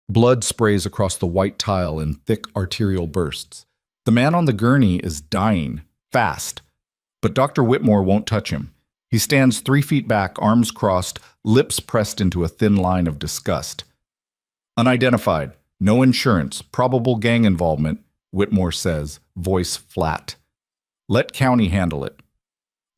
Blood sprays across the white tile in thick arterial bursts. The man on the gurney is dying, fast. But Dr. Whitmore won't touch him. He stands 3 feet back, arms crossed, lips pressed into a thin line of disgust. Unidentified, no insurance, probable gang involvement, Whitmore says, voice flat. Let county handle it.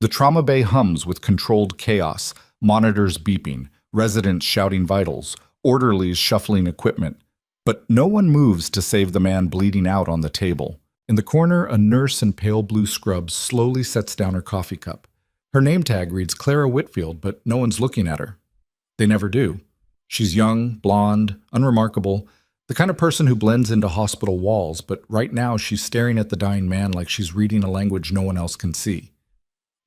The trauma bay hums with controlled chaos, monitors beeping, residents shouting vitals, orderlies shuffling equipment. But no one moves to save the man bleeding out on the table. In the corner, a nurse in pale blue scrubs slowly sets down her coffee cup. Her name tag reads Clara Whitfield, but no one's looking at her. They never do. She's young, blonde, unremarkable, the kind of person who blends into hospital walls, but right now she's staring at the dying man like she's reading a language no one else can see.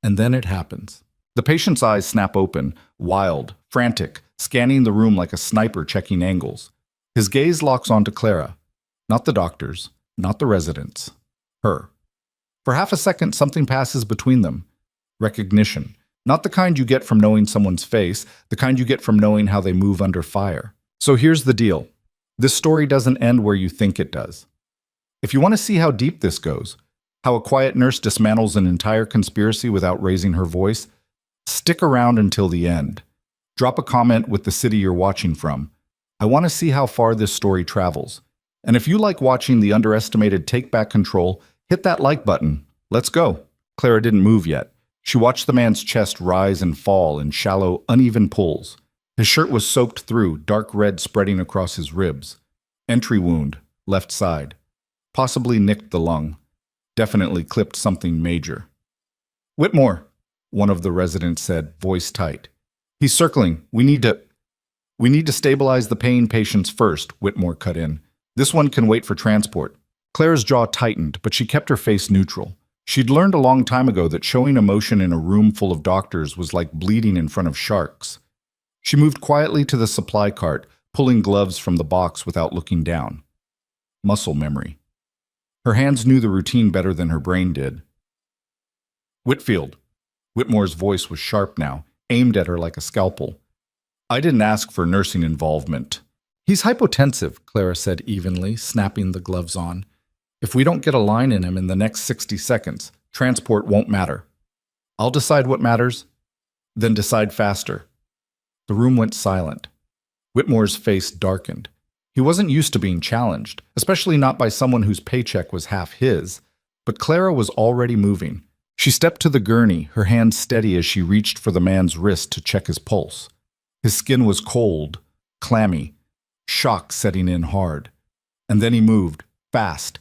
And then it happens. The patient's eyes snap open, wild, frantic, scanning the room like a sniper checking angles. His gaze locks onto Clara. Not the doctors, not the residents. Her. For half a second, something passes between them. Recognition. Not the kind you get from knowing someone's face, the kind you get from knowing how they move under fire. So here's the deal. This story doesn't end where you think it does. If you want to see how deep this goes, how a quiet nurse dismantles an entire conspiracy without raising her voice, stick around until the end. Drop a comment with the city you're watching from. I want to see how far this story travels. And if you like watching the underestimated take back control, hit that like button. Let's go. Clara didn't move yet. She watched the man's chest rise and fall in shallow, uneven pulls. His shirt was soaked through, dark red spreading across his ribs. Entry wound, left side. Possibly nicked the lung. Definitely clipped something major. Whitmore, one of the residents said, voice tight. He's circling. We need to stabilize the paying patients first, Whitmore cut in. This one can wait for transport. Claire's jaw tightened, but she kept her face neutral. She'd learned a long time ago that showing emotion in a room full of doctors was like bleeding in front of sharks. She moved quietly to the supply cart, pulling gloves from the box without looking down. Muscle memory. Her hands knew the routine better than her brain did. Whitfield. Whitmore's voice was sharp now, aimed at her like a scalpel. I didn't ask for nursing involvement. He's hypotensive, Clara said evenly, snapping the gloves on. If we don't get a line in him in the next 60 seconds, transport won't matter. I'll decide what matters, then decide faster. The room went silent. Whitmore's face darkened. He wasn't used to being challenged, especially not by someone whose paycheck was half his. But Clara was already moving. She stepped to the gurney, her hand steady as she reached for the man's wrist to check his pulse. His skin was cold, clammy, shock setting in hard. And then he moved, fast.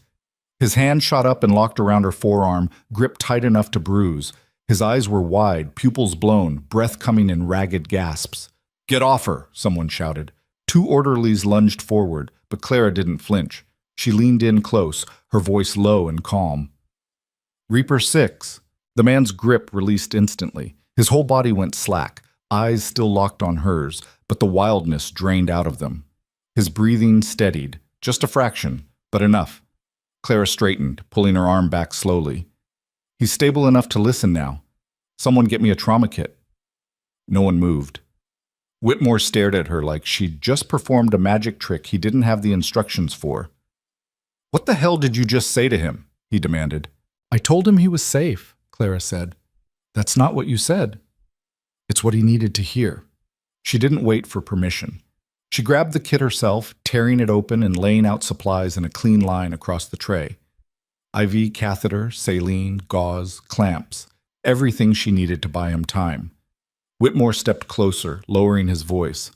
His hand shot up and locked around her forearm, gripped tight enough to bruise. His eyes were wide, pupils blown, breath coming in ragged gasps. Get off her, someone shouted. 2 orderlies lunged forward, but Clara didn't flinch. She leaned in close, her voice low and calm. Reaper 6. The man's grip released instantly. His whole body went slack, eyes still locked on hers, but the wildness drained out of them. His breathing steadied, just a fraction, but enough. Clara straightened, pulling her arm back slowly. He's stable enough to listen now. Someone get me a trauma kit. No one moved. Whitmore stared at her like she'd just performed a magic trick he didn't have the instructions for. What the hell did you just say to him? He demanded. I told him he was safe, Clara said. That's not what you said. It's what he needed to hear. She didn't wait for permission. She grabbed the kit herself, tearing it open and laying out supplies in a clean line across the tray. IV catheter, saline, gauze, clamps, everything she needed to buy him time. Whitmore stepped closer, lowering his voice.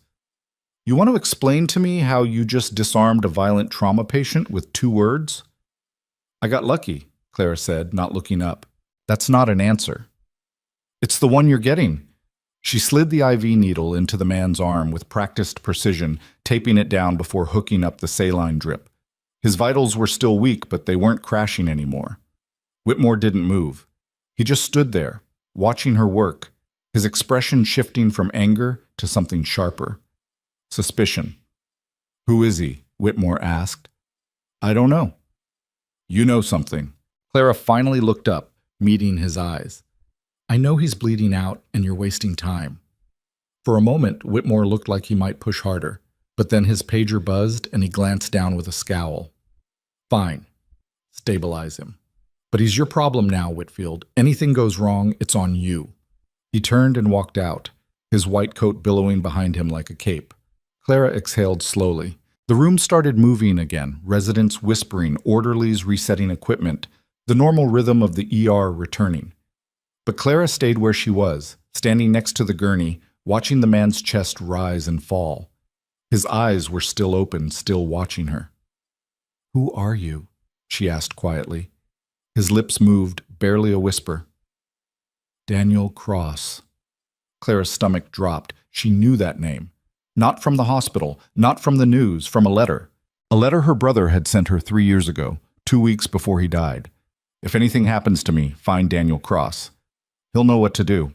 You want to explain to me how you just disarmed a violent trauma patient with 2 words? I got lucky, Clara said, not looking up. That's not an answer. It's the one you're getting. She slid the IV needle into the man's arm with practiced precision, taping it down before hooking up the saline drip. His vitals were still weak, but they weren't crashing anymore. Whitmore didn't move. He just stood there, watching her work, his expression shifting from anger to something sharper. Suspicion. Who is he? Whitmore asked. I don't know. You know something. Clara finally looked up, meeting his eyes. I know he's bleeding out and you're wasting time. For a moment, Whitmore looked like he might push harder. But then his pager buzzed and he glanced down with a scowl. Fine. Stabilize him. But he's your problem now, Whitfield. Anything goes wrong, it's on you. He turned and walked out, his white coat billowing behind him like a cape. Clara exhaled slowly. The room started moving again, residents whispering, orderlies resetting equipment, the normal rhythm of the ER returning. But Clara stayed where she was, standing next to the gurney, watching the man's chest rise and fall. His eyes were still open, still watching her. "Who are you?" she asked quietly. His lips moved, barely a whisper. "Daniel Cross." Clara's stomach dropped. She knew that name. Not from the hospital, not from the news, from a letter. A letter her brother had sent her 3 years ago, 2 weeks before he died. "If anything happens to me, find Daniel Cross. He'll know what to do."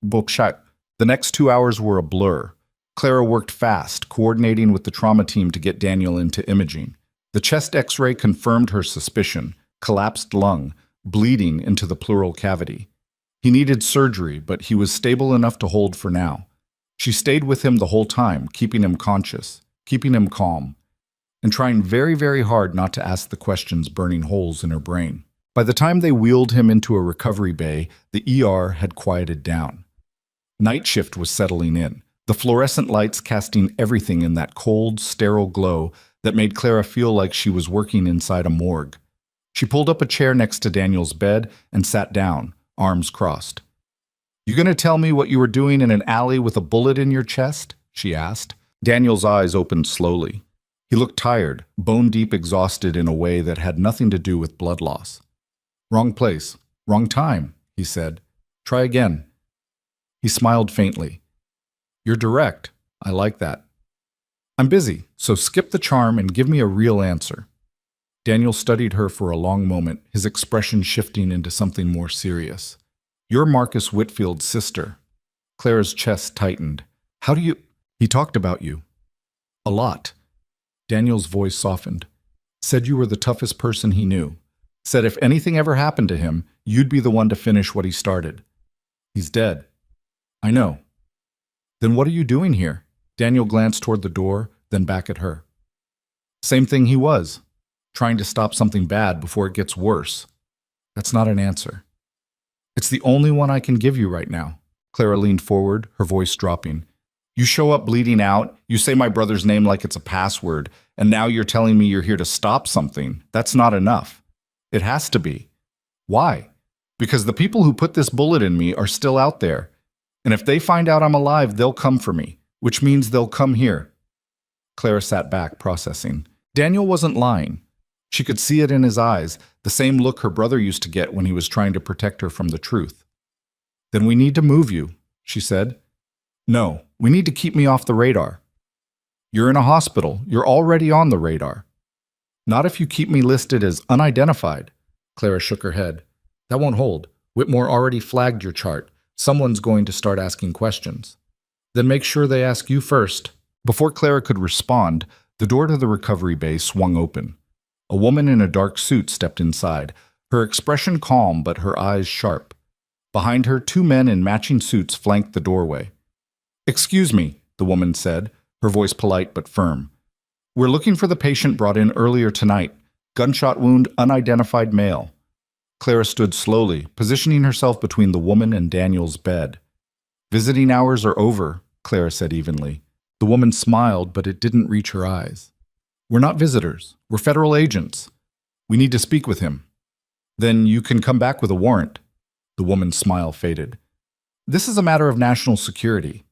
Book shut. The next 2 hours were a blur. Clara worked fast, coordinating with the trauma team to get Daniel into imaging. The chest x-ray confirmed her suspicion: collapsed lung, bleeding into the pleural cavity. He needed surgery, but he was stable enough to hold for now. She stayed with him the whole time, keeping him conscious, keeping him calm, and trying very, very hard not to ask the questions burning holes in her brain. By the time they wheeled him into a recovery bay, the ER had quieted down. Night shift was settling in, the fluorescent lights casting everything in that cold, sterile glow that made Clara feel like she was working inside a morgue. She pulled up a chair next to Daniel's bed and sat down, arms crossed. "You gonna tell me what you were doing in an alley with a bullet in your chest?" she asked. Daniel's eyes opened slowly. He looked tired, bone-deep exhausted in a way that had nothing to do with blood loss. "Wrong place, wrong time," he said. "Try again." He smiled faintly. "You're direct. I like that." "I'm busy, so skip the charm and give me a real answer." Daniel studied her for a long moment, his expression shifting into something more serious. "You're Marcus Whitfield's sister." Clara's chest tightened. "How do you—" "He talked about you." "A lot." Daniel's voice softened. "Said you were the toughest person he knew. Said if anything ever happened to him, you'd be the one to finish what he started." "He's dead." "I know." "Then what are you doing here?" Daniel glanced toward the door, then back at her. "Same thing he was. Trying to stop something bad before it gets worse." "That's not an answer." "It's the only one I can give you right now." Clara leaned forward, her voice dropping. "You show up bleeding out, you say my brother's name like it's a password, and now you're telling me you're here to stop something. That's not enough. It has to be. Why? Because the people who put this bullet in me are still out there. And if they find out I'm alive, they'll come for me, which means they'll come here." Clara sat back, processing. Daniel wasn't lying. She could see it in his eyes, the same look her brother used to get when he was trying to protect her from the truth. "Then we need to move you," she said. "No, we need to keep me off the radar." "You're in a hospital. You're already on the radar." "Not if you keep me listed as unidentified." Clara shook her head. "That won't hold. Whitmore already flagged your chart. Someone's going to start asking questions." "Then make sure they ask you first." Before Clara could respond, the door to the recovery bay swung open. A woman in a dark suit stepped inside, her expression calm but her eyes sharp. Behind her, 2 men in matching suits flanked the doorway. "Excuse me," the woman said, her voice polite but firm. "We're looking for the patient brought in earlier tonight. Gunshot wound, unidentified male." Clara stood slowly, positioning herself between the woman and Daniel's bed. "Visiting hours are over," Clara said evenly. The woman smiled, but it didn't reach her eyes. "We're not visitors. We're federal agents. We need to speak with him." "Then you can come back with a warrant." The woman's smile faded. "This is a matter of national security.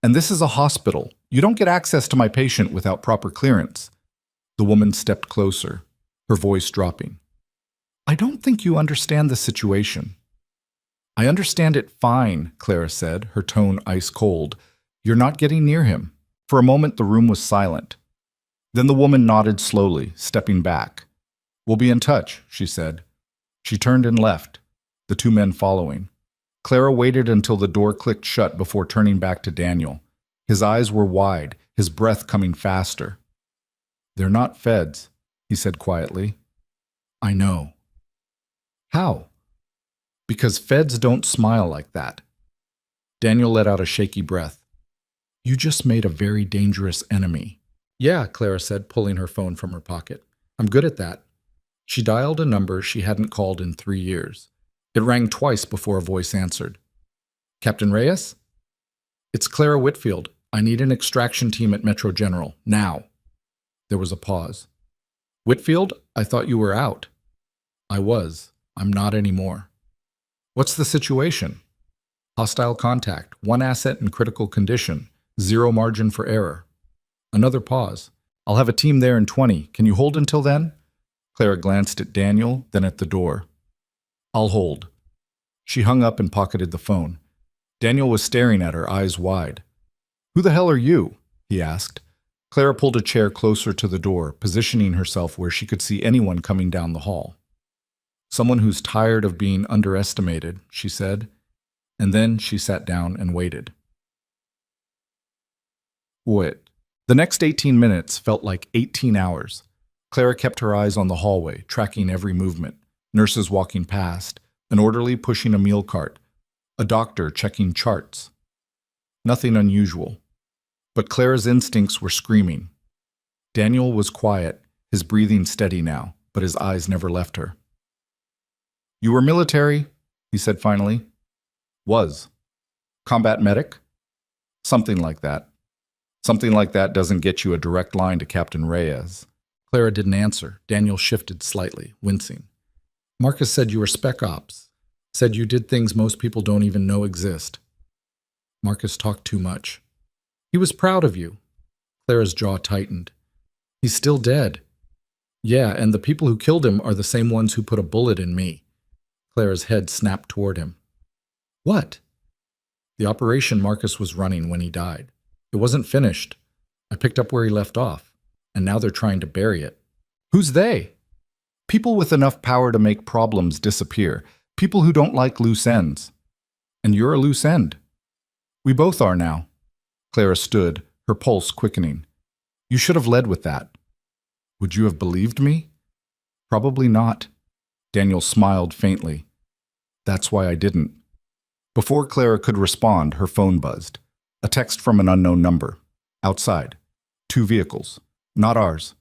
And this is a hospital. You don't get access to my patient without proper clearance." The woman stepped closer, her voice dropping. "I don't think you understand the situation." "I understand it fine," Clara said, her tone ice cold. "You're not getting near him." For a moment, the room was silent. Then the woman nodded slowly, stepping back. "We'll be in touch," she said. She turned and left, the 2 men following. Clara waited until the door clicked shut before turning back to Daniel. His eyes were wide, his breath coming faster. "They're not feds," he said quietly. "I know." "How?" "Because feds don't smile like that." Daniel let out a shaky breath. You just made a very dangerous enemy. Yeah, Clara said, pulling her phone from her pocket. I'm good at that. She dialed a number she hadn't called in 3 years. It rang twice before a voice answered. Captain Reyes? It's Clara Whitfield. I need an extraction team at Metro General, now. There was a pause. Whitfield, I thought you were out. I was. I'm not anymore. What's the situation? Hostile contact, 1 asset in critical condition, 0 margin for error. Another pause. I'll have a team there in 20. Can you hold until then? Clara glanced at Daniel, then at the door. I'll hold. She hung up and pocketed the phone. Daniel was staring at her, eyes wide. Who the hell are you? He asked. Clara pulled a chair closer to the door, positioning herself where she could see anyone coming down the hall. Someone who's tired of being underestimated, she said, and then she sat down and waited. What? The next 18 minutes felt like 18 hours. Clara kept her eyes on the hallway, tracking every movement. Nurses walking past, an orderly pushing a meal cart, a doctor checking charts. Nothing unusual. But Clara's instincts were screaming. Daniel was quiet, his breathing steady now, but his eyes never left her. You were military, he said finally. Was. Combat medic? Something like that. Something like that doesn't get you a direct line to Captain Reyes. Clara didn't answer. Daniel shifted slightly, wincing. Marcus said you were spec ops. Said you did things most people don't even know exist. Marcus talked too much. He was proud of you. Clara's jaw tightened. He's still dead. Yeah, and the people who killed him are the same ones who put a bullet in me. Clara's head snapped toward him. What? The operation Marcus was running when he died. It wasn't finished. I picked up where he left off, and now they're trying to bury it. Who's they? People with enough power to make problems disappear. People who don't like loose ends. And you're a loose end. We both are now. Clara stood, her pulse quickening. You should have led with that. Would you have believed me? Probably not. Daniel smiled faintly. That's why I didn't. Before Clara could respond, her phone buzzed. A text from an unknown number. Outside. 2 vehicles. Not ours.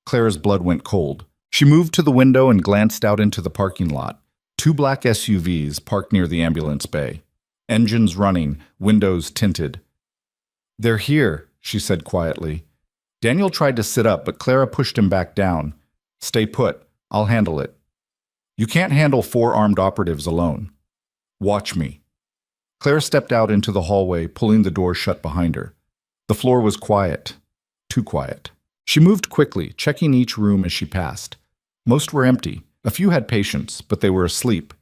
Clara's blood went cold. She moved to the window and glanced out into the parking lot. 2 black SUVs parked near the ambulance bay. Engines running, windows tinted. They're here, she said quietly. Daniel tried to sit up, but Clara pushed him back down. Stay put. I'll handle it. You can't handle 4 armed operatives alone. Watch me. Clara stepped out into the hallway, pulling the door shut behind her. The floor was quiet. Too quiet. She moved quickly, checking each room as she passed. Most were empty. A few had patients, but they were asleep.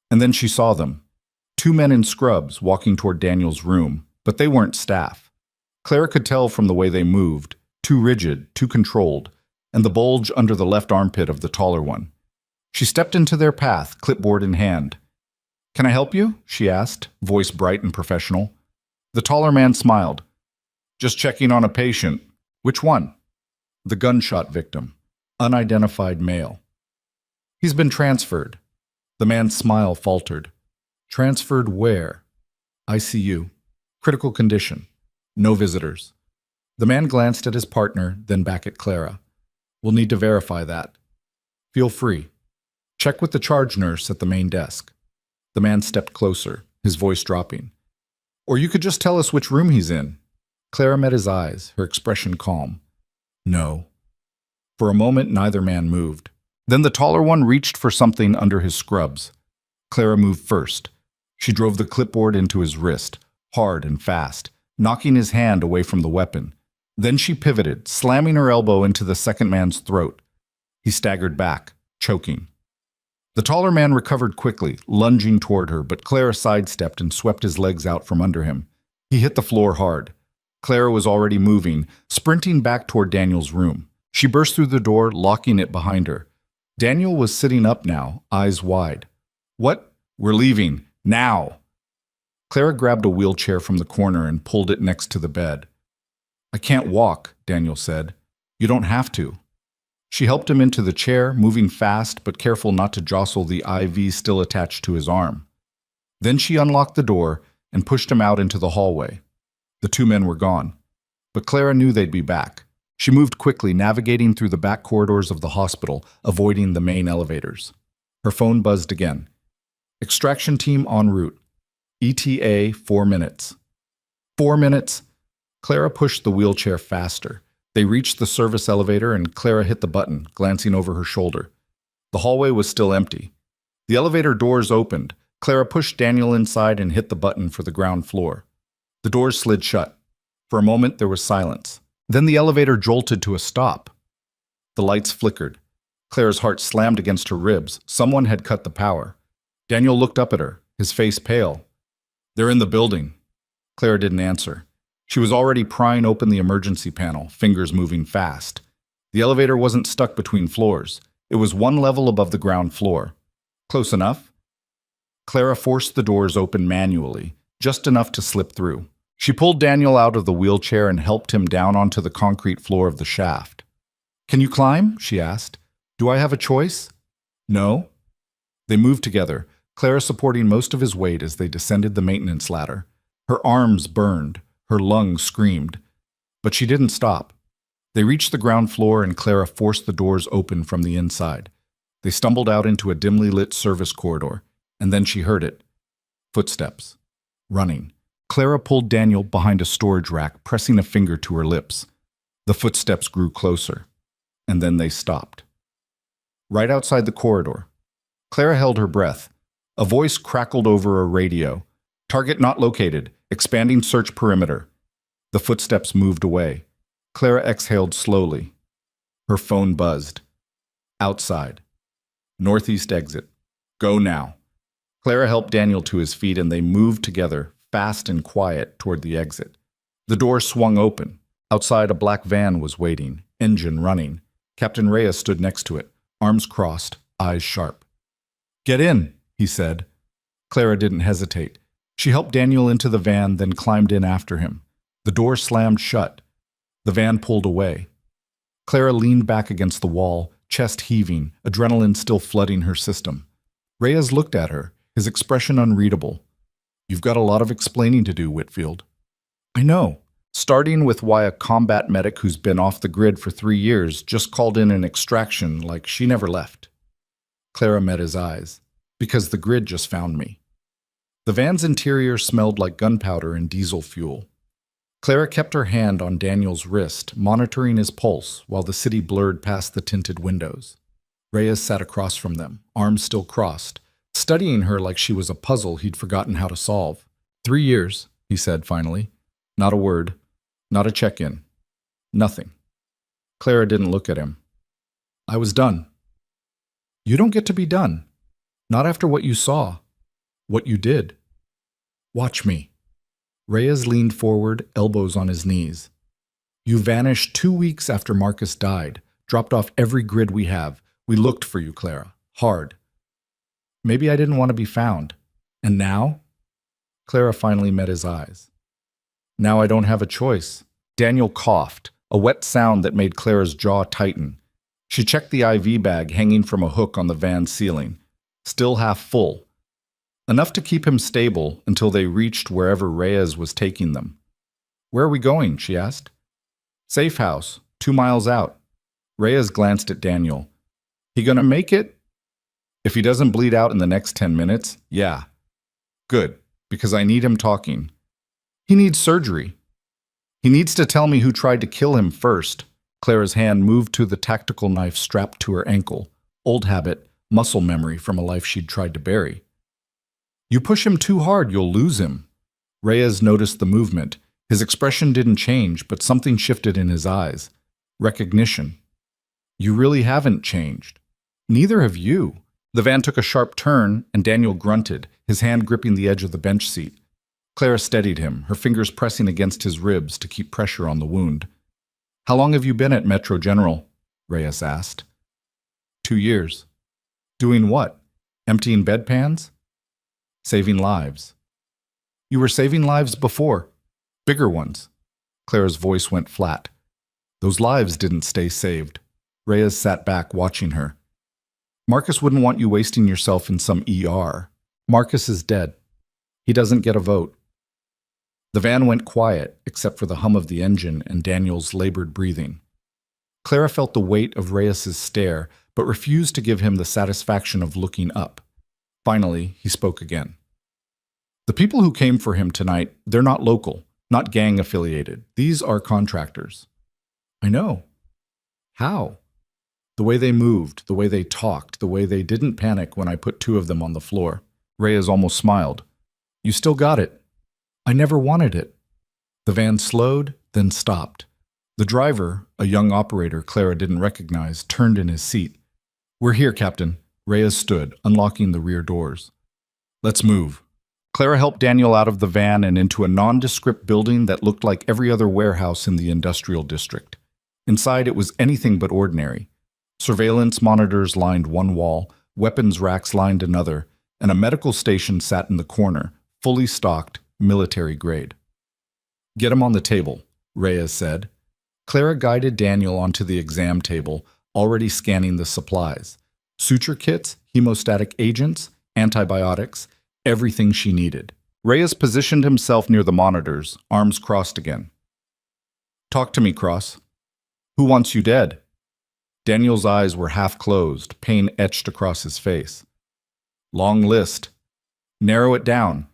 And then she saw them. 2 men in scrubs walking toward Daniel's room, but they weren't staff. Clara could tell from the way they moved, too rigid, too controlled, and the bulge under the left armpit of the taller one. She stepped into their path, clipboard in hand. Can I help you? She asked, voice bright and professional. The taller man smiled. Just checking on a patient. Which one? The gunshot victim. Unidentified male. He's been transferred. The man's smile faltered. Transferred where? ICU. Critical condition. No visitors. The man glanced at his partner, then back at Clara. We'll need to verify that. Feel free. Check with the charge nurse at the main desk. The man stepped closer, his voice dropping. Or you could just tell us which room he's in. Clara met his eyes, her expression calm. No. For a moment, neither man moved. Then the taller one reached for something under his scrubs. Clara moved first. She drove the clipboard into his wrist, hard and fast, knocking his hand away from the weapon. Then she pivoted, slamming her elbow into the second man's throat. He staggered back, choking. The taller man recovered quickly, lunging toward her, but Clara sidestepped and swept his legs out from under him. He hit the floor hard. Clara was already moving, sprinting back toward Daniel's room. She burst through the door, locking it behind her. Daniel was sitting up now, eyes wide. What? We're leaving. Now! Clara grabbed a wheelchair from the corner and pulled it next to the bed. I can't walk, Daniel said. You don't have to. She helped him into the chair, moving fast but careful not to jostle the IV still attached to his arm. Then she unlocked the door and pushed him out into the hallway. The two men were gone. But Clara knew they'd be back. She moved quickly, navigating through the back corridors of the hospital, avoiding the main elevators. Her phone buzzed again. Extraction team en route. ETA 4 minutes. 4 minutes? Clara pushed the wheelchair faster. They reached the service elevator and Clara hit the button, glancing over her shoulder. The hallway was still empty. The elevator doors opened. Clara pushed Daniel inside and hit the button for the ground floor. The doors slid shut. For a moment, there was silence. Then the elevator jolted to a stop. The lights flickered. Clara's heart slammed against her ribs. Someone had cut the power. Daniel looked up at her, his face pale. "They're in the building." Clara didn't answer. She was already prying open the emergency panel, fingers moving fast. The elevator wasn't stuck between floors. It was one level above the ground floor. Close enough? Clara forced the doors open manually, just enough to slip through. She pulled Daniel out of the wheelchair and helped him down onto the concrete floor of the shaft. "Can you climb?" she asked. "Do I have a choice?" "No." They moved together, Clara supporting most of his weight as they descended the maintenance ladder. Her arms burned, her lungs screamed. But she didn't stop. They reached the ground floor and Clara forced the doors open from the inside. They stumbled out into a dimly lit service corridor, and then she heard it. Footsteps. Running. Clara pulled Daniel behind a storage rack, pressing a finger to her lips. The footsteps grew closer, and then they stopped. Right outside the corridor. Clara held her breath. A voice crackled over a radio. "Target not located. Expanding search perimeter." The footsteps moved away. Clara exhaled slowly. Her phone buzzed. Outside. Northeast exit. Go now. Clara helped Daniel to his feet and they moved together, fast and quiet, toward the exit. The door swung open. Outside, a black van was waiting, engine running. Captain Reyes stood next to it, arms crossed, eyes sharp. "Get in," he said. Clara didn't hesitate. She helped Daniel into the van, then climbed in after him. The door slammed shut. The van pulled away. Clara leaned back against the wall, chest heaving, adrenaline still flooding her system. Reyes looked at her, his expression unreadable. "You've got a lot of explaining to do, Whitfield." "I know. Starting with why a combat medic who's been off the grid for 3 years just called in an extraction like she never left." Clara met his eyes. "Because the grid just found me." The van's interior smelled like gunpowder and diesel fuel. Clara kept her hand on Daniel's wrist, monitoring his pulse while the city blurred past the tinted windows. Reyes sat across from them, arms still crossed, studying her like she was a puzzle he'd forgotten how to solve. 3 years, he said finally. Not a word. Not a check-in. Nothing. Clara didn't look at him. "I was done." "You don't get to be done. Not after what you saw. What you did. Watch me." Reyes leaned forward, elbows on his knees. "You vanished 2 weeks after Marcus died, dropped off every grid we have. We looked for you, Clara. Hard. Maybe I didn't want to be found. And now?" Clara finally met his eyes. "Now I don't have a choice." Daniel coughed, a wet sound that made Clara's jaw tighten. She checked the IV bag hanging from a hook on the van's ceiling. Still half full. Enough to keep him stable until they reached wherever Reyes was taking them. "Where are we going?" she asked. "Safe house, 2 miles out." Reyes glanced at Daniel. "He gonna make it?" "If he doesn't bleed out in the next 10 minutes, yeah." "Good, because I need him talking." "He needs surgery." "He needs to tell me who tried to kill him first." Clara's hand moved to the tactical knife strapped to her ankle. Old habit, muscle memory from a life she'd tried to bury. "You push him too hard, you'll lose him." Reyes noticed the movement. His expression didn't change, but something shifted in his eyes. Recognition. "You really haven't changed." "Neither have you." The van took a sharp turn, and Daniel grunted, his hand gripping the edge of the bench seat. Clara steadied him, her fingers pressing against his ribs to keep pressure on the wound. "How long have you been at Metro General?" Reyes asked. 2 years. "Doing what? Emptying bedpans?" "Saving lives." "You were saving lives before. Bigger ones." Clara's voice went flat. "Those lives didn't stay saved." Reyes sat back, watching her. "Marcus wouldn't want you wasting yourself in some ER. Marcus is dead. He doesn't get a vote." The van went quiet, except for the hum of the engine and Daniel's labored breathing. Clara felt the weight of Reyes's stare, but refused to give him the satisfaction of looking up. Finally, he spoke again. The people who came for him tonight, they're not local, not gang-affiliated. These are contractors. I know. How? The way they moved, the way they talked, the way they didn't panic when I put two of them on the floor. Reyes almost smiled. You still got it. I never wanted it. The van slowed, then stopped. The driver, a young operator Clara didn't recognize, turned in his seat. We're here, Captain. Reyes stood, unlocking the rear doors. Let's move. Clara helped Daniel out of the van and into a nondescript building that looked like every other warehouse in the industrial district. Inside, it was anything but ordinary. Surveillance monitors lined one wall, weapons racks lined another, and a medical station sat in the corner, fully stocked, military grade. Get him on the table, Reyes said. Clara guided Daniel onto the exam table, already scanning the supplies. Suture kits, hemostatic agents, antibiotics, everything she needed. Reyes positioned himself near the monitors, arms crossed again. Talk to me, Cross. Who wants you dead? Daniel's eyes were half closed, pain etched across his face. Long list. Narrow it down.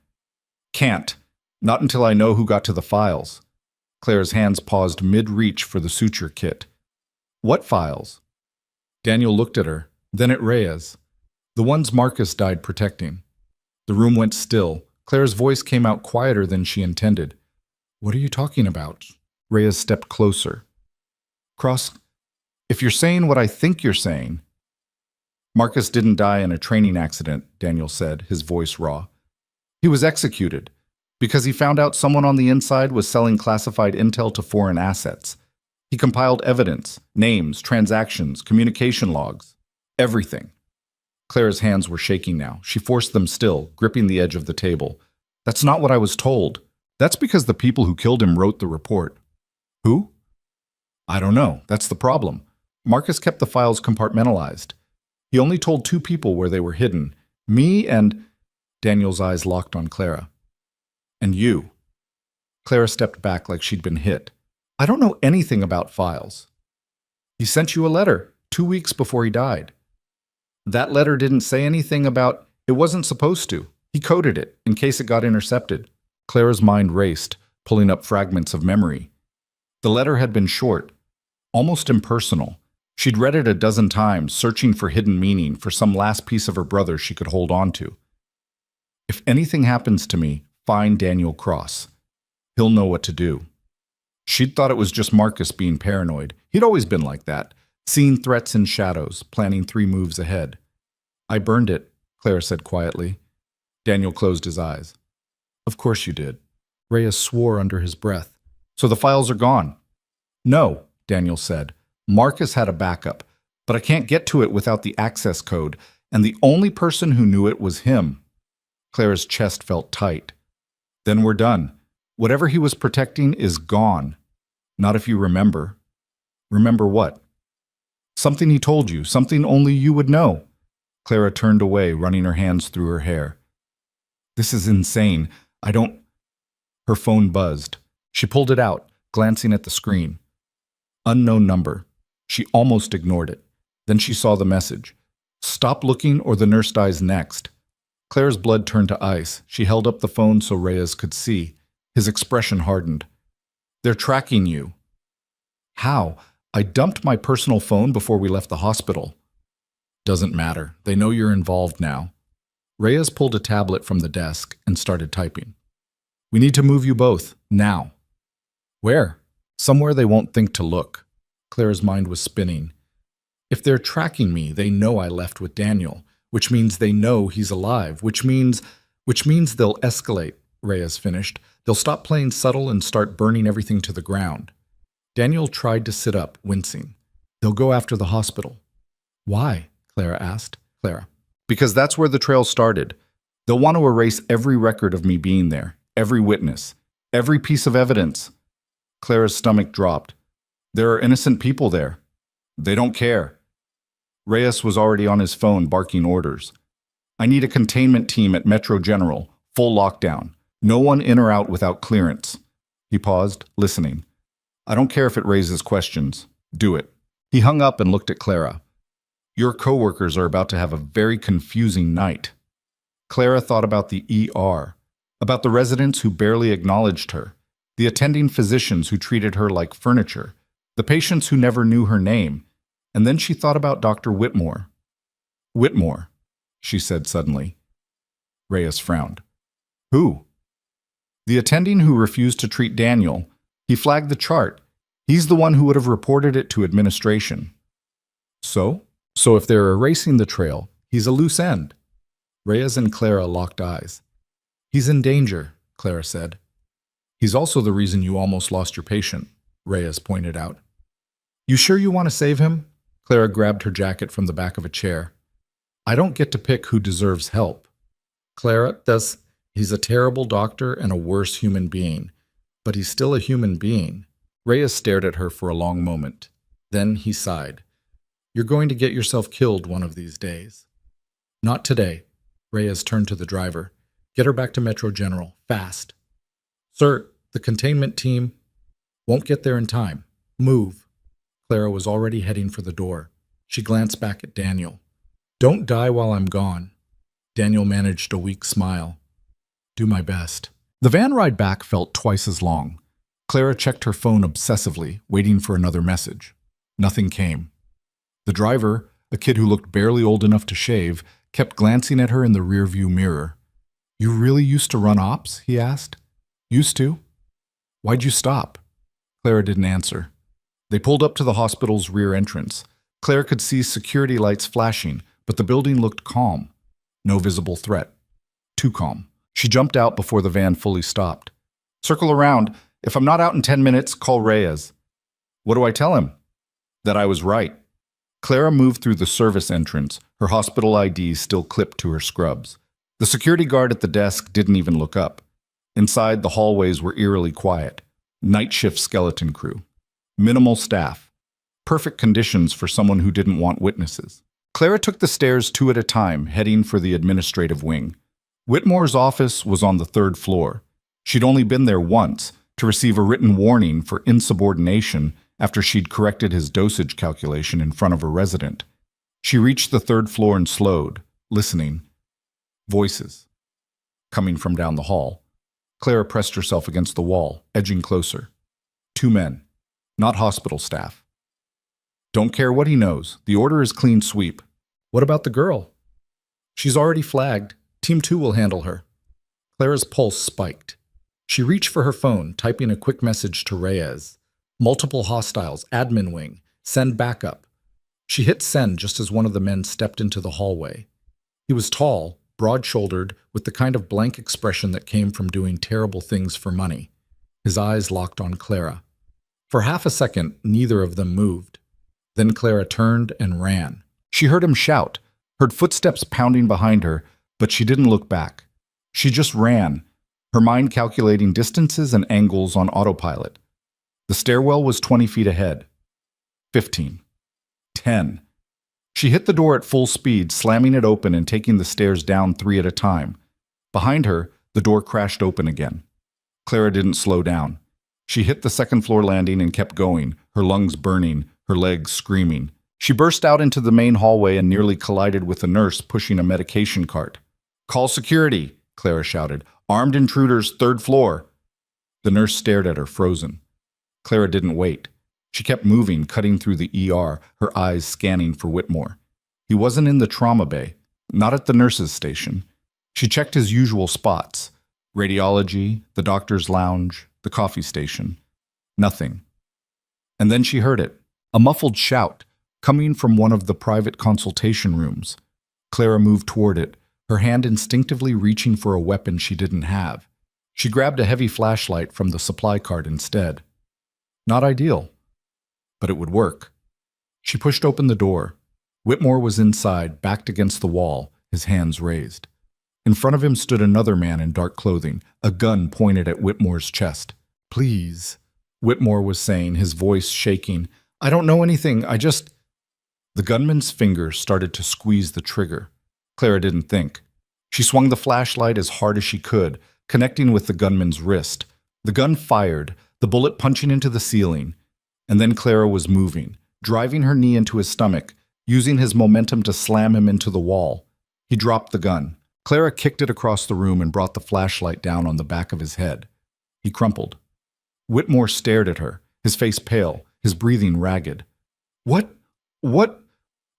Can't. Not until I know who got to the files. Claire's hands paused mid-reach for the suture kit. What files? Daniel looked at her, then at Reyes. The ones Marcus died protecting. The room went still. Claire's voice came out quieter than she intended. What are you talking about? Reyes stepped closer. Cross, if you're saying what I think you're saying... Marcus didn't die in a training accident, Daniel said, his voice raw. He was executed because he found out someone on the inside was selling classified intel to foreign assets. He compiled evidence, names, transactions, communication logs, everything. Claire's hands were shaking now. She forced them still, gripping the edge of the table. That's not what I was told. That's because the people who killed him wrote the report. Who? I don't know. That's the problem. Marcus kept the files compartmentalized. He only told two people where they were hidden. Me and... Daniel's eyes locked on Clara. And you. Clara stepped back like she'd been hit. I don't know anything about files. He sent you a letter 2 weeks before he died. That letter didn't say anything about... It wasn't supposed to. He coded it in case it got intercepted. Clara's mind raced, pulling up fragments of memory. The letter had been short, almost impersonal. She'd read it a dozen times, searching for hidden meaning, for some last piece of her brother she could hold on to. If anything happens to me, find Daniel Cross. He'll know what to do. She'd thought it was just Marcus being paranoid. He'd always been like that, seeing threats in shadows, planning 3 moves ahead. I burned it, Clara said quietly. Daniel closed his eyes. Of course you did. Reyes swore under his breath. So the files are gone. No, Daniel said. Marcus had a backup, but I can't get to it without the access code, and the only person who knew it was him. Clara's chest felt tight. Then we're done. Whatever he was protecting is gone. Not if you remember. Remember what? Something he told you, something only you would know. Clara turned away, running her hands through her hair. This is insane. I don't... Her phone buzzed. She pulled it out, glancing at the screen. Unknown number. She almost ignored it. Then she saw the message. Stop looking or the nurse dies next. Claire's blood turned to ice. She held up the phone so Reyes could see. His expression hardened. They're tracking you. How? I dumped my personal phone before we left the hospital. Doesn't matter. They know you're involved now. Reyes pulled a tablet from the desk and started typing. We need to move you both, now. Where? Somewhere they won't think to look. Clara's mind was spinning. If they're tracking me, they know I left with Daniel, which means they know he's alive, which means they'll escalate, Reyes finished. They'll stop playing subtle and start burning everything to the ground. Daniel tried to sit up, wincing. They'll go after the hospital. Why? Clara asked. Clara. Because that's where the trail started. They'll want to erase every record of me being there, every witness, every piece of evidence. Clara's stomach dropped. There are innocent people there. They don't care. Reyes was already on his phone barking orders. I need a containment team at Metro General, full lockdown. No one in or out without clearance. He paused, listening. I don't care if it raises questions. Do it. He hung up and looked at Clara. Your coworkers are about to have a very confusing night. Clara thought about the ER, about the residents who barely acknowledged her, the attending physicians who treated her like furniture, the patients who never knew her name, and then she thought about Dr. Whitmore. Whitmore, she said suddenly. Reyes frowned. Who? The attending who refused to treat Daniel. He flagged the chart. He's the one who would have reported it to administration. So if they're erasing the trail, he's a loose end. Reyes and Clara locked eyes. He's in danger, Clara said. He's also the reason you almost lost your patient, Reyes pointed out. You sure you want to save him? Clara grabbed her jacket from the back of a chair. I don't get to pick who deserves help. Clara, he's a terrible doctor and a worse human being, but he's still a human being. Reyes stared at her for a long moment. Then he sighed. You're going to get yourself killed one of these days. Not today. Reyes turned to the driver. Get her back to Metro General, fast. Sir, the containment team won't get there in time. Move. Clara was already heading for the door. She glanced back at Daniel. Don't die while I'm gone. Daniel managed a weak smile. Do my best. The van ride back felt twice as long. Clara checked her phone obsessively, waiting for another message. Nothing came. The driver, a kid who looked barely old enough to shave, kept glancing at her in the rearview mirror. You really used to run ops? He asked. Used to? Why'd you stop? Clara didn't answer. They pulled up to the hospital's rear entrance. Clara could see security lights flashing, but the building looked calm. No visible threat. Too calm. She jumped out before the van fully stopped. Circle around. If I'm not out in 10 minutes, call Reyes. What do I tell him? That I was right. Clara moved through the service entrance, her hospital ID still clipped to her scrubs. The security guard at the desk didn't even look up. Inside, the hallways were eerily quiet. Night shift skeleton crew. Minimal staff. Perfect conditions for someone who didn't want witnesses. Clara took the stairs 2 at a time, heading for the administrative wing. Whitmore's office was on the 3rd floor. She'd only been there once, to receive a written warning for insubordination after she'd corrected his dosage calculation in front of a resident. She reached the 3rd floor and slowed, listening. Voices. Coming from down the hall. Clara pressed herself against the wall, edging closer. 2 men. Not hospital staff. Don't care what he knows. The order is clean sweep. What about the girl? She's already flagged. Team 2 will handle her. Clara's pulse spiked. She reached for her phone, typing a quick message to Reyes. Multiple hostiles, admin wing, send backup. She hit send just as one of the men stepped into the hallway. He was tall, broad-shouldered, with the kind of blank expression that came from doing terrible things for money. His eyes locked on Clara. For half a second, neither of them moved. Then Clara turned and ran. She heard him shout, heard footsteps pounding behind her, but she didn't look back. She just ran, her mind calculating distances and angles on autopilot. The stairwell was 20 feet ahead. 15. 10. She hit the door at full speed, slamming it open and taking the stairs down 3 at a time. Behind her, the door crashed open again. Clara didn't slow down. She hit the 2nd floor landing and kept going, her lungs burning, her legs screaming. She burst out into the main hallway and nearly collided with a nurse pushing a medication cart. Call security, Clara shouted. Armed intruders, 3rd floor. The nurse stared at her, frozen. Clara didn't wait. She kept moving, cutting through the ER, her eyes scanning for Whitmore. He wasn't in the trauma bay, not at the nurse's station. She checked his usual spots. Radiology, the doctor's lounge, the coffee station. Nothing. And then she heard it. A muffled shout, coming from one of the private consultation rooms. Clara moved toward it, her hand instinctively reaching for a weapon she didn't have. She grabbed a heavy flashlight from the supply cart instead. Not ideal, but it would work. She pushed open the door. Whitmore was inside, backed against the wall, his hands raised. In front of him stood another man in dark clothing, a gun pointed at Whitmore's chest. Please, Whitmore was saying, his voice shaking. I don't know anything, I just... The gunman's fingers started to squeeze the trigger. Clara didn't think. She swung the flashlight as hard as she could, connecting with the gunman's wrist. The gun fired, the bullet punching into the ceiling. And then Clara was moving, driving her knee into his stomach, using his momentum to slam him into the wall. He dropped the gun. Clara kicked it across the room and brought the flashlight down on the back of his head. He crumpled. Whitmore stared at her, his face pale, his breathing ragged. What?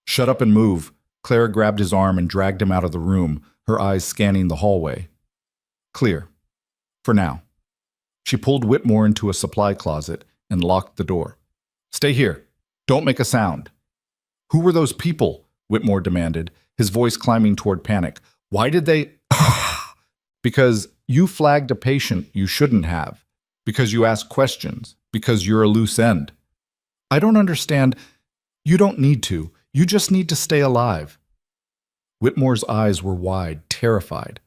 Shut up and move. Clara grabbed his arm and dragged him out of the room, her eyes scanning the hallway. Clear. For now. She pulled Whitmore into a supply closet and locked the door. Stay here. Don't make a sound. Who were those people? Whitmore demanded, his voice climbing toward panic. Why did they... Because you flagged a patient you shouldn't have. Because you asked questions. Because you're a loose end. I don't understand. You don't need to. You just need to stay alive. Whitmore's eyes were wide, terrified.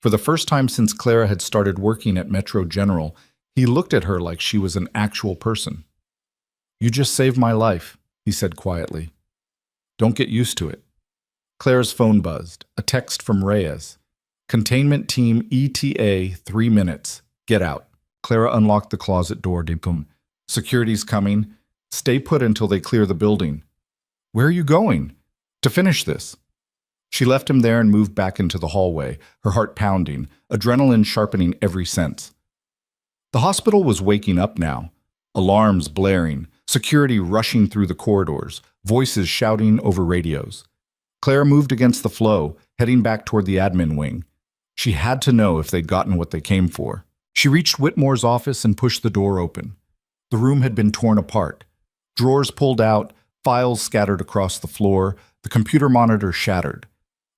For the first time since Clara had started working at Metro General, he looked at her like she was an actual person. You just saved my life, he said quietly. Don't get used to it. Clara's phone buzzed, a text from Reyes. Containment team ETA 3 minutes. Get out. Clara unlocked the closet door. Security's coming. Stay put until they clear the building. Where are you going? To finish this. She left him there and moved back into the hallway, her heart pounding, adrenaline sharpening every sense. The hospital was waking up now, alarms blaring, security rushing through the corridors, voices shouting over radios. Clara moved against the flow, heading back toward the admin wing. She had to know if they'd gotten what they came for. She reached Whitmore's office and pushed the door open. The room had been torn apart. Drawers pulled out, files scattered across the floor, the computer monitor shattered.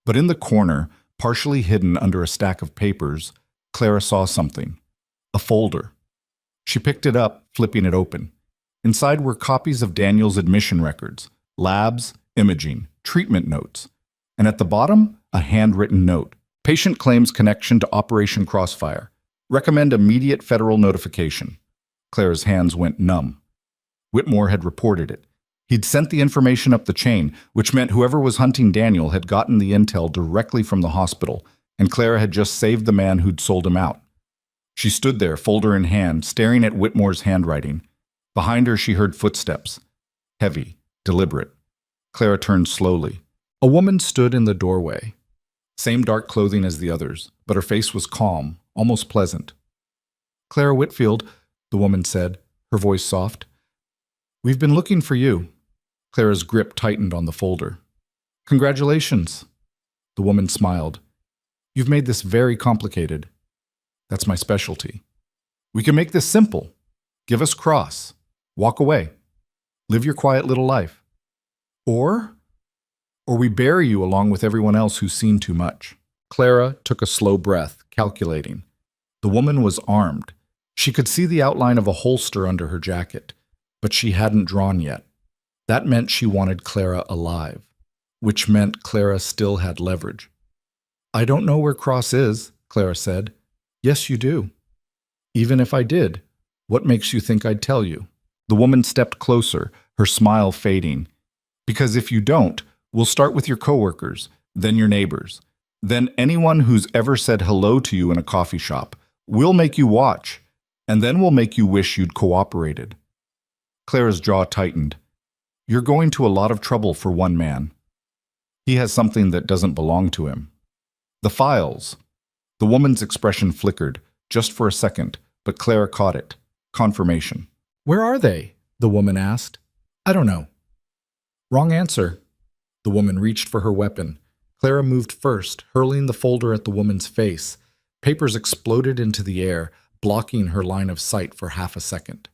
But in the corner, partially hidden under a stack of papers, Clara saw something. A folder. She picked it up, flipping it open. Inside were copies of Daniel's admission records, labs, imaging, treatment notes. And at the bottom, a handwritten note. Patient claims connection to Operation Crossfire. Recommend immediate federal notification. Clara's hands went numb. Whitmore had reported it. He'd sent the information up the chain, which meant whoever was hunting Daniel had gotten the intel directly from the hospital, and Clara had just saved the man who'd sold him out. She stood there, folder in hand, staring at Whitmore's handwriting. Behind her, she heard footsteps. Heavy, deliberate. Clara turned slowly. A woman stood in the doorway. Same dark clothing as the others, but her face was calm, almost pleasant. Clara Whitfield, the woman said, her voice soft. We've been looking for you. Clara's grip tightened on the folder. Congratulations. The woman smiled. You've made this very complicated. That's my specialty. We can make this simple. Give us Cross. Walk away. Live your quiet little life. Or we bury you along with everyone else who's seen too much. Clara took a slow breath, calculating. The woman was armed. She could see the outline of a holster under her jacket, but she hadn't drawn yet. That meant she wanted Clara alive, which meant Clara still had leverage. I don't know where Cross is, Clara said. Yes, you do. Even if I did, what makes you think I'd tell you? The woman stepped closer, her smile fading. Because if you don't, we'll start with your coworkers, then your neighbors, then anyone who's ever said hello to you in a coffee shop. We'll make you watch, and then we'll make you wish you'd cooperated. Clara's jaw tightened. You're going to a lot of trouble for one man. He has something that doesn't belong to him. The files. The woman's expression flickered, just for a second, but Clara caught it. Confirmation. Where are they? The woman asked. I don't know. Wrong answer. The woman reached for her weapon. Clara moved first, hurling the folder at the woman's face. Papers exploded into the air, blocking her line of sight for half a second.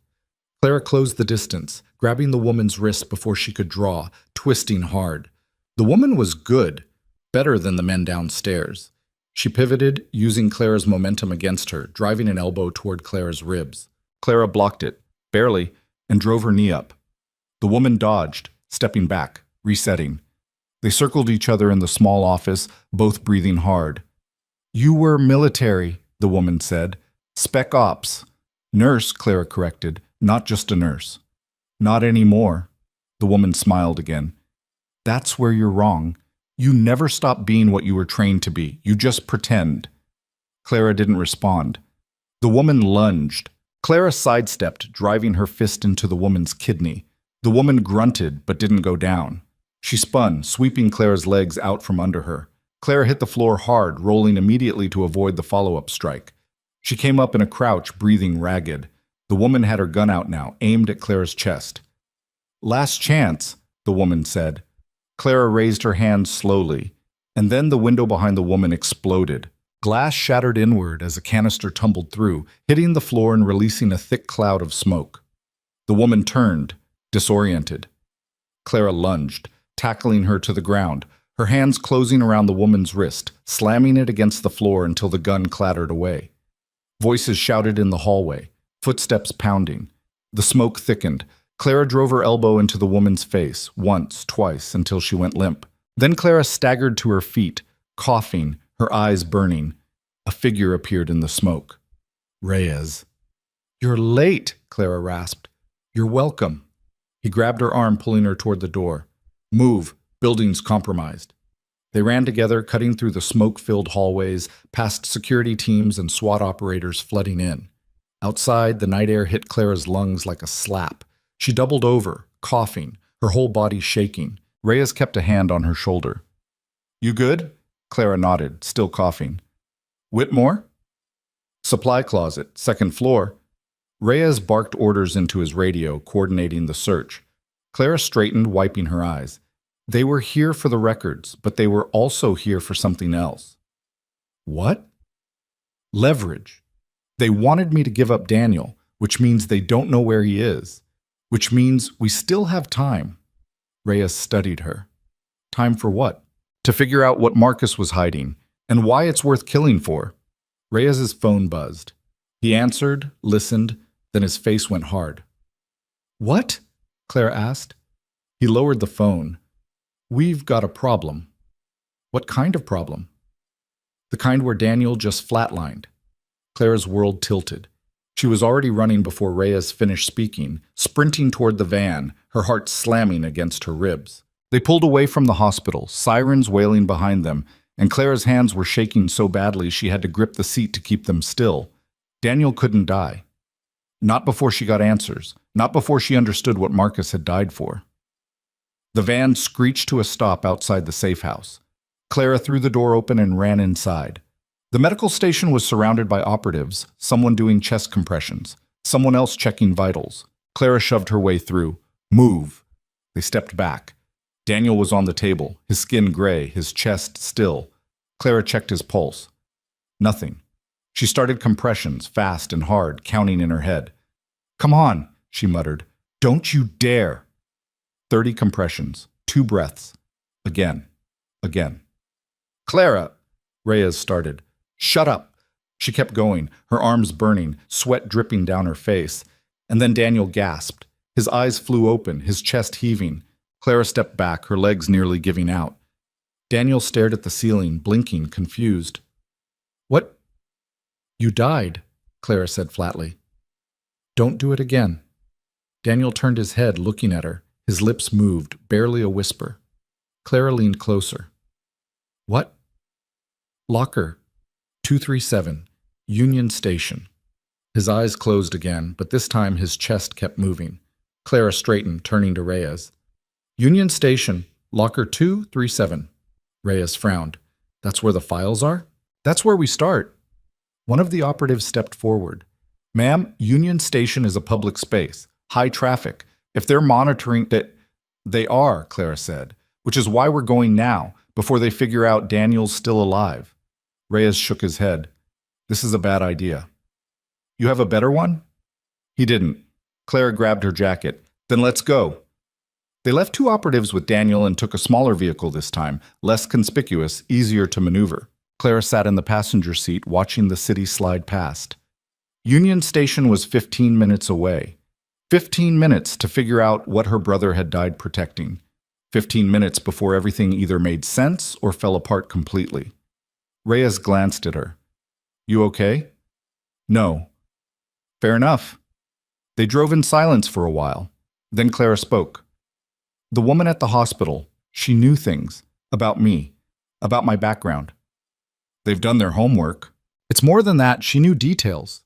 Clara closed the distance, grabbing the woman's wrist before she could draw, twisting hard. The woman was good, better than the men downstairs. She pivoted, using Clara's momentum against her, driving an elbow toward Clara's ribs. Clara blocked it, barely, and drove her knee up. The woman dodged, stepping back, resetting. They circled each other in the small office, both breathing hard. You were military, the woman said. Spec ops. Nurse, Clara corrected, not just a nurse. Not anymore. The woman smiled again. That's where you're wrong. You never stop being what you were trained to be. You just pretend. Clara didn't respond. The woman lunged. Clara sidestepped, driving her fist into the woman's kidney. The woman grunted but didn't go down. She spun, sweeping Clara's legs out from under her. Clara hit the floor hard, rolling immediately to avoid the follow-up strike. She came up in a crouch, breathing ragged. The woman had her gun out now, aimed at Clara's chest. "Last chance," the woman said. Clara raised her hand slowly, and then the window behind the woman exploded. Glass shattered inward as a canister tumbled through, hitting the floor and releasing a thick cloud of smoke. The woman turned, disoriented. Clara lunged, tackling her to the ground, her hands closing around the woman's wrist, slamming it against the floor until the gun clattered away. Voices shouted in the hallway, footsteps pounding. The smoke thickened. Clara drove her elbow into the woman's face, once, twice, until she went limp. Then Clara staggered to her feet, coughing, her eyes burning. A figure appeared in the smoke. Reyes. "You're late," Clara rasped. "You're welcome." He grabbed her arm, pulling her toward the door. "Move. Building's compromised." They ran together, cutting through the smoke-filled hallways, past security teams and SWAT operators flooding in. Outside, the night air hit Clara's lungs like a slap. She doubled over, coughing, her whole body shaking. Reyes kept a hand on her shoulder. "You good?" Clara nodded, still coughing. "Whitmore?" "Supply closet, second floor." Reyes barked orders into his radio, coordinating the search. Clara straightened, wiping her eyes. They were here for the records, but they were also here for something else. What? Leverage. They wanted me to give up Daniel, which means they don't know where he is, which means we still have time. Reyes studied her. Time for what? To figure out what Marcus was hiding and why it's worth killing for. Reyes's phone buzzed. He answered, listened, then his face went hard. "What?" Claire asked. He lowered the phone. "We've got a problem." "What kind of problem?" "The kind where Daniel just flatlined." Clara's world tilted. She was already running before Reyes finished speaking, sprinting toward the van, her heart slamming against her ribs. They pulled away from the hospital, sirens wailing behind them, and Clara's hands were shaking so badly she had to grip the seat to keep them still. Daniel couldn't die. Not before she got answers, not before she understood what Marcus had died for. The van screeched to a stop outside the safe house. Clara threw the door open and ran inside. The medical station was surrounded by operatives, someone doing chest compressions, someone else checking vitals. Clara shoved her way through. "Move." They stepped back. Daniel was on the table, his skin gray, his chest still. Clara checked his pulse. Nothing. She started compressions, fast and hard, counting in her head. "Come on," she muttered. "Don't you dare." 30 compressions, 2 breaths. Again. Again. "Clara," Reyes started. "Shut up." She kept going, her arms burning, sweat dripping down her face. And then Daniel gasped. His eyes flew open, his chest heaving. Clara stepped back, her legs nearly giving out. Daniel stared at the ceiling, blinking, confused. "What?" "You died," Clara said flatly. "Don't do it again." Daniel turned his head, looking at her. His lips moved, barely a whisper. Clara leaned closer. "What?" "Locker 237, Union Station." His eyes closed again, but this time his chest kept moving. Clara straightened, turning to Reyes. "Union Station, Locker 237. Reyes frowned. "That's where the files are?" "That's where we start." One of the operatives stepped forward. "Ma'am, Union Station is a public space. High traffic. If they're monitoring that..." "They are," Clara said, "which is why we're going now, before they figure out Daniel's still alive." Reyes shook his head. "This is a bad idea." "You have a better one?" He didn't. Clara grabbed her jacket. "Then let's go." They left 2 operatives with Daniel and took a smaller vehicle this time, less conspicuous, easier to maneuver. Clara sat in the passenger seat, watching the city slide past. Union Station was 15 minutes away. 15 minutes to figure out what her brother had died protecting. 15 minutes before everything either made sense or fell apart completely. Reyes glanced at her. "You okay?" "No." "Fair enough." They drove in silence for a while. Then Clara spoke. "The woman at the hospital, she knew things. About me. About my background." "They've done their homework." It's more than that, she knew details.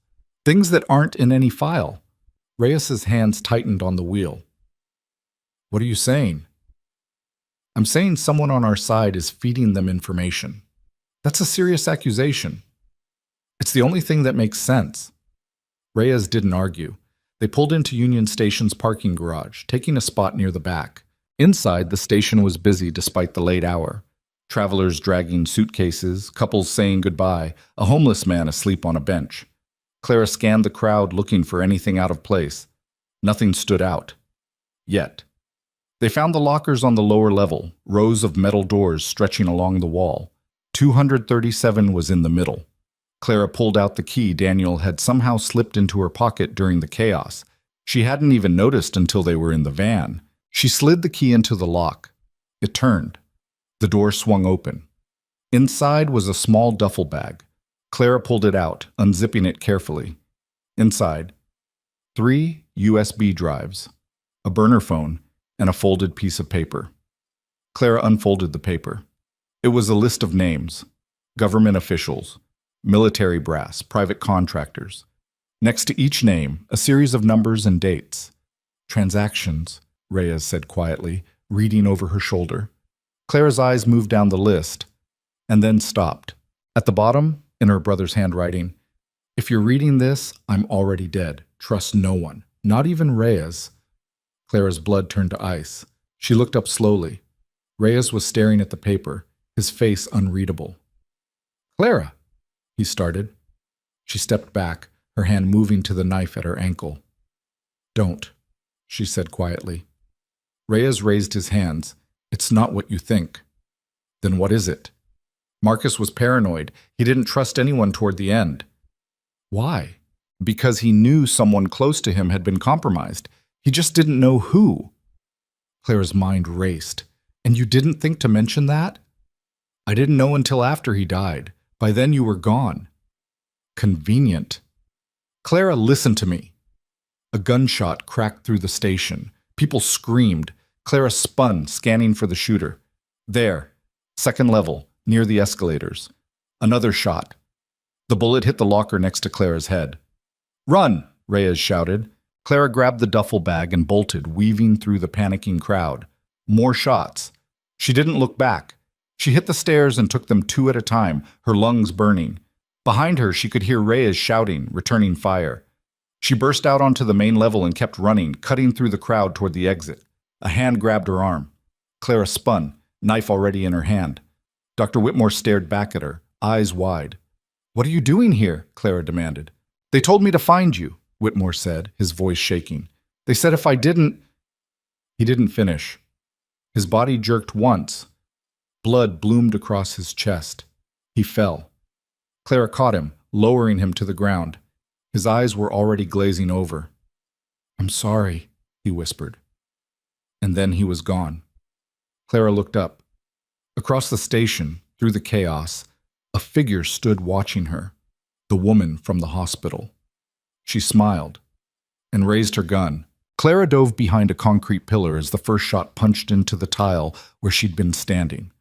Things that aren't in any file. Reyes's hands tightened on the wheel. What are you saying? I'm saying someone on our side is feeding them information. That's a serious accusation. It's the only thing that makes sense. Reyes didn't argue. They pulled into Union Station's parking garage, taking a spot near the back. Inside, the station was busy despite the late hour. Travelers dragging suitcases, couples saying goodbye, a homeless man asleep on a bench. Clara scanned the crowd looking for anything out of place. Nothing stood out. Yet. They found the lockers on the lower level, rows of metal doors stretching along the wall. 237 was in the middle. Clara pulled out the key Daniel had somehow slipped into her pocket during the chaos. She hadn't even noticed until they were in the van. She slid the key into the lock. It turned. The door swung open. Inside was a small duffel bag. Clara pulled it out, unzipping it carefully. Inside, 3 USB drives, a burner phone, and a folded piece of paper. Clara unfolded the paper. It was a list of names, government officials, military brass, private contractors. Next to each name, a series of numbers and dates. Transactions, Reyes said quietly, reading over her shoulder. Clara's eyes moved down the list, and then stopped. At the bottom, in her brother's handwriting, "If you're reading this, I'm already dead. Trust no one, not even Reyes." Clara's blood turned to ice. She looked up slowly. Reyes was staring at the paper, his face unreadable. "Clara," he started. She stepped back, her hand moving to the knife at her ankle. "Don't," she said quietly. Reyes raised his hands. "It's not what you think." "Then what is it?" Marcus was paranoid. He didn't trust anyone toward the end. Why? Because he knew someone close to him had been compromised. He just didn't know who. Clara's mind raced. "And you didn't think to mention that?" "I didn't know until after he died. By then you were gone." "Convenient." "Clara, listen to me." A gunshot cracked through the station. People screamed. Clara spun, scanning for the shooter. There, second level, near the escalators. Another shot. The bullet hit the locker next to Clara's head. "Run!" Reyes shouted. Clara grabbed the duffel bag and bolted, weaving through the panicking crowd. More shots. She didn't look back. She hit the stairs and took them 2 at a time, her lungs burning. Behind her, she could hear Reyes shouting, returning fire. She burst out onto the main level and kept running, cutting through the crowd toward the exit. A hand grabbed her arm. Clara spun, knife already in her hand. Dr. Whitmore stared back at her, eyes wide. "What are you doing here?" Clara demanded. "They told me to find you," Whitmore said, his voice shaking. "They said if I didn't—" He didn't finish. His body jerked once. Blood bloomed across his chest. He fell. Clara caught him, lowering him to the ground. His eyes were already glazing over. "I'm sorry," he whispered. And then he was gone. Clara looked up. Across the station, through the chaos, a figure stood watching her, the woman from the hospital. She smiled and raised her gun. Clara dove behind a concrete pillar as the first shot punched into the tile where she'd been standing.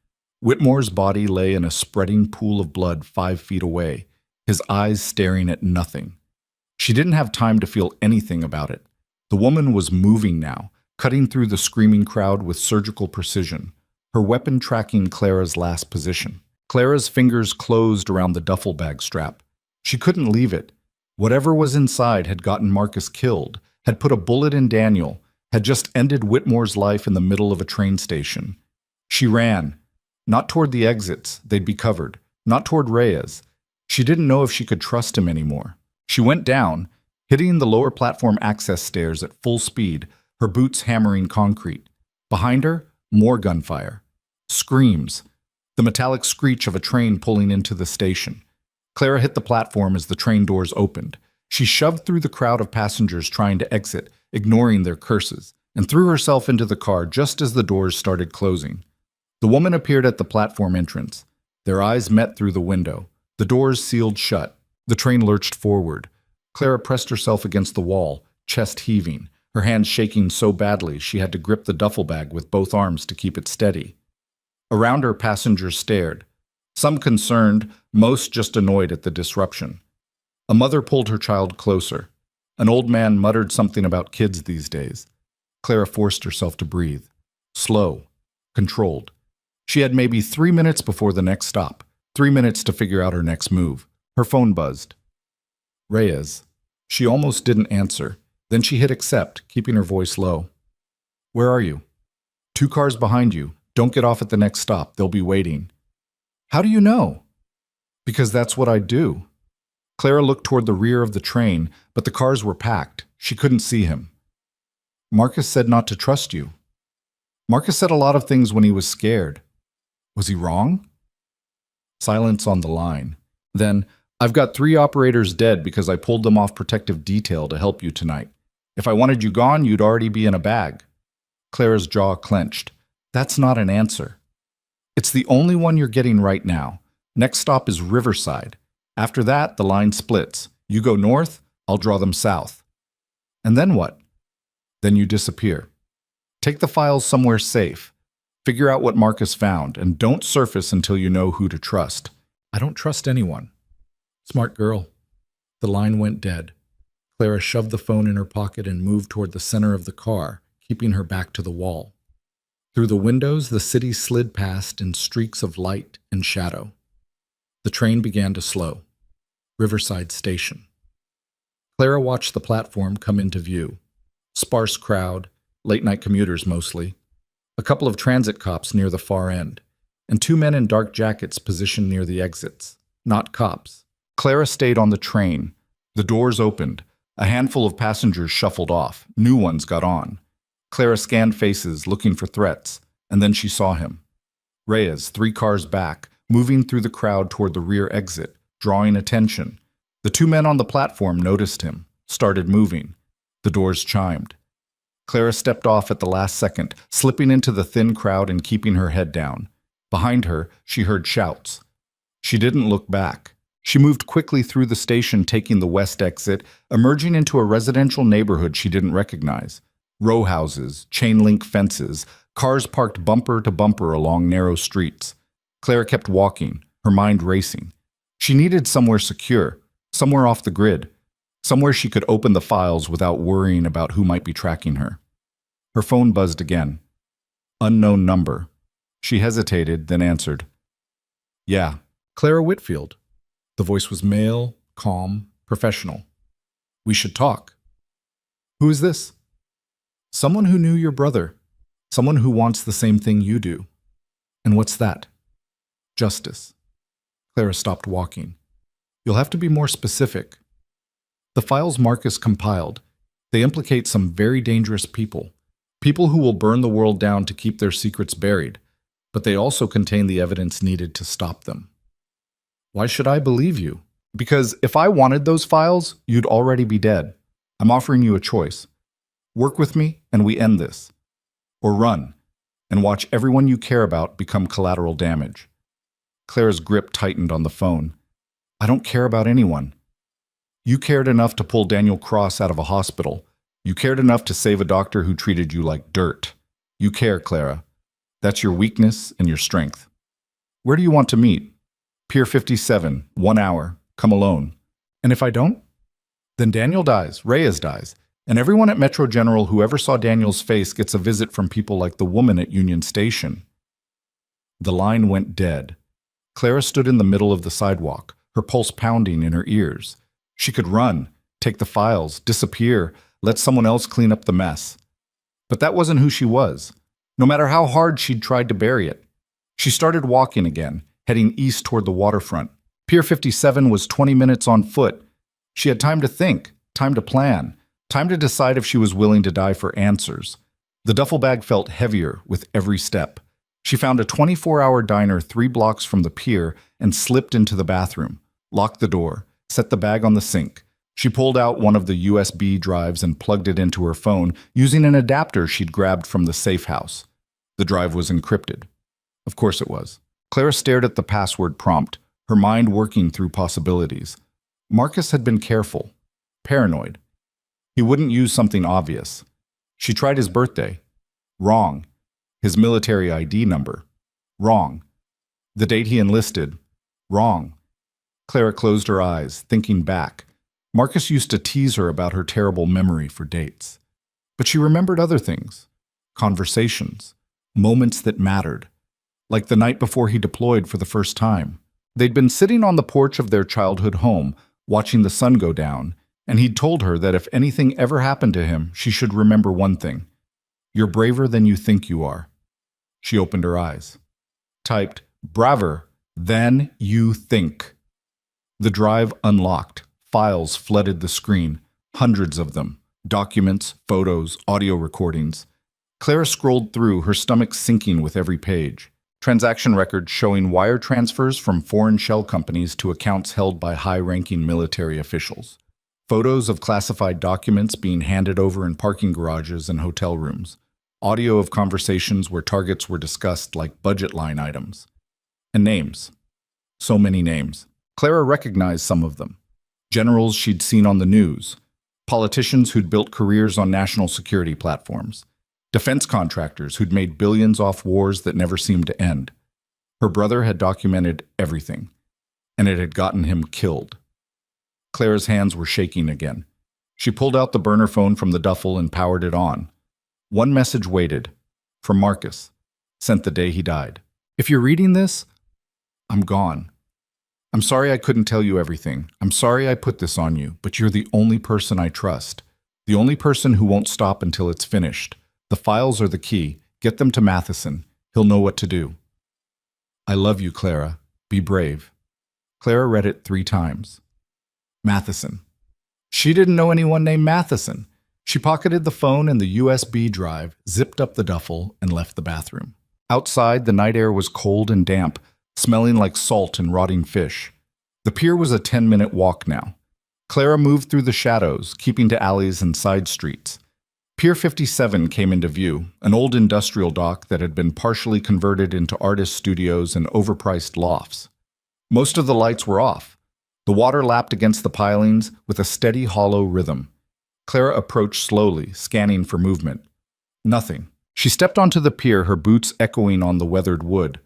Whitmore's body lay in a spreading pool of blood 5 feet away, his eyes staring at nothing. She didn't have time to feel anything about it. The woman was moving now, cutting through the screaming crowd with surgical precision, her weapon tracking Clara's last position. Clara's fingers closed around the duffel bag strap. She couldn't leave it. Whatever was inside had gotten Marcus killed, had put a bullet in Daniel, had just ended Whitmore's life in the middle of a train station. She ran, not toward the exits, they'd be covered, not toward Reyes. She didn't know if she could trust him anymore. She went down, hitting the lower platform access stairs at full speed, her boots hammering concrete. Behind her, more gunfire. Screams. The metallic screech of a train pulling into the station. Clara hit the platform as the train doors opened. She shoved through the crowd of passengers trying to exit, ignoring their curses, and threw herself into the car just as the doors started closing. The woman appeared at the platform entrance. Their eyes met through the window. The doors sealed shut. The train lurched forward. Clara pressed herself against the wall, chest heaving, her hands shaking so badly she had to grip the duffel bag with both arms to keep it steady. Around her, passengers stared. Some concerned, most just annoyed at the disruption. A mother pulled her child closer. An old man muttered something about kids these days. Clara forced herself to breathe. Slow, controlled. She had maybe 3 minutes before the next stop, 3 minutes to figure out her next move. Her phone buzzed. Reyes. She almost didn't answer. Then she hit accept, keeping her voice low. Where are you? 2 cars behind you. Don't get off at the next stop. They'll be waiting. How do you know? Because that's what I do. Clara looked toward the rear of the train, but the cars were packed. She couldn't see him. Marcus said not to trust you. Marcus said a lot of things when he was scared. Was he wrong? Silence on the line. Then, I've got 3 operators dead because I pulled them off protective detail to help you tonight. If I wanted you gone, you'd already be in a bag. Clara's jaw clenched. That's not an answer. It's the only one you're getting right now. Next stop is Riverside. After that, the line splits. You go north, I'll draw them south. And then what? Then you disappear. Take the files somewhere safe. Figure out what Marcus found, and don't surface until you know who to trust. I don't trust anyone. Smart girl. The line went dead. Clara shoved the phone in her pocket and moved toward the center of the car, keeping her back to the wall. Through the windows, the city slid past in streaks of light and shadow. The train began to slow. Riverside Station. Clara watched the platform come into view. Sparse crowd, late-night commuters mostly. A couple of transit cops near the far end, and 2 men in dark jackets positioned near the exits. Not cops. Clara stayed on the train. The doors opened. A handful of passengers shuffled off. New ones got on. Clara scanned faces, looking for threats, and then she saw him. Reyes, 3 cars back, moving through the crowd toward the rear exit, drawing attention. The 2 men on the platform noticed him, started moving. The doors chimed. Clara stepped off at the last second, slipping into the thin crowd and keeping her head down. Behind her, she heard shouts. She didn't look back. She moved quickly through the station, taking the west exit, emerging into a residential neighborhood she didn't recognize. Row houses, chain-link fences, cars parked bumper to bumper along narrow streets. Clara kept walking, her mind racing. She needed somewhere secure, somewhere off the grid, somewhere she could open the files without worrying about who might be tracking her. Her phone buzzed again. Unknown number. She hesitated, then answered. Yeah, Clara Whitfield. The voice was male, calm, professional. We should talk. Who is this? Someone who knew your brother. Someone who wants the same thing you do. And what's that? Justice. Clara stopped walking. You'll have to be more specific. The files Marcus compiled, they implicate some very dangerous people. People who will burn the world down to keep their secrets buried. But they also contain the evidence needed to stop them. Why should I believe you? Because if I wanted those files, you'd already be dead. I'm offering you a choice. Work with me and we end this. Or run and watch everyone you care about become collateral damage. Clara's grip tightened on the phone. I don't care about anyone. You cared enough to pull Daniel Cross out of a hospital. You cared enough to save a doctor who treated you like dirt. You care, Clara. That's your weakness and your strength. Where do you want to meet? Pier 57, 1 hour. Come alone. And if I don't? Then Daniel dies, Reyes dies, and everyone at Metro General who ever saw Daniel's face gets a visit from people like the woman at Union Station. The line went dead. Clara stood in the middle of the sidewalk, her pulse pounding in her ears. She could run, take the files, disappear, let someone else clean up the mess. But that wasn't who she was, no matter how hard she'd tried to bury it. She started walking again, heading east toward the waterfront. Pier 57 was 20 minutes on foot. She had time to think, time to plan, time to decide if she was willing to die for answers. The duffel bag felt heavier with every step. She found a 24-hour diner 3 blocks from the pier and slipped into the bathroom, locked the door, set the bag on the sink. She pulled out one of the USB drives and plugged it into her phone using an adapter she'd grabbed from the safe house. The drive was encrypted. Of course it was. Clara stared at the password prompt, her mind working through possibilities. Marcus had been careful, paranoid. He wouldn't use something obvious. She tried his birthday. Wrong. His military ID number. Wrong. The date he enlisted. Wrong. Clara closed her eyes, thinking back. Marcus used to tease her about her terrible memory for dates. But she remembered other things. Conversations. Moments that mattered. Like the night before he deployed for the first time. They'd been sitting on the porch of their childhood home, watching the sun go down, and he'd told her that if anything ever happened to him, she should remember one thing. You're braver than you think you are. She opened her eyes. Typed, braver than you think. The drive unlocked. Files flooded the screen. Hundreds of them. Documents, photos, audio recordings. Clara scrolled through, her stomach sinking with every page. Transaction records showing wire transfers from foreign shell companies to accounts held by high-ranking military officials. Photos of classified documents being handed over in parking garages and hotel rooms. Audio of conversations where targets were discussed like budget line items. And names. So many names. Clara recognized some of them. Generals she'd seen on the news. Politicians who'd built careers on national security platforms. Defense contractors who'd made billions off wars that never seemed to end. Her brother had documented everything, and it had gotten him killed. Clara's hands were shaking again. She pulled out the burner phone from the duffel and powered it on. One message waited. From Marcus. Sent the day he died. If you're reading this, I'm gone. I'm sorry I couldn't tell you everything. I'm sorry I put this on you, but you're the only person I trust. The only person who won't stop until it's finished. The files are the key. Get them to Matheson. He'll know what to do. I love you, Clara. Be brave. Clara read it 3 times. Matheson. She didn't know anyone named Matheson. She pocketed the phone and the USB drive, zipped up the duffel, and left the bathroom. Outside, the night air was cold and damp, smelling like salt and rotting fish. The pier was a 10-minute walk now. Clara moved through the shadows, keeping to alleys and side streets. Pier 57 came into view, an old industrial dock that had been partially converted into artist studios and overpriced lofts. Most of the lights were off. The water lapped against the pilings with a steady, hollow rhythm. Clara approached slowly, scanning for movement. Nothing. She stepped onto the pier, her boots echoing on the weathered wood.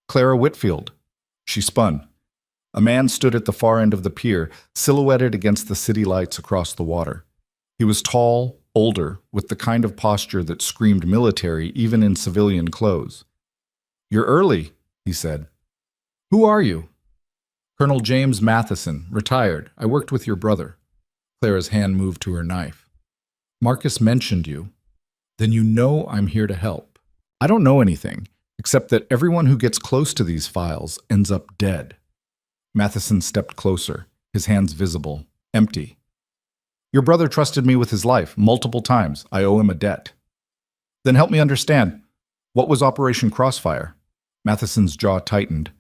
Clara Whitfield. She spun. A man stood at the far end of the pier, silhouetted against the city lights across the water. He was tall, older, with the kind of posture that screamed military even in civilian clothes. You're early, he said. Who are you? Colonel James Matheson, retired. I worked with your brother. Clara's hand moved to her knife. Marcus mentioned you. Then you know I'm here to help. I don't know anything, except that everyone who gets close to these files ends up dead. Matheson stepped closer, his hands visible, empty. Your brother trusted me with his life multiple times. I owe him a debt. Then help me understand. What was Operation Crossfire? Matheson's jaw tightened.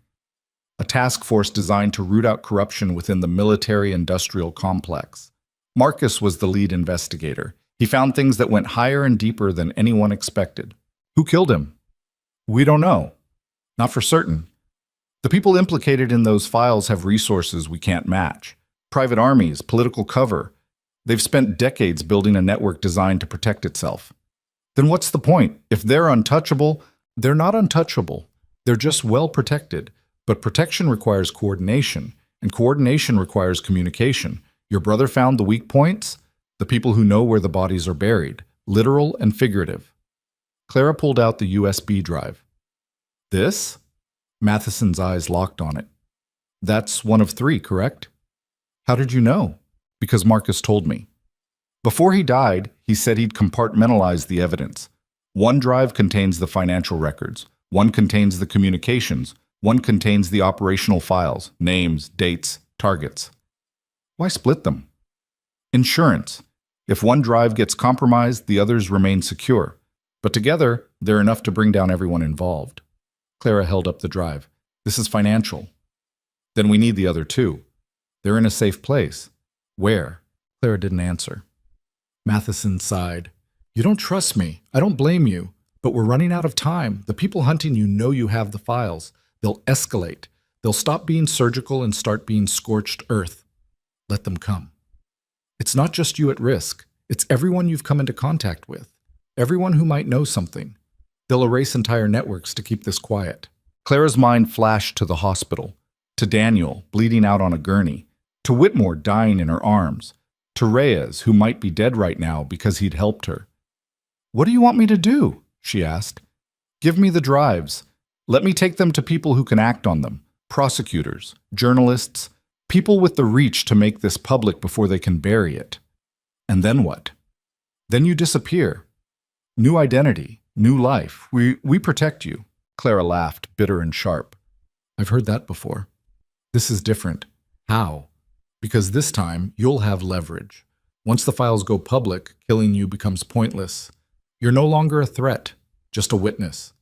A task force designed to root out corruption within the military-industrial complex. Marcus was the lead investigator. He found things that went higher and deeper than anyone expected. Who killed him? We don't know. Not for certain. The people implicated in those files have resources we can't match. Private armies, political cover. They've spent decades building a network designed to protect itself. Then what's the point? If they're untouchable, they're not untouchable. They're just well protected. But protection requires coordination, and coordination requires communication. Your brother found the weak points? The people who know where the bodies are buried, literal and figurative. Clara pulled out the USB drive. This? Matheson's eyes locked on it. That's one of 3, correct? How did you know? Because Marcus told me. Before he died, he said he'd compartmentalize the evidence. One drive contains the financial records, one contains the communications, one contains the operational files, names, dates, targets. Why split them? Insurance. If one drive gets compromised, the others remain secure. But together, they're enough to bring down everyone involved. Clara held up the drive. This is financial. Then we need the other 2. They're in a safe place. Where? Clara didn't answer. Matheson sighed. You don't trust me. I don't blame you. But we're running out of time. The people hunting you know you have the files. They'll escalate. They'll stop being surgical and start being scorched earth. Let them come. It's not just you at risk. It's everyone you've come into contact with. Everyone who might know something. They'll erase entire networks to keep this quiet. Clara's mind flashed to the hospital. To Daniel, bleeding out on a gurney. To Whitmore, dying in her arms. To Reyes, who might be dead right now because he'd helped her. "What do you want me to do?" she asked. "Give me the drives. Let me take them to people who can act on them. Prosecutors, journalists, people with the reach to make this public before they can bury it." "And then what?" "Then you disappear. New identity, new life. We protect you." Clara laughed, bitter and sharp. "I've heard that before. This is different." "How?" "Because this time you'll have leverage. Once the files go public, killing you becomes pointless. You're no longer a threat, just a witness."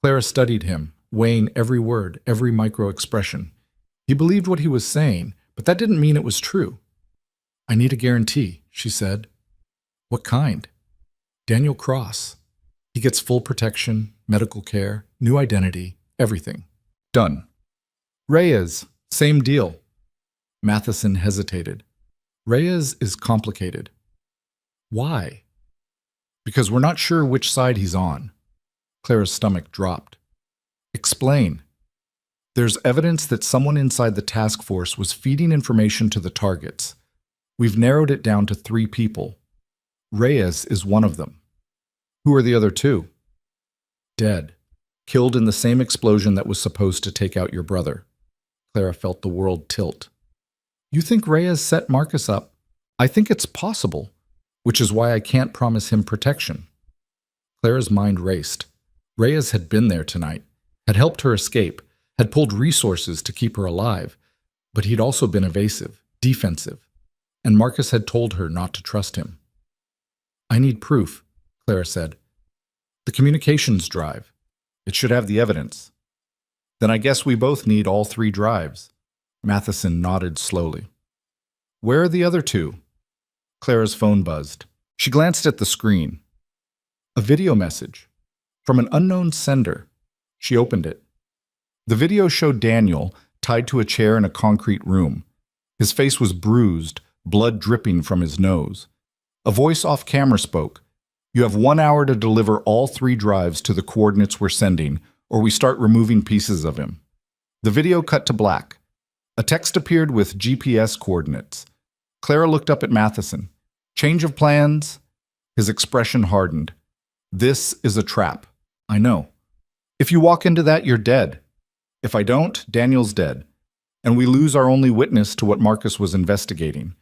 Clara studied him, weighing every word, every micro-expression. He believed what he was saying, but that didn't mean it was true. "I need a guarantee," she said. "What kind?" "Daniel Cross. He gets full protection, medical care, new identity, everything." "Done." "Reyes, same deal." Matheson hesitated. "Reyes is complicated." "Why?" "Because we're not sure which side he's on." Clara's stomach dropped. "Explain." "There's evidence that someone inside the task force was feeding information to the targets. We've narrowed it down to 3 people. Reyes is one of them." "Who are the other 2? "Dead. Killed in the same explosion that was supposed to take out your brother." Clara felt the world tilt. "You think Reyes set Marcus up?" "I think it's possible, which is why I can't promise him protection." Clara's mind raced. Reyes had been there tonight, had helped her escape, had pulled resources to keep her alive, but he'd also been evasive, defensive, and Marcus had told her not to trust him. "I need proof," Clara said. "The communications drive. It should have the evidence." "Then I guess we both need all 3 drives." Matheson nodded slowly. "Where are the other 2? Clara's phone buzzed. She glanced at the screen. A video message. From an unknown sender. She opened it. The video showed Daniel tied to a chair in a concrete room. His face was bruised, blood dripping from his nose. A voice off camera spoke. "You have 1 hour to deliver all 3 drives to the coordinates we're sending, or we start removing pieces of him." The video cut to black. A text appeared with GPS coordinates. Clara looked up at Matheson. "Change of plans?" His expression hardened. "This is a trap. I know. If you walk into that, you're dead. If I don't, Daniel's dead. And we lose our only witness to what Marcus was investigating.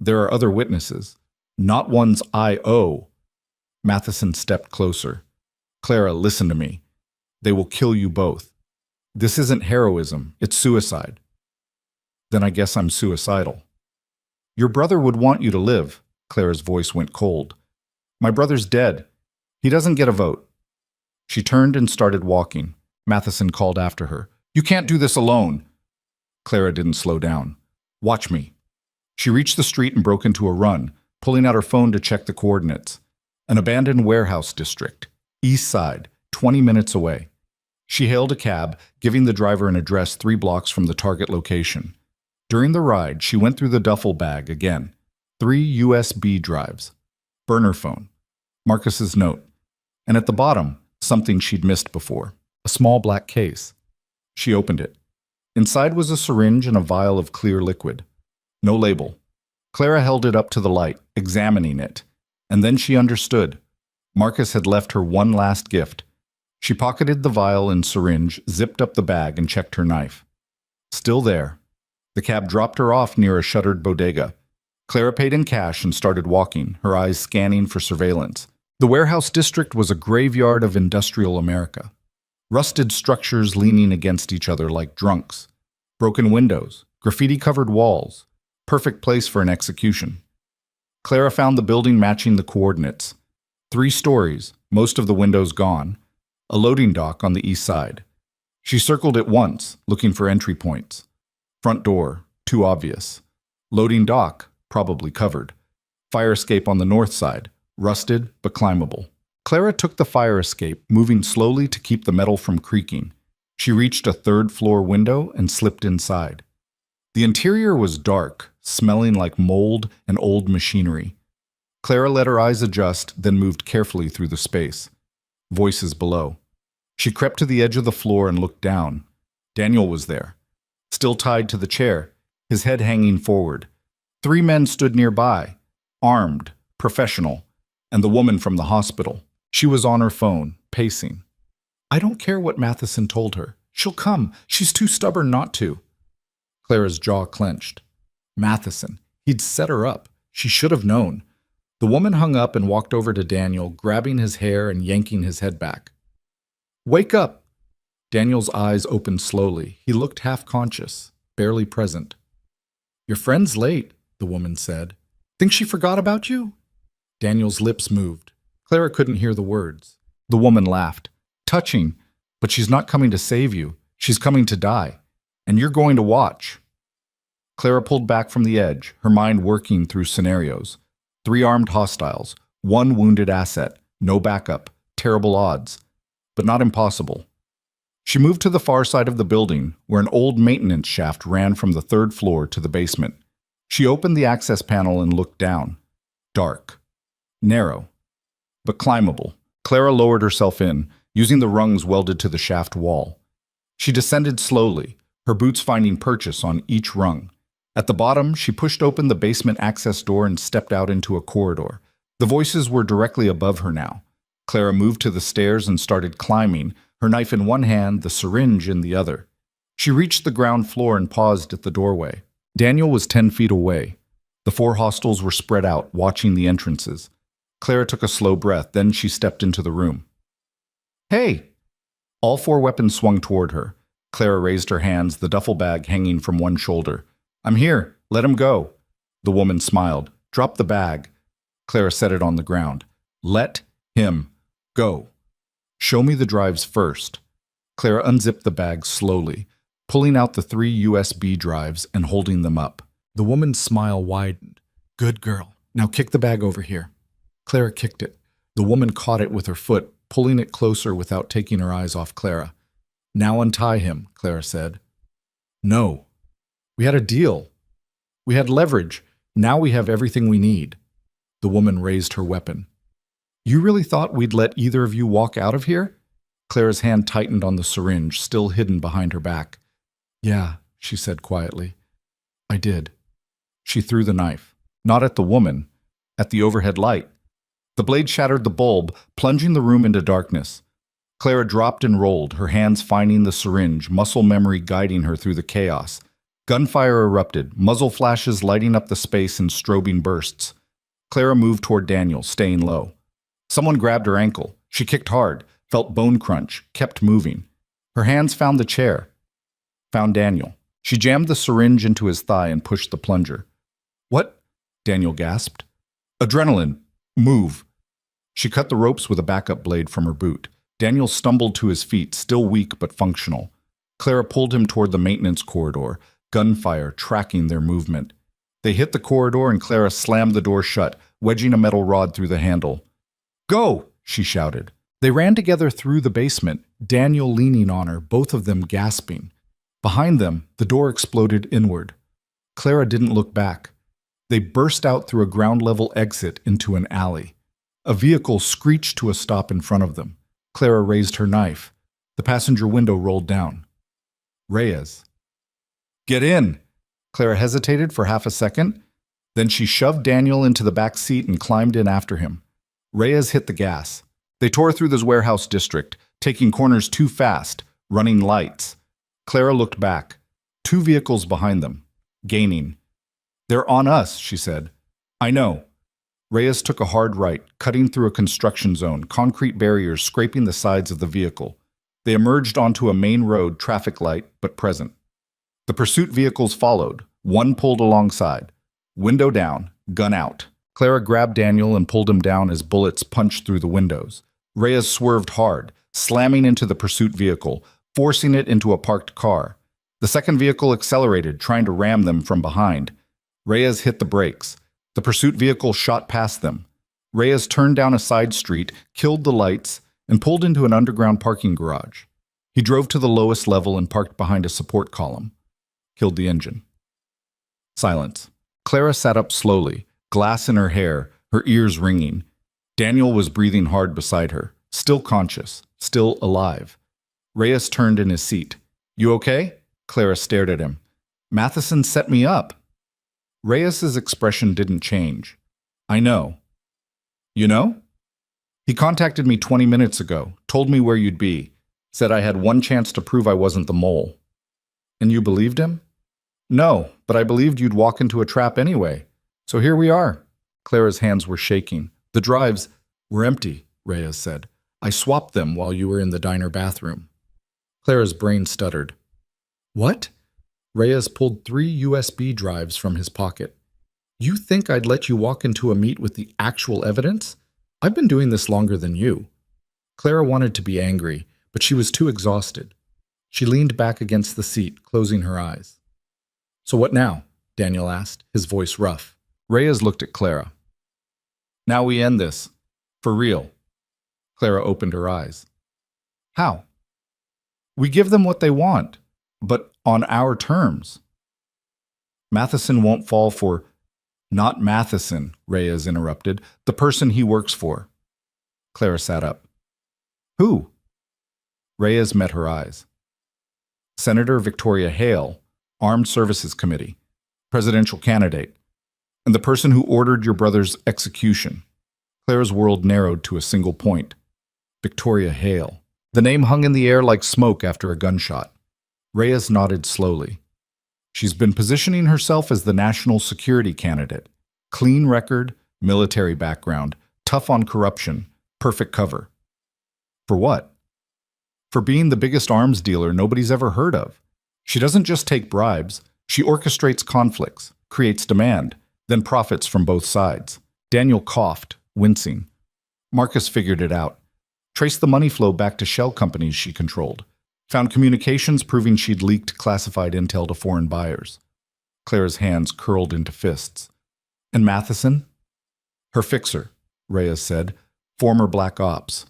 There are other witnesses. Not ones I owe." Matheson stepped closer. "Clara, listen to me. They will kill you both. This isn't heroism, it's suicide." "Then I guess I'm suicidal." "Your brother would want you to live." Clara's voice went cold. "My brother's dead. He doesn't get a vote." She turned and started walking. Matheson called after her. "You can't do this alone." Clara didn't slow down. "Watch me." She reached the street and broke into a run, pulling out her phone to check the coordinates. An abandoned warehouse district, east side, 20 minutes away. She hailed a cab, giving the driver an address 3 blocks from the target location. During the ride, she went through the duffel bag again. 3 USB drives. Burner phone. Marcus's note. And at the bottom, something she'd missed before. A small black case. She opened it. Inside was a syringe and a vial of clear liquid. No label. Clara held it up to the light, examining it. And then she understood. Marcus had left her one last gift. She pocketed the vial and syringe, zipped up the bag, and checked her knife. Still there. The cab dropped her off near a shuttered bodega. Clara paid in cash and started walking, her eyes scanning for surveillance. The warehouse district was a graveyard of industrial America. Rusted structures leaning against each other like drunks. Broken windows, graffiti-covered walls. Perfect place for an execution. Clara found the building matching the coordinates. 3 stories, most of the windows gone. A loading dock on the east side. She circled it once, looking for entry points. Front door, too obvious. Loading dock, probably covered. Fire escape on the north side, rusted but climbable. Clara took the fire escape, moving slowly to keep the metal from creaking. She reached a 3rd-floor window and slipped inside. The interior was dark, smelling like mold and old machinery. Clara let her eyes adjust, then moved carefully through the space. Voices below. She crept to the edge of the floor and looked down. Daniel was there. still tied to the chair, his head hanging forward. 3 men stood nearby, armed, professional, and the woman from the hospital. She was on her phone, pacing. I don't care what Matheson told her. She'll come. She's too stubborn not to. Clara's jaw clenched. Matheson. He'd set her up. She should have known. The woman hung up and walked over to Daniel, grabbing his hair and yanking his head back. Wake up! Daniel's eyes opened slowly. He looked half-conscious, barely present. Your friend's late, the woman said. Think she forgot about you? Daniel's lips moved. Clara couldn't hear the words. The woman laughed. Touching, but she's not coming to save you. She's coming to die. And you're going to watch. Clara pulled back from the edge, her mind working through scenarios. 3 armed hostiles, 1 wounded asset, no backup, terrible odds, but not impossible. She moved to the far side of the building, where an old maintenance shaft ran from the 3rd floor to the basement. She opened the access panel and looked down. Dark. Narrow. But climbable. Clara lowered herself in, using the rungs welded to the shaft wall. She descended slowly, her boots finding purchase on each rung. At the bottom, she pushed open the basement access door and stepped out into a corridor. The voices were directly above her now. Clara moved to the stairs and started climbing, her knife in one hand, the syringe in the other. She reached the ground floor and paused at the doorway. Daniel was 10 feet away. The 4 hostiles were spread out, watching the entrances. Clara took a slow breath, then she stepped into the room. Hey! All 4 weapons swung toward her. Clara raised her hands, the duffel bag hanging from one shoulder. I'm here. Let him go. The woman smiled. Drop the bag. Clara set it on the ground. Let him go. Show me the drives first. Clara unzipped the bag slowly, pulling out the 3 USB drives and holding them up. The woman's smile widened. Good girl. Now kick the bag over here. Clara kicked it. The woman caught it with her foot, pulling it closer without taking her eyes off Clara. Now untie him, Clara said. No. We had a deal. We had leverage. Now we have everything we need. The woman raised her weapon. You really thought we'd let either of you walk out of here? Clara's hand tightened on the syringe, still hidden behind her back. Yeah, she said quietly. I did. She threw the knife. Not at the woman, at the overhead light. The blade shattered the bulb, plunging the room into darkness. Clara dropped and rolled, her hands finding the syringe, muscle memory guiding her through the chaos. Gunfire erupted, muzzle flashes lighting up the space in strobing bursts. Clara moved toward Daniel, staying low. Someone grabbed her ankle. She kicked hard, felt bone crunch, kept moving. Her hands found the chair. Found Daniel. She jammed the syringe into his thigh and pushed the plunger. What? Daniel gasped. Adrenaline. Move. She cut the ropes with a backup blade from her boot. Daniel stumbled to his feet, still weak but functional. Clara pulled him toward the maintenance corridor, gunfire tracking their movement. They hit the corridor and Clara slammed the door shut, wedging a metal rod through the handle. Go! She shouted. They ran together through the basement, Daniel leaning on her, both of them gasping. Behind them, the door exploded inward. Clara didn't look back. They burst out through a ground-level exit into an alley. A vehicle screeched to a stop in front of them. Clara raised her knife. The passenger window rolled down. Reyes. Get in! Clara hesitated for half a second. Then she shoved Daniel into the back seat and climbed in after him. Reyes hit the gas. They tore through this warehouse district, taking corners too fast, running lights. Clara looked back. 2 vehicles behind them. Gaining. They're on us, she said. I know. Reyes took a hard right, cutting through a construction zone, concrete barriers scraping the sides of the vehicle. They emerged onto a main road, traffic light, but present. The pursuit vehicles followed. One pulled alongside. Window down, gun out. Clara grabbed Daniel and pulled him down as bullets punched through the windows. Reyes swerved hard, slamming into the pursuit vehicle, forcing it into a parked car. The second vehicle accelerated, trying to ram them from behind. Reyes hit the brakes. The pursuit vehicle shot past them. Reyes turned down a side street, killed the lights, and pulled into an underground parking garage. He drove to the lowest level and parked behind a support column. Killed the engine. Silence. Clara sat up slowly, glass in her hair, her ears ringing. Daniel was breathing hard beside her, still conscious, still alive. Reyes turned in his seat. You okay? Clara stared at him. Matheson set me up. Reyes's expression didn't change. I know. You know? He contacted me 20 minutes ago, told me where you'd be, said I had one chance to prove I wasn't the mole. And you believed him? No, but I believed you'd walk into a trap anyway. So here we are. Clara's hands were shaking. The drives were empty, Reyes said. I swapped them while you were in the diner bathroom. Clara's brain stuttered. What? Reyes pulled 3 USB drives from his pocket. You think I'd let you walk into a meet with the actual evidence? I've been doing this longer than you. Clara wanted to be angry, but she was too exhausted. She leaned back against the seat, closing her eyes. So what now? Daniel asked, his voice rough. Reyes looked at Clara. Now we end this. For real. Clara opened her eyes. How? We give them what they want, but on our terms. Matheson won't fall for... Not Matheson, Reyes interrupted. The person he works for. Clara sat up. Who? Reyes met her eyes. Senator Victoria Hale, Armed Services Committee, presidential candidate, and the person who ordered your brother's execution. Clara's world narrowed to a single point. Victoria Hale. The name hung in the air like smoke after a gunshot. Reyes nodded slowly. She's been positioning herself as the national security candidate. Clean record, military background, tough on corruption, perfect cover. For what? For being the biggest arms dealer nobody's ever heard of. She doesn't just take bribes, she orchestrates conflicts, creates demand, then profits from both sides. Daniel coughed, wincing. Marcus figured it out. Traced the money flow back to shell companies she controlled. Found communications proving she'd leaked classified intel to foreign buyers. Clara's hands curled into fists. And Matheson? Her fixer, Reyes said. Former Black Ops.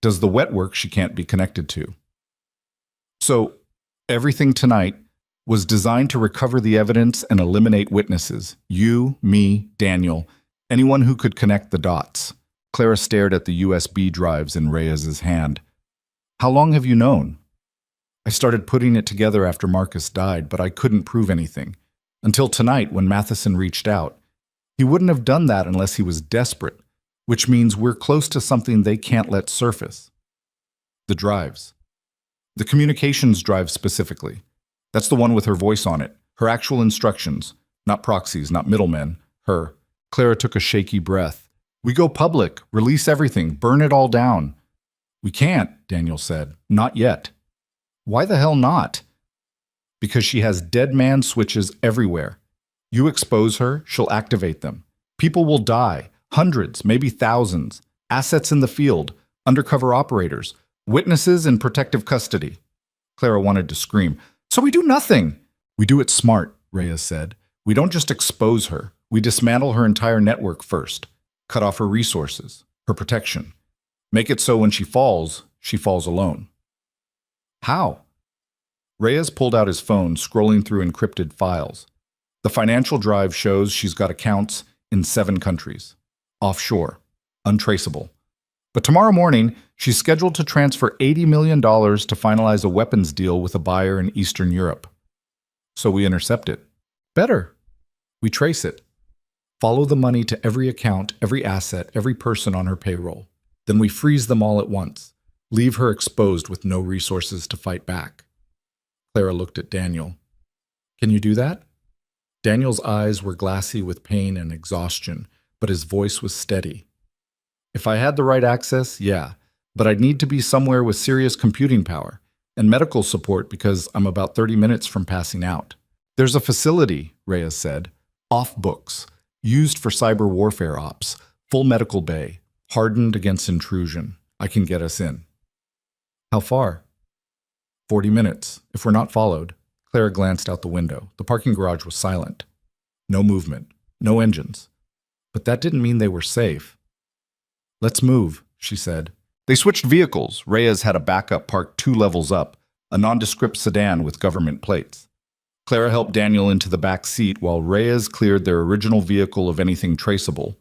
Does the wet work she can't be connected to. So, everything tonight was designed to recover the evidence and eliminate witnesses. You, me, Daniel, anyone who could connect the dots. Clara stared at the USB drives in Reyes's hand. How long have you known? I started putting it together after Marcus died, but I couldn't prove anything. Until tonight, when Matheson reached out. He wouldn't have done that unless he was desperate, which means we're close to something they can't let surface. The drives. The communications drive specifically. That's the one with her voice on it, her actual instructions, not proxies, not middlemen, her. Clara took a shaky breath. We go public, release everything, burn it all down. We can't, Daniel said. Not yet. Why the hell not? Because she has dead man switches everywhere. You expose her, she'll activate them. People will die, hundreds, maybe thousands. Assets in the field, undercover operators, witnesses in protective custody. Clara wanted to scream. So we do nothing. We do it smart, Reyes said. We don't just expose her. We dismantle her entire network first. Cut off her resources, her protection. Make it so when she falls alone. How? Reyes pulled out his phone, scrolling through encrypted files. The financial drive shows she's got accounts in 7 countries. Offshore. Untraceable. But tomorrow morning, she's scheduled to transfer $80 million to finalize a weapons deal with a buyer in Eastern Europe. So we intercept it. Better. We trace it. Follow the money to every account, every asset, every person on her payroll. Then we freeze them all at once. Leave her exposed with no resources to fight back. Clara looked at Daniel. Can you do that? Daniel's eyes were glassy with pain and exhaustion, but his voice was steady. If I had the right access, yeah, but I'd need to be somewhere with serious computing power and medical support because I'm about 30 minutes from passing out. There's a facility, Reyes said, off books, used for cyber warfare ops, full medical bay, hardened against intrusion. I can get us in. How far? 40 minutes, if we're not followed. Clara glanced out the window. The parking garage was silent. No movement, no engines. But that didn't mean they were safe. Let's move, she said. They switched vehicles. Reyes had a backup parked 2 levels up, a nondescript sedan with government plates. Clara helped Daniel into the back seat while Reyes cleared their original vehicle of anything traceable.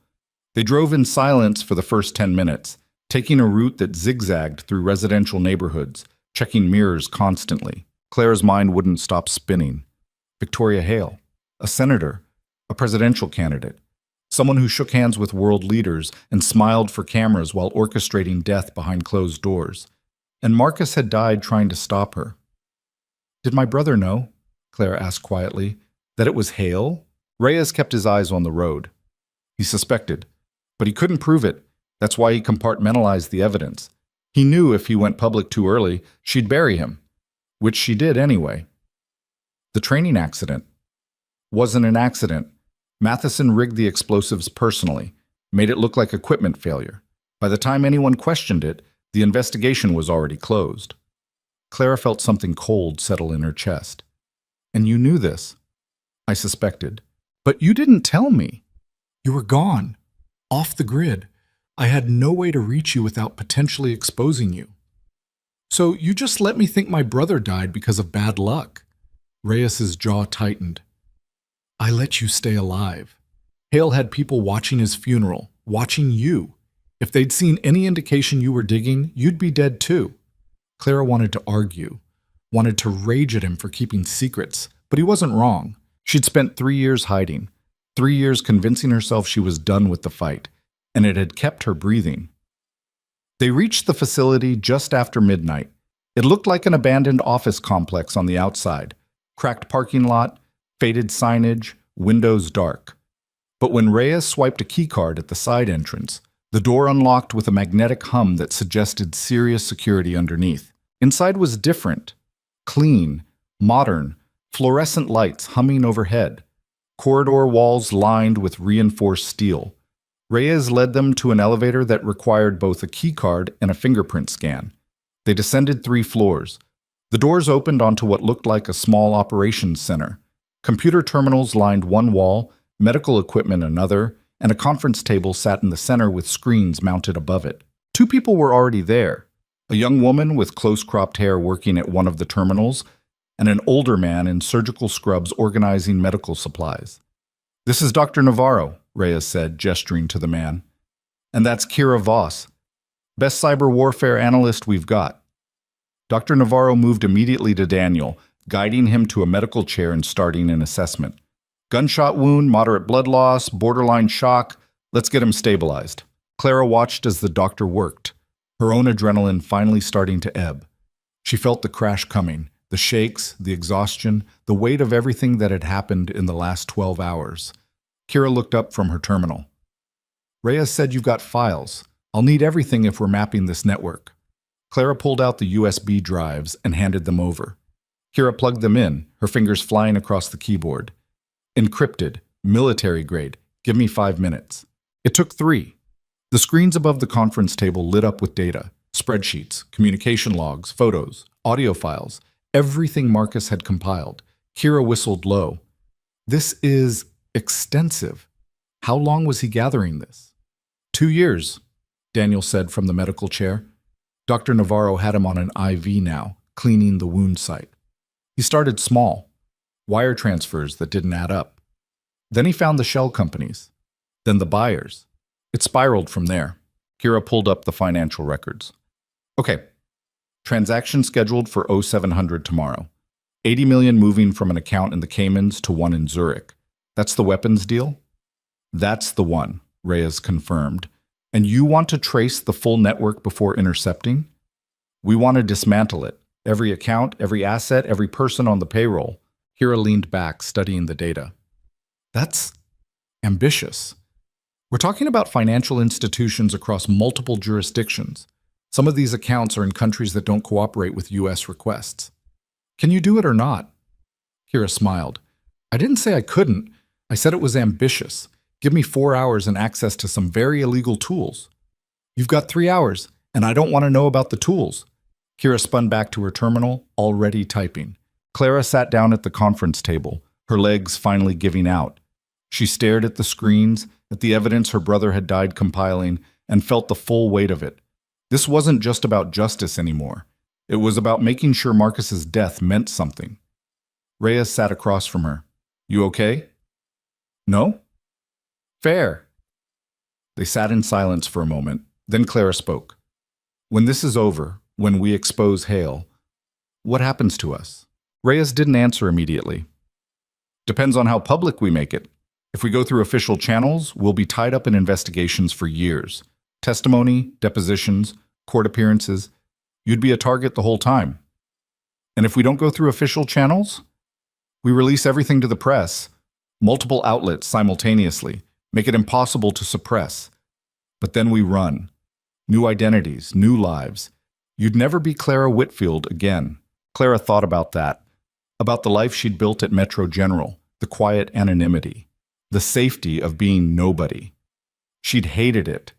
They drove in silence for the first 10 minutes, taking a route that zigzagged through residential neighborhoods, checking mirrors constantly. Clara's mind wouldn't stop spinning. Victoria Hale, a senator, a presidential candidate, someone who shook hands with world leaders and smiled for cameras while orchestrating death behind closed doors. And Marcus had died trying to stop her. "Did my brother know?" Clara asked quietly. "That it was Hale?" Reyes kept his eyes on the road. He suspected, but he couldn't prove it. That's why he compartmentalized the evidence. He knew if he went public too early, she'd bury him, which she did anyway. The training accident wasn't an accident. Matheson rigged the explosives personally, made it look like equipment failure. By the time anyone questioned it, the investigation was already closed. Clara felt something cold settle in her chest. "And you knew this?" "I suspected. But you didn't tell me." "You were gone. Off the grid. I had no way to reach you without potentially exposing you." "So you just let me think my brother died because of bad luck?" Reyes's jaw tightened. "I let you stay alive. Hale had people watching his funeral, watching you. If they'd seen any indication you were digging, you'd be dead too." Clara wanted to argue, wanted to rage at him for keeping secrets, but he wasn't wrong. She'd spent 3 years hiding, 3 years convincing herself she was done with the fight, and it had kept her breathing. They reached the facility just after midnight. It looked like an abandoned office complex on the outside. Cracked parking lot, faded signage, windows dark. But when Reyes swiped a keycard at the side entrance, the door unlocked with a magnetic hum that suggested serious security underneath. Inside was different. Clean, modern, fluorescent lights humming overhead. Corridor walls lined with reinforced steel. Reyes led them to an elevator that required both a keycard and a fingerprint scan. They descended 3 floors. The doors opened onto what looked like a small operations center. Computer terminals lined one wall, medical equipment another, and a conference table sat in the center with screens mounted above it. 2 people were already there. A young woman with close-cropped hair working at one of the terminals, and an older man in surgical scrubs organizing medical supplies. "This is Dr. Navarro," Reyes said, gesturing to the man. "And that's Kira Voss, best cyber warfare analyst we've got." Dr. Navarro moved immediately to Daniel, guiding him to a medical chair and starting an assessment. "Gunshot wound, moderate blood loss, borderline shock. Let's get him stabilized." Clara watched as the doctor worked, her own adrenaline finally starting to ebb. She felt the crash coming, the shakes, the exhaustion, the weight of everything that had happened in the last 12 hours. Kira looked up from her terminal. "Reyes said you've got files. I'll need everything if we're mapping this network." Clara pulled out the USB drives and handed them over. Kira plugged them in, her fingers flying across the keyboard. "Encrypted, military grade. Give me 5 minutes." It took 3. The screens above the conference table lit up with data, spreadsheets, communication logs, photos, audio files, everything Marcus had compiled. Kira whistled low. "This is extensive. How long was he gathering this?" 2 years, Daniel said from the medical chair. Dr. Navarro had him on an IV now, cleaning the wound site. He started small, wire transfers that didn't add up. Then he found the shell companies, then the buyers. It spiraled from there. Kira pulled up the financial records. "Okay, transaction scheduled for 0700 tomorrow. 80 million moving from an account in the Caymans to one in Zurich. That's the weapons deal?" "That's the one," Reyes confirmed. "And you want to trace the full network before intercepting?" "We want to dismantle it. Every account, every asset, every person on the payroll." Kira leaned back, studying the data. "That's ambitious. We're talking about financial institutions across multiple jurisdictions. Some of these accounts are in countries that don't cooperate with U.S. requests. Can you do it or not?" Kira smiled. "I didn't say I couldn't. I said it was ambitious. Give me 4 hours and access to some very illegal tools." "You've got 3 hours, and I don't want to know about the tools." Kira spun back to her terminal, already typing. Clara sat down at the conference table, her legs finally giving out. She stared at the screens, at the evidence her brother had died compiling, and felt the full weight of it. This wasn't just about justice anymore. It was about making sure Marcus's death meant something. Reyes sat across from her. "You okay?" "No?" "Fair." They sat in silence for a moment. Then Clara spoke. "When this is over, when we expose Hale, what happens to us?" Reyes didn't answer immediately. Depends on how public we make it. If we go through official channels, we'll be tied up in investigations for years. Testimony, depositions, court appearances. You'd be a target the whole time. And if we don't go through official channels, we release everything to the press, multiple outlets simultaneously, make it impossible to suppress. But then we run. New identities, new lives. You'd never be Clara Whitfield again. Clara thought about that, about the life she'd built at Metro General, the quiet anonymity, the safety of being nobody. She'd hated it,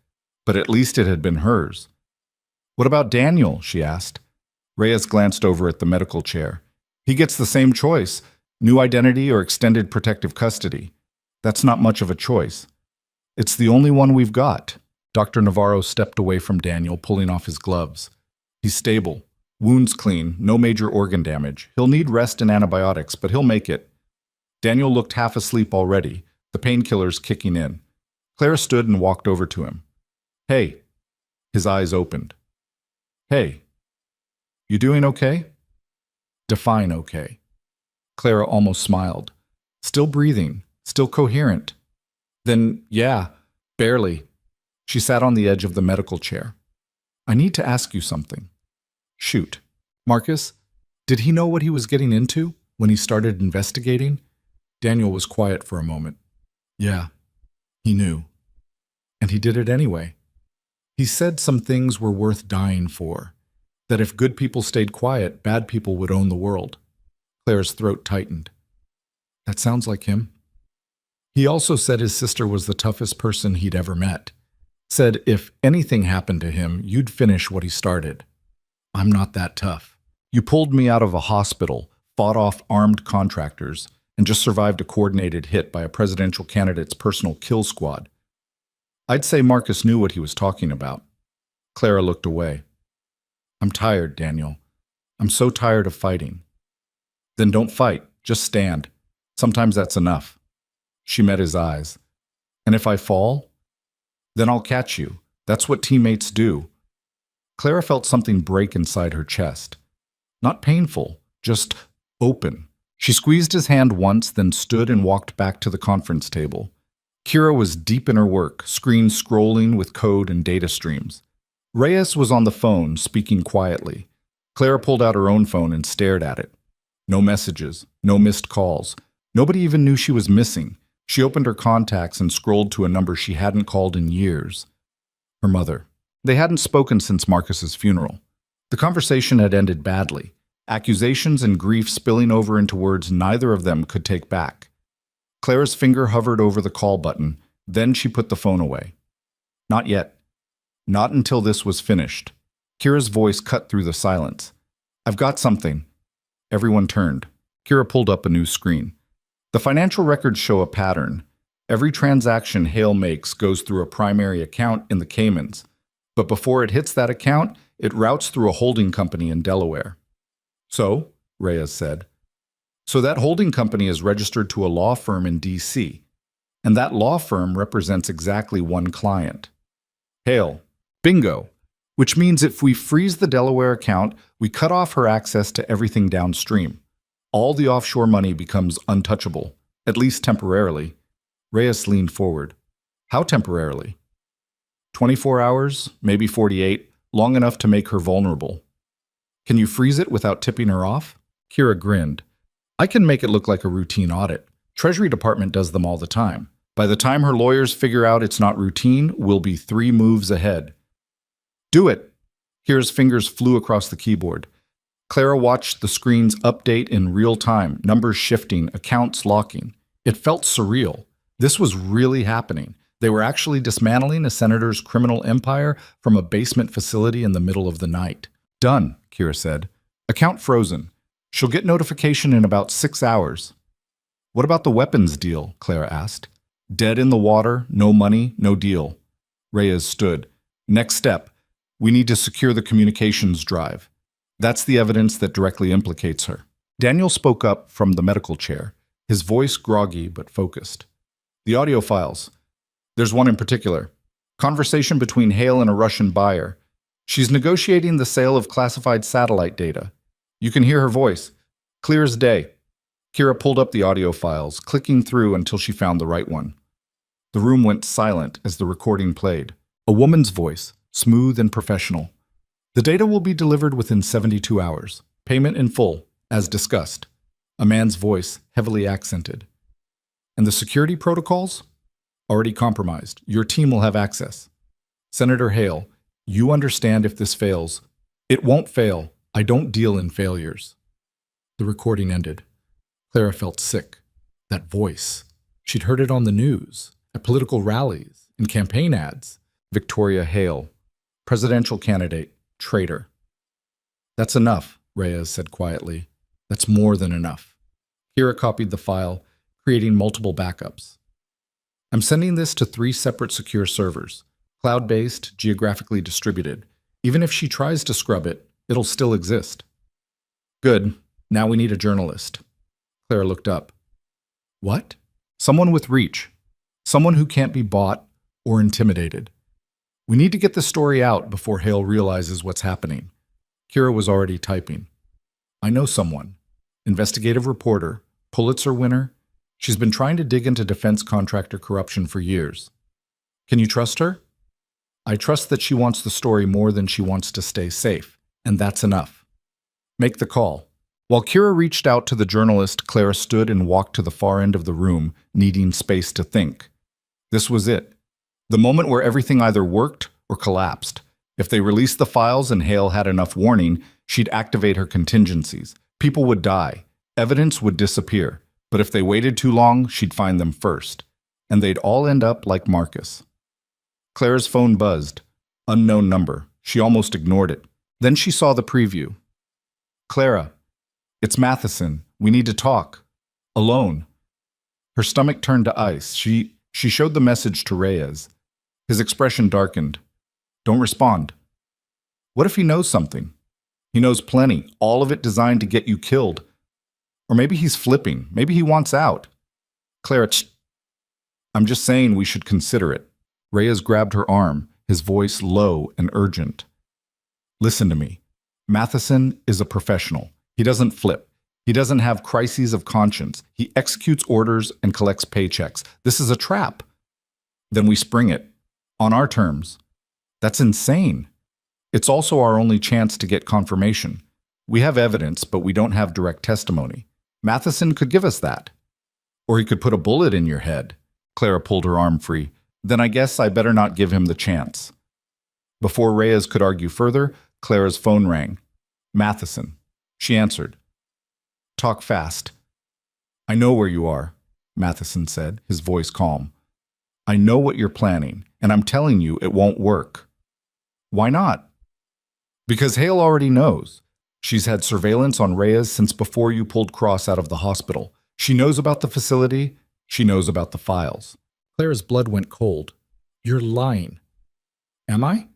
but at least it had been hers. What about Daniel? She asked. Reyes glanced over at the medical chair. He gets the same choice, new identity or extended protective custody. That's not much of a choice. It's the only one we've got. Dr. Navarro stepped away from Daniel, pulling off his gloves. He's stable. Wounds clean, no major organ damage. He'll need rest and antibiotics, but he'll make it. Daniel looked half asleep already, the painkillers kicking in. Clara stood and walked over to him. Hey. His eyes opened. Hey. You doing okay? Define okay. Clara almost smiled. Still breathing, still coherent. Then, yeah, barely. She sat on the edge of the medical chair. I need to ask you something. Shoot. Marcus, did he know what he was getting into when he started investigating? Daniel was quiet for a moment. Yeah, he knew. And he did it anyway. He said some things were worth dying for, that if good people stayed quiet, bad people would own the world. Claire's throat tightened. That sounds like him. He also said his sister was the toughest person he'd ever met. Said if anything happened to him, you'd finish what he started. I'm not that tough. You pulled me out of a hospital, fought off armed contractors, and just survived a coordinated hit by a presidential candidate's personal kill squad. I'd say Marcus knew what he was talking about. Clara looked away. I'm tired, Daniel. I'm so tired of fighting. Then don't fight, just stand. Sometimes that's enough. She met his eyes. And if I fall, then I'll catch you. That's what teammates do. Clara felt something break inside her chest. Not painful, just open. She squeezed his hand once, then stood and walked back to the conference table. Kira was deep in her work, screen scrolling with code and data streams. Reyes was on the phone, speaking quietly. Clara pulled out her own phone and stared at it. No messages, no missed calls. Nobody even knew she was missing. She opened her contacts and scrolled to a number she hadn't called in years. Her mother. They hadn't spoken since Marcus's funeral. The conversation had ended badly, accusations and grief spilling over into words neither of them could take back. Clara's finger hovered over the call button, then she put the phone away. Not yet. Not until this was finished. Kira's voice cut through the silence. I've got something. Everyone turned. Kira pulled up a new screen. The financial records show a pattern. Every transaction Hale makes goes through a primary account in the Caymans. But before it hits that account, it routes through a holding company in Delaware. So, Reyes said, so that holding company is registered to a law firm in D.C., and that law firm represents exactly one client. Hale. Bingo. Which means if we freeze the Delaware account, we cut off her access to everything downstream. All the offshore money becomes untouchable, at least temporarily. Reyes leaned forward. How temporarily? 24 hours, maybe 48, long enough to make her vulnerable. Can you freeze it without tipping her off? Kira grinned. I can make it look like a routine audit. Treasury Department does them all the time. By the time her lawyers figure out it's not routine, we'll be 3 moves ahead. Do it! Kira's fingers flew across the keyboard. Clara watched the screens update in real time, numbers shifting, accounts locking. It felt surreal. This was really happening. They were actually dismantling a senator's criminal empire from a basement facility in the middle of the night. Done, Kira said. Account frozen. She'll get notification in about 6 hours. What about the weapons deal? Clara asked. Dead in the water, no money, no deal. Reyes stood. Next step. We need to secure the communications drive. That's the evidence that directly implicates her. Daniel spoke up from the medical chair, his voice groggy but focused. The audio files. There's one in particular. Conversation between Hale and a Russian buyer. She's negotiating the sale of classified satellite data. You can hear her voice. Clear as day. Kira pulled up the audio files, clicking through until she found the right one. The room went silent as the recording played. A woman's voice, smooth and professional. The data will be delivered within 72 hours. Payment in full, as discussed. A man's voice, heavily accented. And the security protocols? Already compromised. Your team will have access. Senator Hale, you understand if this fails. It won't fail. I don't deal in failures. The recording ended. Clara felt sick. That voice. She'd heard it on the news, at political rallies, in campaign ads. Victoria Hale, presidential candidate, traitor. That's enough, Reyes said quietly. That's more than enough. Kira copied the file, creating multiple backups. I'm sending this to 3 separate secure servers, cloud-based, geographically distributed. Even if she tries to scrub it, it'll still exist. Good. Now we need a journalist. Clara looked up. What? Someone with reach. Someone who can't be bought or intimidated. We need to get the story out before Hale realizes what's happening. Kira was already typing. I know someone. Investigative reporter, Pulitzer winner. She's been trying to dig into defense contractor corruption for years. Can you trust her? I trust that she wants the story more than she wants to stay safe, and that's enough. Make the call. While Kira reached out to the journalist, Clara stood and walked to the far end of the room, needing space to think. This was it. The moment where everything either worked or collapsed. If they released the files and Hale had enough warning, she'd activate her contingencies. People would die. Evidence would disappear. But if they waited too long, she'd find them first. And they'd all end up like Marcus. Clara's phone buzzed. Unknown number. She almost ignored it. Then she saw the preview. Clara, it's Matheson. We need to talk. Alone. Her stomach turned to ice. She showed the message to Reyes. His expression darkened. Don't respond. What if he knows something? He knows plenty, all of it designed to get you killed. Or maybe he's flipping. Maybe he wants out. Clara, I'm just saying we should consider it. Reyes grabbed her arm, his voice low and urgent. Listen to me. Matheson is a professional. He doesn't flip. He doesn't have crises of conscience. He executes orders and collects paychecks. This is a trap. Then we spring it. On our terms. That's insane. It's also our only chance to get confirmation. We have evidence, but we don't have direct testimony. Matheson could give us that. Or he could put a bullet in your head. Clara pulled her arm free. Then I guess I better not give him the chance. Before Reyes could argue further, Clara's phone rang. Matheson. She answered. Talk fast. I know where you are, Matheson said, his voice calm. I know what you're planning, and I'm telling you it won't work. Why not? Because Hale already knows. She's had surveillance on Reyes since before you pulled Cross out of the hospital. She knows about the facility. She knows about the files. Clara's blood went cold. You're lying. Am I?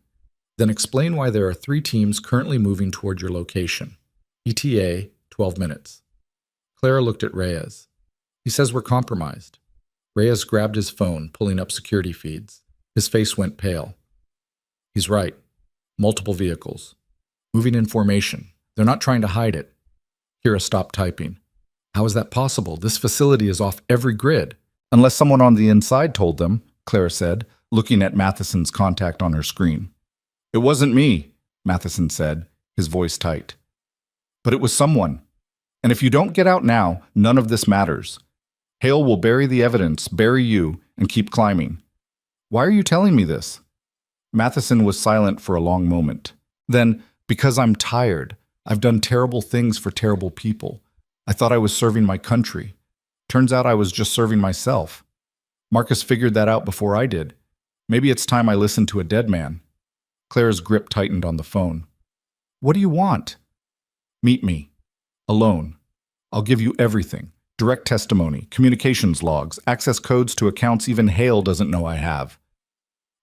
Then explain why there are 3 teams currently moving toward your location. ETA, 12 minutes. Clara looked at Reyes. He says we're compromised. Reyes grabbed his phone, pulling up security feeds. His face went pale. He's right. Multiple vehicles. Moving in formation. They're not trying to hide it. Kira stopped typing. How is that possible? This facility is off every grid. Unless someone on the inside told them, Clara said, looking at Matheson's contact on her screen. It wasn't me, Matheson said, his voice tight. But it was someone. And if you don't get out now, none of this matters. Hale will bury the evidence, bury you, and keep climbing. Why are you telling me this? Matheson was silent for a long moment. Then, because I'm tired. I've done terrible things for terrible people. I thought I was serving my country. Turns out I was just serving myself. Marcus figured that out before I did. Maybe it's time I listened to a dead man. Clara's grip tightened on the phone. What do you want? Meet me. Alone. I'll give you everything. Direct testimony, communications logs, access codes to accounts even Hale doesn't know I have.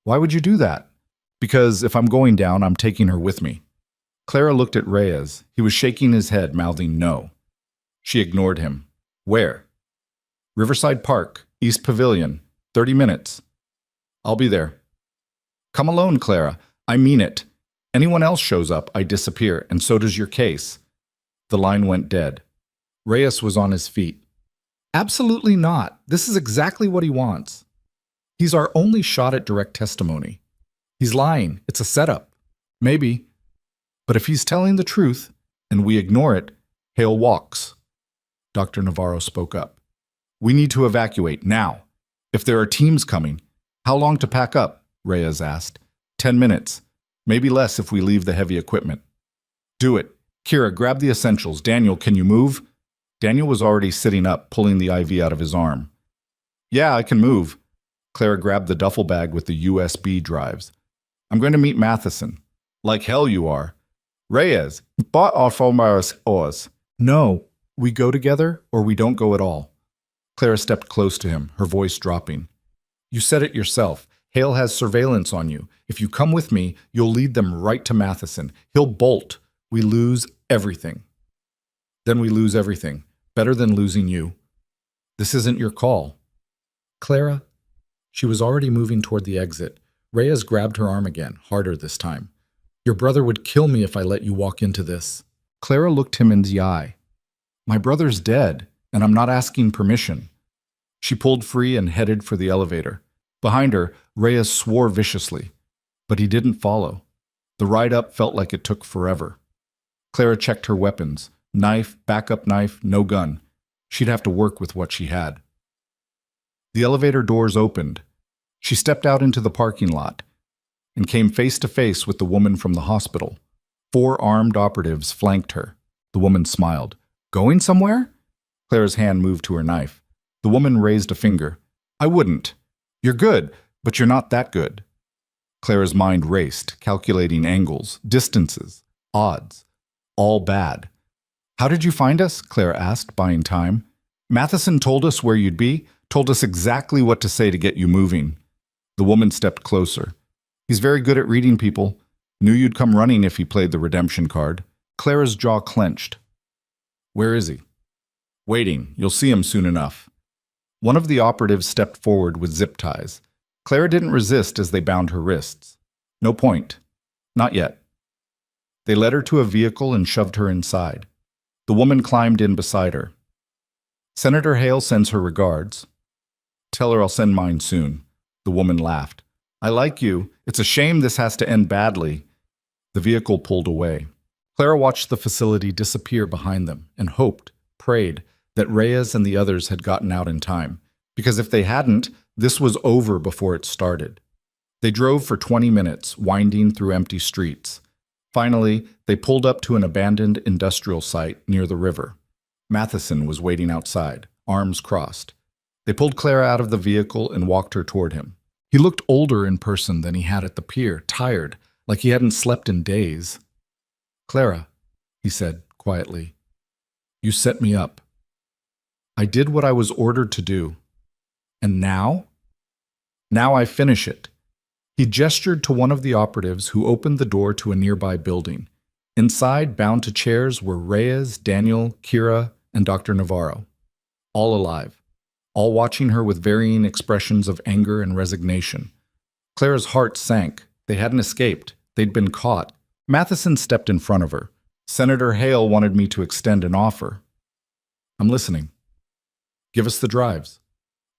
Why would you do that? Because if I'm going down, I'm taking her with me. Clara looked at Reyes. He was shaking his head, mouthing no. She ignored him. Where? Riverside Park, East Pavilion, 30 minutes. I'll be there. Come alone, Clara. I mean it. Anyone else shows up, I disappear, and so does your case. The line went dead. Reyes was on his feet. Absolutely not. This is exactly what he wants. He's our only shot at direct testimony. He's lying. It's a setup. Maybe. But if he's telling the truth, and we ignore it, Hale walks. Dr. Navarro spoke up. We need to evacuate, now. If there are teams coming. How long to pack up? Reyes asked. 10 minutes. Maybe less if we leave the heavy equipment. Do it. Kira, grab the essentials. Daniel, can you move? Daniel was already sitting up, pulling the IV out of his arm. Yeah, I can move. Clara grabbed the duffel bag with the USB drives. I'm going to meet Matheson. Like hell you are. Reyes, bought off ours. No, we go together or we don't go at all. Clara stepped close to him, her voice dropping. You said it yourself. Hale has surveillance on you. If you come with me, you'll lead them right to Matheson. He'll bolt. We lose everything. Then we lose everything. Better than losing you. This isn't your call. Clara? She was already moving toward the exit. Reyes grabbed her arm again, harder this time. Your brother would kill me if I let you walk into this. Clara looked him in the eye. My brother's dead, and I'm not asking permission. She pulled free and headed for the elevator. Behind her, Reyes swore viciously, but he didn't follow. The ride up felt like it took forever. Clara checked her weapons. Knife, backup knife, no gun. She'd have to work with what she had. The elevator doors opened. She stepped out into the parking lot and came face to face with the woman from the hospital. 4 armed operatives flanked her. The woman smiled. Going somewhere? Clara's hand moved to her knife. The woman raised a finger. I wouldn't. You're good, but you're not that good. Clara's mind raced, calculating angles, distances, odds. All bad. How did you find us? Clara asked, buying time. Matheson told us where you'd be, told us exactly what to say to get you moving. The woman stepped closer. He's very good at reading people. Knew you'd come running if he played the redemption card. Clara's jaw clenched. Where is he? Waiting. You'll see him soon enough. One of the operatives stepped forward with zip ties. Clara didn't resist as they bound her wrists. No point. Not yet. They led her to a vehicle and shoved her inside. The woman climbed in beside her. Senator Hale sends her regards. Tell her I'll send mine soon. The woman laughed. I like you. It's a shame this has to end badly. The vehicle pulled away. Clara watched the facility disappear behind them and hoped, prayed, that Reyes and the others had gotten out in time, because if they hadn't, this was over before it started. They drove for 20 minutes, winding through empty streets. Finally, they pulled up to an abandoned industrial site near the river. Matheson was waiting outside, arms crossed. They pulled Clara out of the vehicle and walked her toward him. He looked older in person than he had at the pier, tired, like he hadn't slept in days. Clara, he said quietly, you set me up. I did what I was ordered to do. And now? Now I finish it. He gestured to one of the operatives who opened the door to a nearby building. Inside, bound to chairs, were Reyes, Daniel, Kira, and Dr. Navarro. All alive. All watching her with varying expressions of anger and resignation. Clara's heart sank. They hadn't escaped. They'd been caught. Matheson stepped in front of her. Senator Hale wanted me to extend an offer. I'm listening. Give us the drives.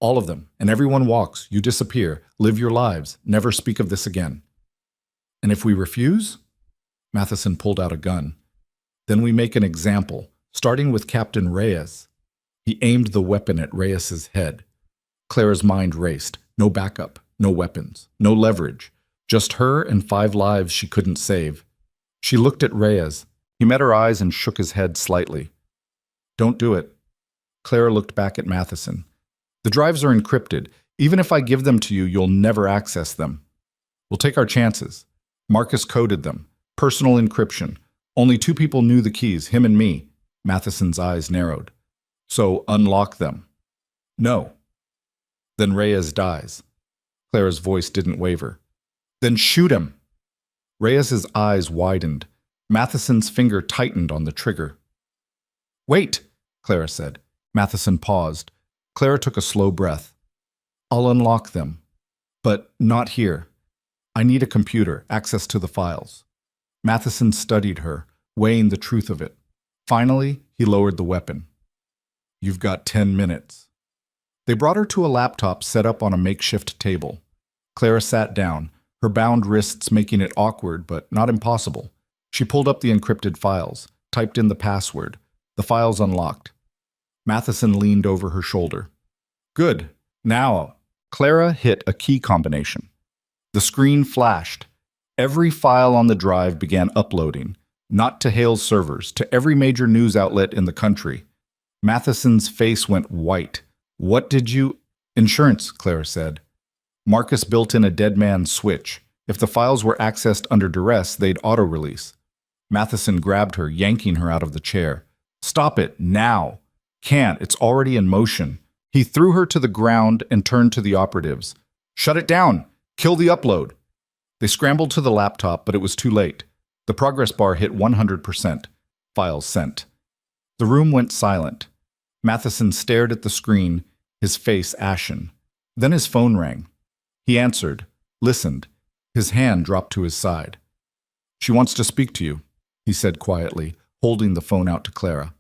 All of them. And everyone walks. You disappear. Live your lives. Never speak of this again. And if we refuse? Matheson pulled out a gun. Then we make an example, starting with Captain Reyes. He aimed the weapon at Reyes's head. Clara's mind raced. No backup. No weapons. No leverage. Just her and 5 lives she couldn't save. She looked at Reyes. He met her eyes and shook his head slightly. Don't do it. Clara looked back at Matheson. The drives are encrypted. Even if I give them to you, you'll never access them. We'll take our chances. Marcus coded them. Personal encryption. Only 2 people knew the keys, him and me. Matheson's eyes narrowed. So unlock them. No. Then Reyes dies. Clara's voice didn't waver. Then shoot him. Reyes's eyes widened. Matheson's finger tightened on the trigger. Wait, Clara said. Matheson paused. Clara took a slow breath. I'll unlock them. But not here. I need a computer, access to the files. Matheson studied her, weighing the truth of it. Finally, he lowered the weapon. You've got 10 minutes. They brought her to a laptop set up on a makeshift table. Clara sat down, her bound wrists making it awkward but not impossible. She pulled up the encrypted files, typed in the password. The files unlocked. Matheson leaned over her shoulder. Good. Now, Clara hit a key combination. The screen flashed. Every file on the drive began uploading, not to Hale's servers, to every major news outlet in the country. Matheson's face went white. What did you— Insurance, Clara said. Marcus built in a dead man's switch. If the files were accessed under duress, they'd auto-release. Matheson grabbed her, yanking her out of the chair. Stop it, now. Can't, it's already in motion. He threw her to the ground and turned to the operatives. Shut it down. Kill the upload. They scrambled to the laptop, but it was too late. The progress bar hit 100%. Files sent. The room went silent. Matheson stared at the screen, his face ashen. Then his phone rang. He answered, listened. His hand dropped to his side. She wants to speak to you, he said quietly, holding the phone out to Clara.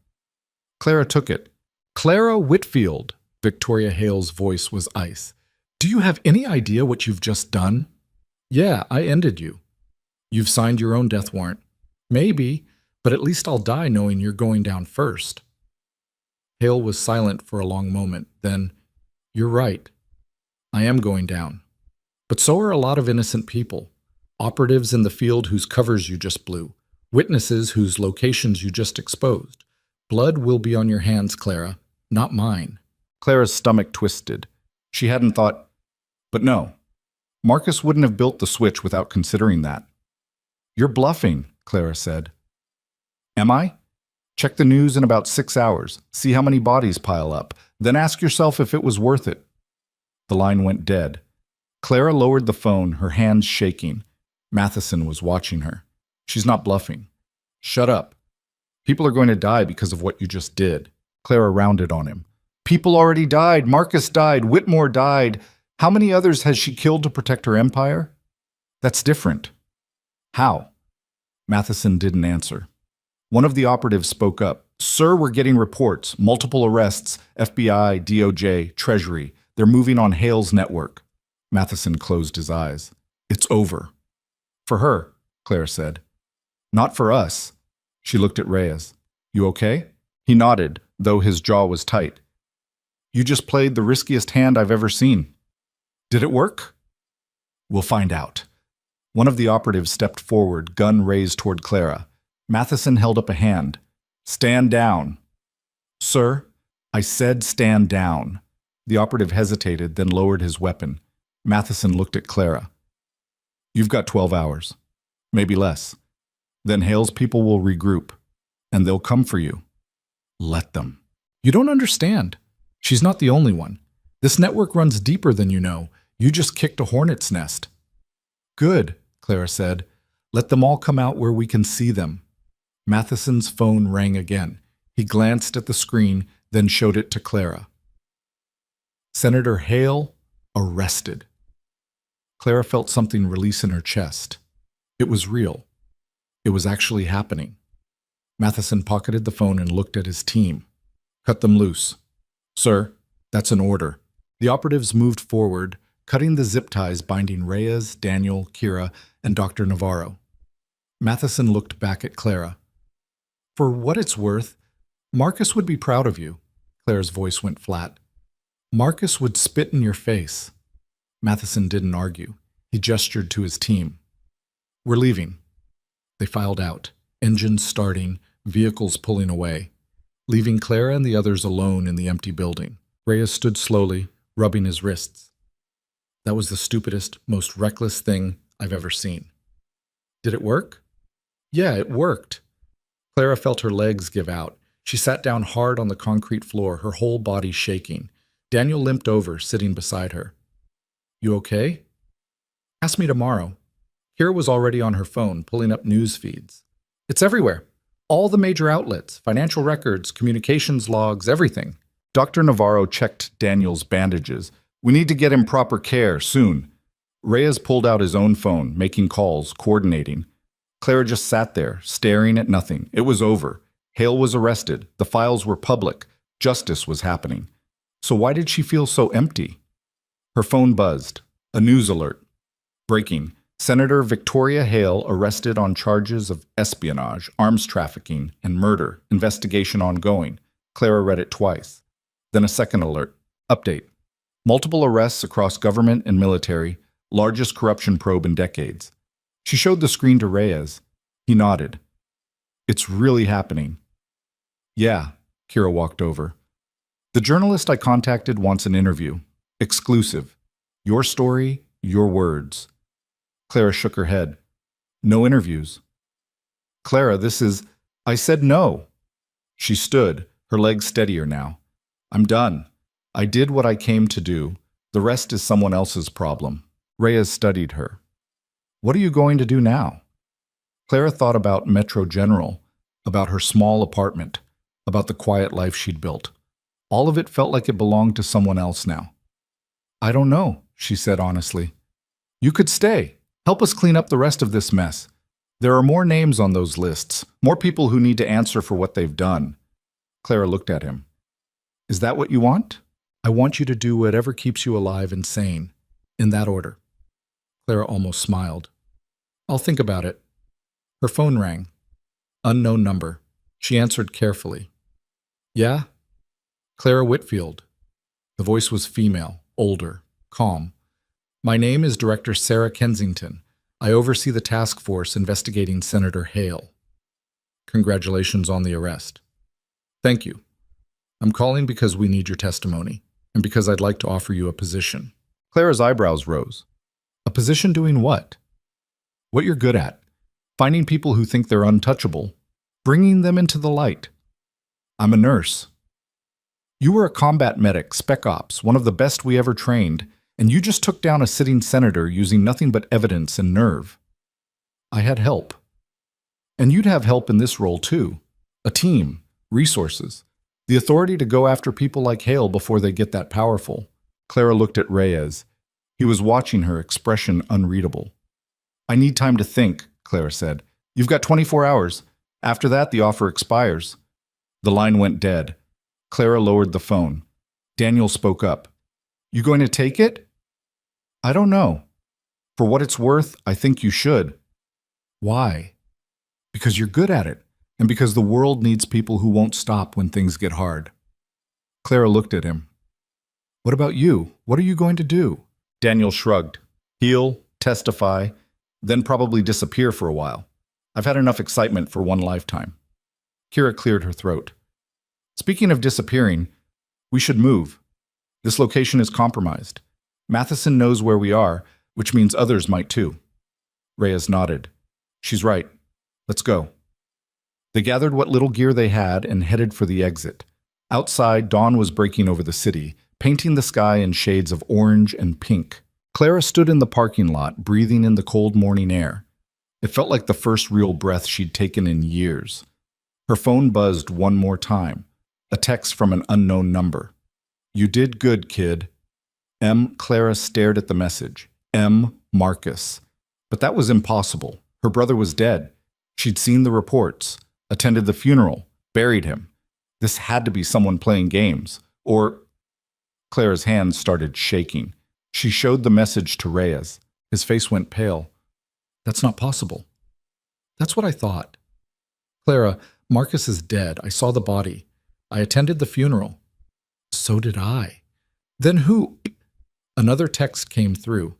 Clara took it. Clara Whitfield, Victoria Hale's voice was ice. Do you have any idea what you've just done? Yeah, I ended you. You've signed your own death warrant. Maybe, but at least I'll die knowing you're going down first. Hale was silent for a long moment. Then, you're right. I am going down. But so are a lot of innocent people. Operatives in the field whose covers you just blew. Witnesses whose locations you just exposed. Blood will be on your hands, Clara, not mine. Clara's stomach twisted. She hadn't thought, but no. Marcus wouldn't have built the switch without considering that. You're bluffing, Clara said. Am I? Check the news in about 6 hours. See how many bodies pile up. Then ask yourself if it was worth it. The line went dead. Clara lowered the phone, her hands shaking. Matheson was watching her. She's not bluffing. Shut up. People are going to die because of what you just did. Clara rounded on him. People already died. Marcus died. Whitmore died. How many others has she killed to protect her empire? That's different. How? Matheson didn't answer. One of the operatives spoke up. Sir, we're getting reports. Multiple arrests. FBI, DOJ, Treasury. They're moving on Hale's network. Matheson closed his eyes. It's over. For her, Claire said. Not for us. She looked at Reyes. You okay? He nodded, though his jaw was tight. You just played the riskiest hand I've ever seen. Did it work? We'll find out. One of the operatives stepped forward, gun raised toward Clara. Matheson held up a hand. Stand down. Sir, I said stand down. The operative hesitated, then lowered his weapon. Matheson looked at Clara. You've got 12 hours. Maybe less. Then Hale's people will regroup, and they'll come for you. Let them. You don't understand. She's not the only one. This network runs deeper than you know. You just kicked a hornet's nest. Good, Clara said. Let them all come out where we can see them. Matheson's phone rang again. He glanced at the screen, then showed it to Clara. Senator Hale arrested. Clara felt something release in her chest. It was real. It was actually happening. Matheson pocketed the phone and looked at his team. Cut them loose. Sir, that's an order. The operatives moved forward, cutting the zip ties binding Reyes, Daniel, Kira, and Dr. Navarro. Matheson looked back at Clara. For what it's worth, Marcus would be proud of you. Clara's voice went flat. Marcus would spit in your face. Matheson didn't argue. He gestured to his team. We're leaving. They filed out, engines starting, vehicles pulling away, leaving Clara and the others alone in the empty building. Reyes stood slowly, rubbing his wrists. That was the stupidest, most reckless thing I've ever seen. Did it work? Yeah, it worked. Clara felt her legs give out. She sat down hard on the concrete floor, her whole body shaking. Daniel limped over, sitting beside her. You okay? Ask me tomorrow. Kira was already on her phone, pulling up news feeds. It's everywhere. All the major outlets, financial records, communications logs, everything. Dr. Navarro checked Daniel's bandages. We need to get him proper care, soon. Reyes pulled out his own phone, making calls, coordinating. Clara just sat there, staring at nothing. It was over. Hale was arrested. The files were public. Justice was happening. So why did she feel so empty? Her phone buzzed. A news alert. Breaking. Senator Victoria Hale arrested on charges of espionage, arms trafficking, and murder. Investigation ongoing. Clara read it twice. Then a second alert. Update. Multiple arrests across government and military. Largest corruption probe in decades. She showed the screen to Reyes. He nodded. It's really happening. Yeah, Kira walked over. The journalist I contacted wants an interview. Exclusive. Your story, your words. Clara shook her head. No interviews. Clara, this is... I said no. She stood, her legs steadier now. I'm done. I did what I came to do. The rest is someone else's problem. Reyes studied her. What are you going to do now? Clara thought about Metro General, about her small apartment, about the quiet life she'd built. All of it felt like it belonged to someone else now. I don't know, she said honestly. You could stay. Help us clean up the rest of this mess. There are more names on those lists, more people who need to answer for what they've done. Clara looked at him. Is that what you want? I want you to do whatever keeps you alive and sane. In that order. Clara almost smiled. I'll think about it. Her phone rang. Unknown number. She answered carefully. Yeah? Clara Whitfield. The voice was female, older, calm. My name is Director Sarah Kensington. I oversee the task force investigating Senator Hale. Congratulations on the arrest. Thank you. I'm calling because we need your testimony, and because I'd like to offer you a position. Clara's eyebrows rose. A position doing what? What you're good at. Finding people who think they're untouchable. Bringing them into the light. I'm a nurse. You were a combat medic, spec ops, one of the best we ever trained, and you just took down a sitting senator using nothing but evidence and nerve. I had help. And you'd have help in this role too. A team, resources, the authority to go after people like Hale before they get that powerful. Clara looked at Reyes. He was watching her, expression unreadable. I need time to think, Clara said. You've got 24 hours. After that, the offer expires. The line went dead. Clara lowered the phone. Daniel spoke up. You going to take it? I don't know. For what it's worth, I think you should. Why? Because you're good at it, and because the world needs people who won't stop when things get hard. Clara looked at him. What about you? What are you going to do? Daniel shrugged. Heal, testify, then probably disappear for a while. I've had enough excitement for one lifetime. Kira cleared her throat. Speaking of disappearing, we should move. This location is compromised. Matheson knows where we are, which means others might too. Reyes nodded. She's right. Let's go. They gathered what little gear they had and headed for the exit. Outside, dawn was breaking over the city, painting the sky in shades of orange and pink. Clara stood in the parking lot, breathing in the cold morning air. It felt like the first real breath she'd taken in years. Her phone buzzed one more time. A text from an unknown number. You did good, kid. M. Clara stared at the message. M. Marcus. But that was impossible. Her brother was dead. She'd seen the reports, attended the funeral, buried him. This had to be someone playing games. Or... Clara's hands started shaking. She showed the message to Reyes. His face went pale. That's not possible. That's what I thought. Clara, Marcus is dead. I saw the body. I attended the funeral. So did I. Then who? Another text came through.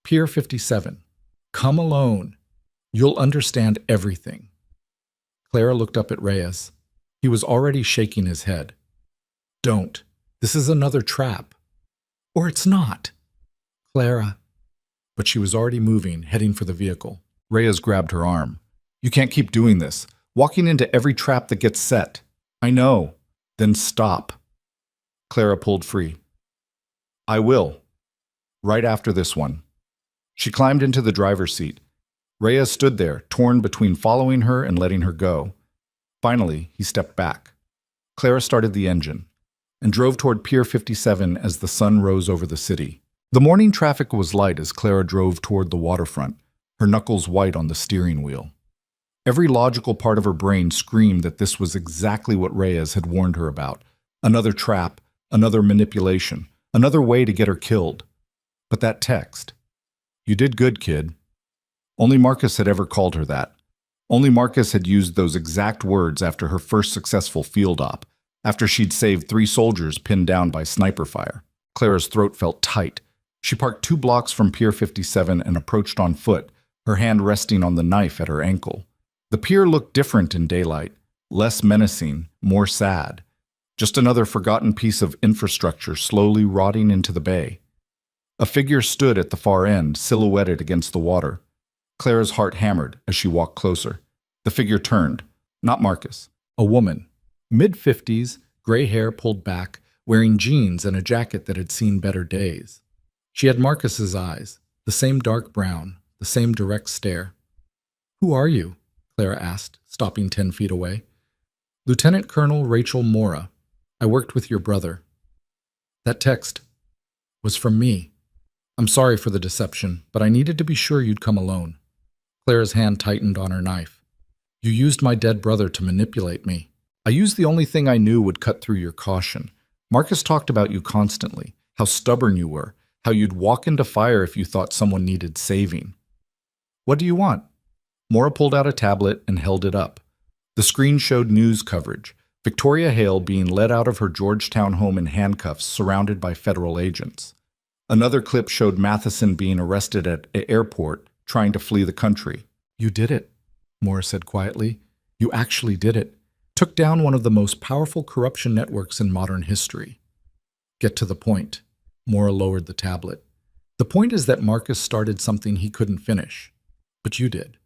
Pier 57. Come alone. You'll understand everything. Clara looked up at Reyes. He was already shaking his head. Don't. This is another trap. Or it's not. Clara. But she was already moving, heading for the vehicle. Reyes grabbed her arm. You can't keep doing this. Walking into every trap that gets set. I know. Then stop. Clara pulled free. I will. Right after this one. She climbed into the driver's seat. Reyes stood there, torn between following her and letting her go. Finally, he stepped back. Clara started the engine and drove toward Pier 57 as the sun rose over the city. The morning traffic was light as Clara drove toward the waterfront, her knuckles white on the steering wheel. Every logical part of her brain screamed that this was exactly what Reyes had warned her about, Another trap, another manipulation, another way to get her killed. But that text. You did good, kid. Only Marcus had ever called her that. Only Marcus had used those exact words after her first successful field op, after she'd saved 3 soldiers pinned down by sniper fire. Clara's throat felt tight. She parked 2 blocks from Pier 57 and approached on foot, her hand resting on the knife at her ankle. The pier looked different in daylight, less menacing, more sad. Just another forgotten piece of infrastructure slowly rotting into the bay. A figure stood at the far end, silhouetted against the water. Clara's heart hammered as she walked closer. The figure turned. Not Marcus. A woman. Mid-50s, gray hair pulled back, wearing jeans and a jacket that had seen better days. She had Marcus's eyes, the same dark brown, the same direct stare. "Who are you?" Clara asked, stopping 10 feet away. "Lieutenant Colonel Rachel Mora. I worked with your brother." "That text was from me. I'm sorry for the deception, but I needed to be sure you'd come alone." Clara's hand tightened on her knife. "You used my dead brother to manipulate me. I used the only thing I knew would cut through your caution. Marcus talked about you constantly, how stubborn you were, how you'd walk into fire if you thought someone needed saving." "What do you want?" Mora pulled out a tablet and held it up. The screen showed news coverage. Victoria Hale being led out of her Georgetown home in handcuffs, surrounded by federal agents. Another clip showed Matheson being arrested at an airport, trying to flee the country. "You did it," Mora said quietly. "You actually did it. Took down one of the most powerful corruption networks in modern history." "Get to the point." Mora lowered the tablet. "The point is that Marcus started something he couldn't finish. But you did.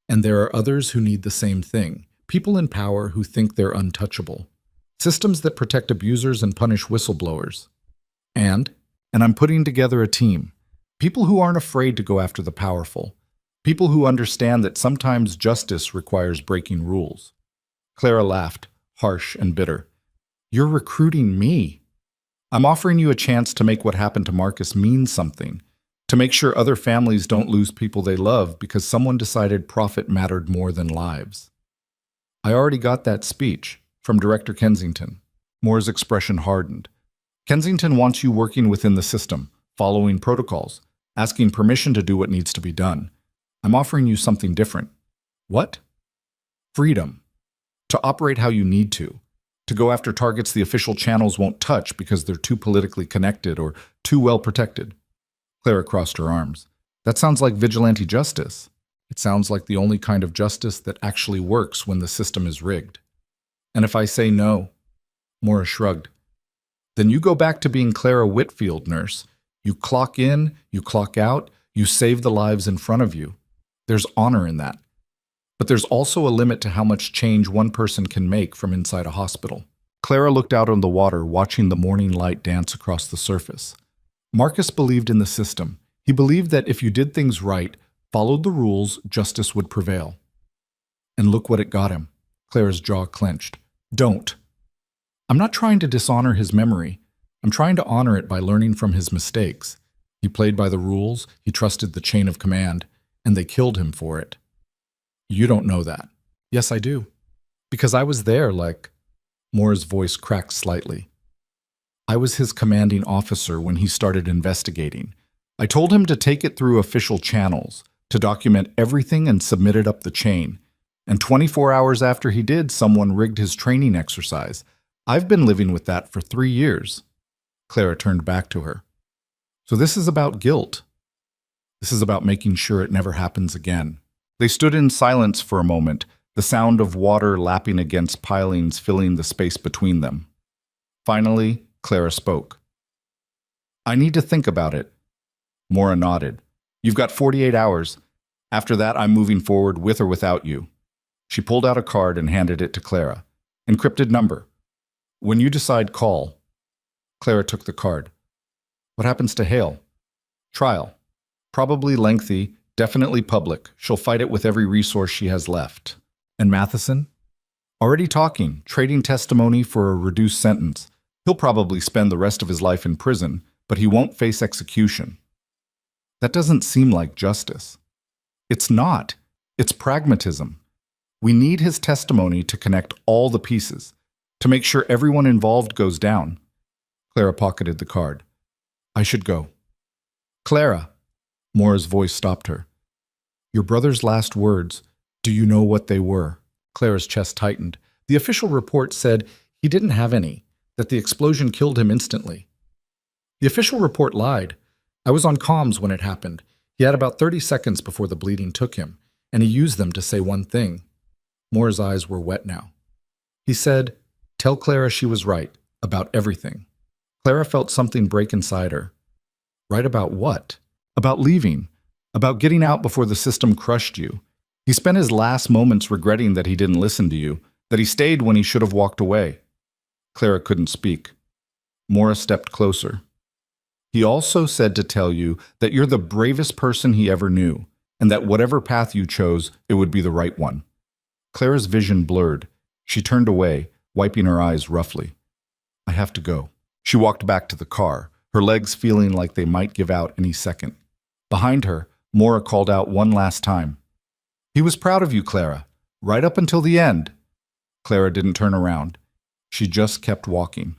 And there are others who need the same thing. People in power who think they're untouchable. Systems that protect abusers and punish whistleblowers. And I'm putting together a team. People who aren't afraid to go after the powerful. People who understand that sometimes justice requires breaking rules." Clara laughed, harsh and bitter. "You're recruiting me. I'm offering you a chance to make what happened to Marcus mean something, to make sure other families don't lose people they love because someone decided profit mattered more than lives." "I already got that speech from Director Kensington." Mora's expression hardened. "Kensington wants you working within the system, following protocols, asking permission to do what needs to be done. I'm offering you something different." "What?" "Freedom. To operate how you need to go after targets the official channels won't touch because they're too politically connected or too well protected." Clara crossed her arms. "That sounds like vigilante justice. It sounds like the only kind of justice that actually works when the system is rigged." "And if I say no?" Mora shrugged. "Then you go back to being Clara Whitfield, nurse. You clock in, you clock out, you save the lives in front of you. There's honor in that. But there's also a limit to how much change one person can make from inside a hospital." Clara looked out on the water, watching the morning light dance across the surface. Marcus believed in the system. He believed that if you did things right, followed the rules, justice would prevail. And look what it got him. Clara's jaw clenched. "Don't." "I'm not trying to dishonor his memory. I'm trying to honor it by learning from his mistakes. He played by the rules, he trusted the chain of command, and they killed him for it." "You don't know that." "Yes, I do. Because I was there, like..." Mora's voice cracked slightly. "I was his commanding officer when he started investigating. I told him to take it through official channels, to document everything and submit it up the chain. And 24 hours after he did, someone rigged his training exercise. I've been living with that for 3 years." Clara turned back to her. "So this is about guilt. This is about making sure it never happens again." They stood in silence for a moment, the sound of water lapping against pilings filling the space between them. Finally, Clara spoke. "I need to think about it." Mora nodded. "You've got 48 hours. After that, I'm moving forward with or without you." She pulled out a card and handed it to Clara. "Encrypted number. When you decide, call." Clara took the card. "What happens to Hale?" "Trial. Probably lengthy, definitely public. She'll fight it with every resource she has left." "And Matheson?" "Already talking, trading testimony for a reduced sentence. He'll probably spend the rest of his life in prison, but he won't face execution." "That doesn't seem like justice." "It's not. It's pragmatism. We need his testimony to connect all the pieces. to make sure everyone involved goes down. Clara pocketed the card. I should go. Clara, Mora's voice stopped her. Your brother's last words, do you know what they were? Clara's chest tightened. The official report said he didn't have any, that the explosion killed him instantly. The official report lied. I was on comms when it happened. He had about 30 seconds before the bleeding took him, and he used them to say one thing. Mora's eyes were wet now. He said, tell Clara she was right, about everything. Clara felt something break inside her. Right about what? About leaving. About getting out before the system crushed you. He spent his last moments regretting that he didn't listen to you, that he stayed when he should have walked away. Clara couldn't speak. Mora stepped closer. He also said to tell you that you're the bravest person he ever knew, and that whatever path you chose, it would be the right one. Clara's vision blurred. She turned away, wiping her eyes roughly. I have to go. She walked back to the car, her legs feeling like they might give out any second. Behind her, Mora called out one last time. He was proud of you, Clara, right up until the end. Clara didn't turn around. She just kept walking.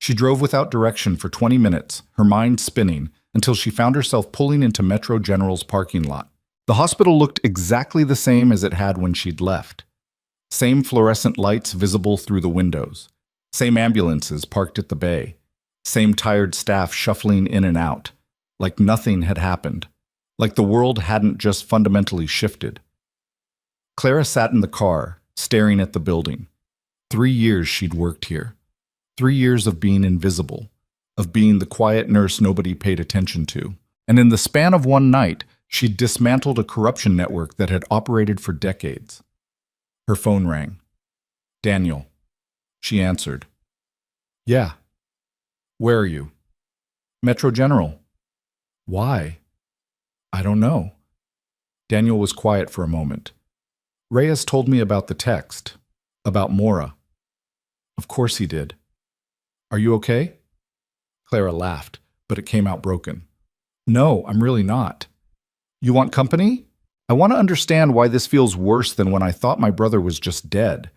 She drove without direction for 20 minutes, her mind spinning, until she found herself pulling into Metro General's parking lot. The hospital looked exactly the same as it had when she'd left. Same fluorescent lights visible through the windows. Same ambulances parked at the bay. Same tired staff shuffling in and out. Like nothing had happened. Like the world hadn't just fundamentally shifted. Clara sat in the car, staring at the building. 3 years she'd worked here. 3 years of being invisible, of being the quiet nurse nobody paid attention to. And in the span of one night, she'd dismantled a corruption network that had operated for decades. Her phone rang. Daniel. She answered. Yeah. Where are you? Metro General. Why? I don't know. Daniel was quiet for a moment. Reyes told me about the text, about Mora. Of course he did. Are you okay? Clara laughed, but it came out broken. No, I'm really not. You want company? I want to understand why this feels worse than when I thought my brother was just dead.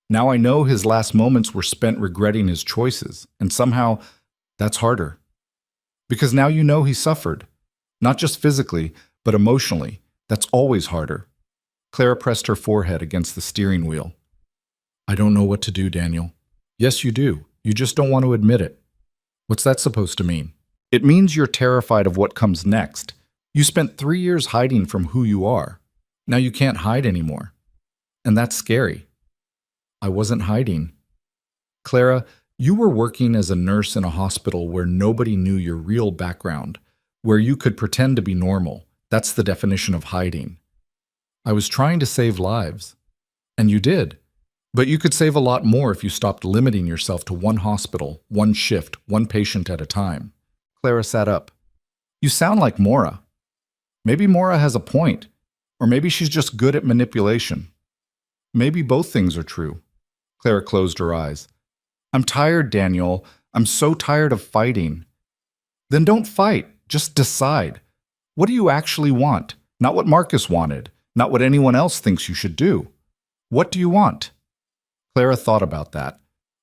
Now I know his last moments were spent regretting his choices, and somehow that's harder. Because now you know he suffered. Not just physically, but emotionally. That's always harder. Clara pressed her forehead against the steering wheel. I don't know what to do, Daniel. Yes, you do. You just don't want to admit it. What's that supposed to mean? It means you're terrified of what comes next. You spent 3 years hiding from who you are. Now you can't hide anymore. And that's scary. I wasn't hiding. Clara, you were working as a nurse in a hospital where nobody knew your real background, where you could pretend to be normal. That's the definition of hiding. I was trying to save lives. And you did. But you could save a lot more if you stopped limiting yourself to one hospital, one shift, one patient at a time. Clara sat up. You sound like Mora. Maybe Mora has a point. Or maybe she's just good at manipulation. Maybe both things are true. Clara closed her eyes. I'm tired, Daniel. I'm so tired of fighting. Then don't fight. Just decide. What do you actually want? Not what Marcus wanted. Not what anyone else thinks you should do. What do you want? Clara thought about that.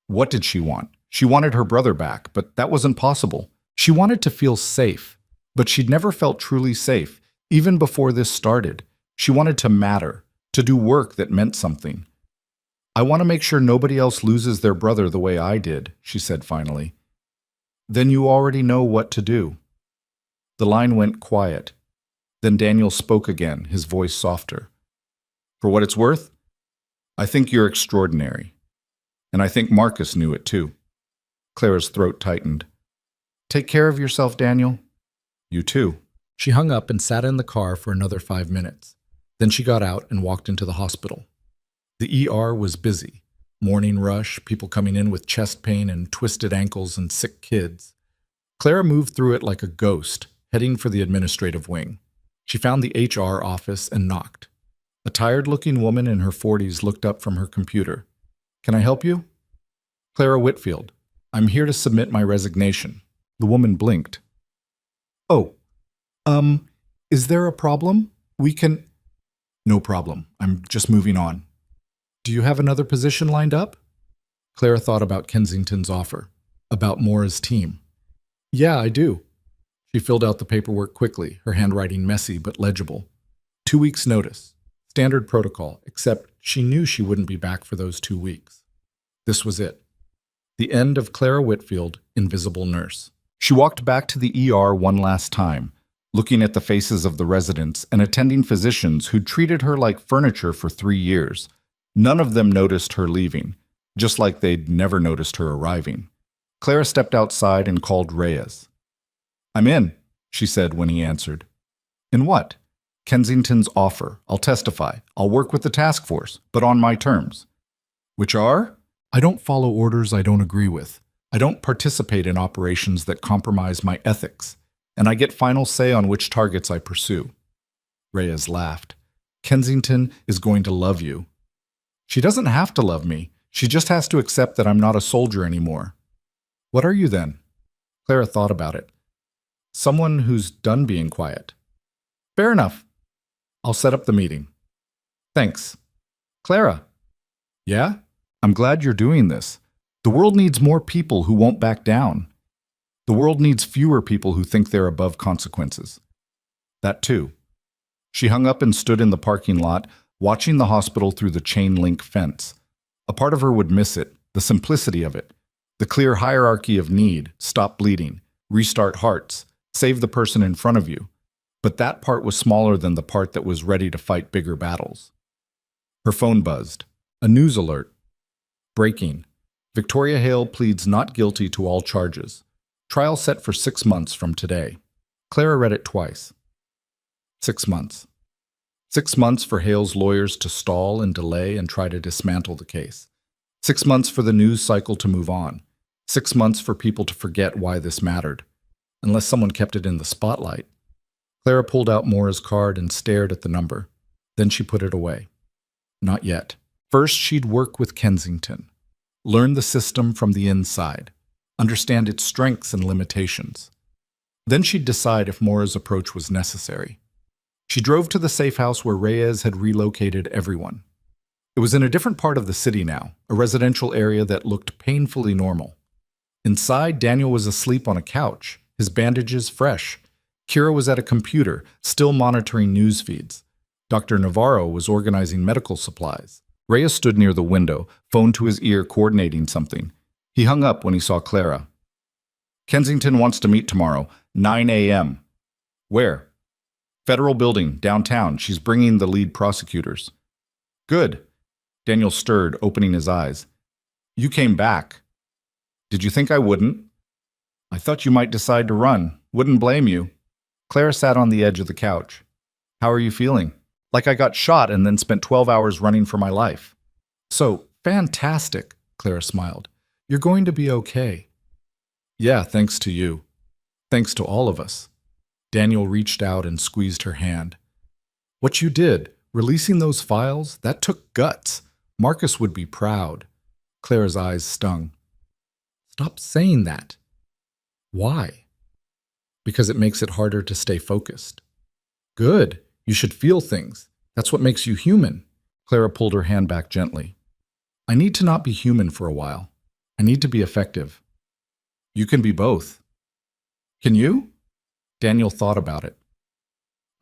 What did she want? She wanted her brother back, but that wasn't possible. She wanted to feel safe, but she'd never felt truly safe, even before this started. She wanted to matter, to do work that meant something. I want to make sure nobody else loses their brother the way I did, she said finally. Then you already know what to do. The line went quiet. Then Daniel spoke again, his voice softer. For what it's worth, I think you're extraordinary. And I think Marcus knew it too. Clara's throat tightened. Take care of yourself, Daniel. You too. She hung up and sat in the car for another 5 minutes. Then she got out and walked into the hospital. The ER was busy. Morning rush, people coming in with chest pain and twisted ankles and sick kids. Clara moved through it like a ghost, heading for the administrative wing. She found the HR office and knocked. A tired-looking woman in her 40s looked up from her computer. Can I help you? Clara Whitfield. I'm here to submit my resignation. The woman blinked. Oh, is there a problem? We can... No problem. I'm just moving on. Do you have another position lined up? Clara thought about Kensington's offer, about Mora's team. Yeah, I do. She filled out the paperwork quickly, her handwriting messy but legible. 2 weeks' notice. Standard protocol, except she knew she wouldn't be back for those 2 weeks. This was it. The end of Clara Whitfield, Invisible Nurse. She walked back to the ER one last time, looking at the faces of the residents and attending physicians who'd treated her like furniture for 3 years. None of them noticed her leaving, just like they'd never noticed her arriving. Clara stepped outside and called Reyes. "I'm in," she said when he answered. "In what?" "Kensington's offer. I'll testify. I'll work with the task force, but on my terms." "Which are?" "I don't follow orders I don't agree with. I don't participate in operations that compromise my ethics, and I get final say on which targets I pursue." Reyes laughed. "Kensington is going to love you." "She doesn't have to love me. She just has to accept that I'm not a soldier anymore." "What are you then?" Clara thought about it. "Someone who's done being quiet." "Fair enough. I'll set up the meeting." "Thanks." "Clara." "Yeah? I'm glad you're doing this. The world needs more people who won't back down. The world needs fewer people who think they're above consequences." "That too." She hung up and stood in the parking lot, watching the hospital through the chain-link fence. A part of her would miss it, the simplicity of it, the clear hierarchy of need: stop bleeding, restart hearts, save the person in front of you. But that part was smaller than the part that was ready to fight bigger battles. Her phone buzzed. A news alert. Breaking. Victoria Hale pleads not guilty to all charges. Trial set for 6 months from today. Clara read it twice. 6 months. 6 months for Hale's lawyers to stall and delay and try to dismantle the case. 6 months for the news cycle to move on. 6 months for people to forget why this mattered. Unless someone kept it in the spotlight. Clara pulled out Mora's card and stared at the number. Then she put it away. Not yet. First, she'd work with Kensington. Learn the system from the inside. Understand its strengths and limitations. Then she'd decide if Mora's approach was necessary. She drove to the safe house where Reyes had relocated everyone. It was in a different part of the city now, a residential area that looked painfully normal. Inside, Daniel was asleep on a couch, his bandages fresh. Kira was at a computer, still monitoring news feeds. Dr. Navarro was organizing medical supplies. Reyes stood near the window, phone to his ear, coordinating something. He hung up when he saw Clara. "Kensington wants to meet tomorrow, 9 a.m. "Where?" "Federal Building, downtown. She's bringing the lead prosecutors." "Good." Daniel stirred, opening his eyes. "You came back. Did you think I wouldn't?" "I thought you might decide to run. Wouldn't blame you." Clara sat on the edge of the couch. "How are you feeling?" "Like I got shot and then spent 12 hours running for my life." "So, fantastic," Clara smiled. "You're going to be okay." "Yeah, thanks to you. Thanks to all of us." Daniel reached out and squeezed her hand. "What you did, releasing those files, that took guts. Marcus would be proud." Clara's eyes stung. "Stop saying that." "Why?" "Because it makes it harder to stay focused." "Good. You should feel things. That's what makes you human." Clara pulled her hand back gently. "I need to not be human for a while. I need to be effective." "You can be both." "Can you?" Daniel thought about it.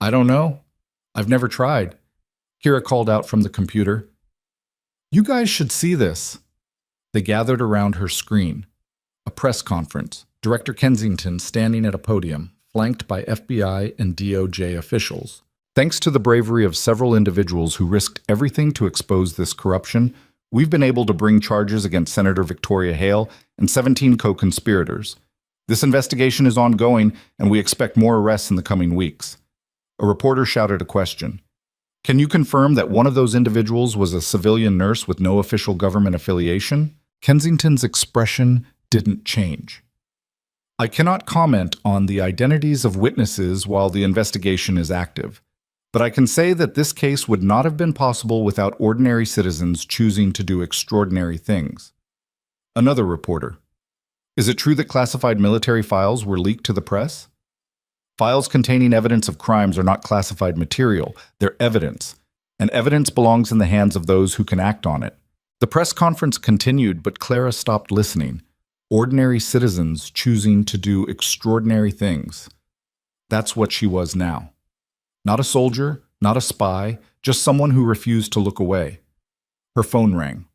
"I don't know. I've never tried." Kira called out from the computer. "You guys should see this." They gathered around her screen. A press conference. Director Kensington standing at a podium, flanked by FBI and DOJ officials. Thanks to the bravery of several individuals who risked everything to expose this corruption, we've been able to bring charges against Senator Victoria Hale and 17 co-conspirators. This investigation is ongoing, and we expect more arrests in the coming weeks. A reporter shouted a question. "Can you confirm that one of those individuals was a civilian nurse with no official government affiliation?" Kensington's expression didn't change. "I cannot comment on the identities of witnesses while the investigation is active. But I can say that this case would not have been possible without ordinary citizens choosing to do extraordinary things." Another reporter. "Is it true that classified military files were leaked to the press?" "Files containing evidence of crimes are not classified material. They're evidence. And evidence belongs in the hands of those who can act on it. The press conference continued, but Clara stopped listening. Ordinary citizens choosing to do extraordinary things. That's what she was now. Not a soldier, not a spy, just someone who refused to look away. Her phone rang.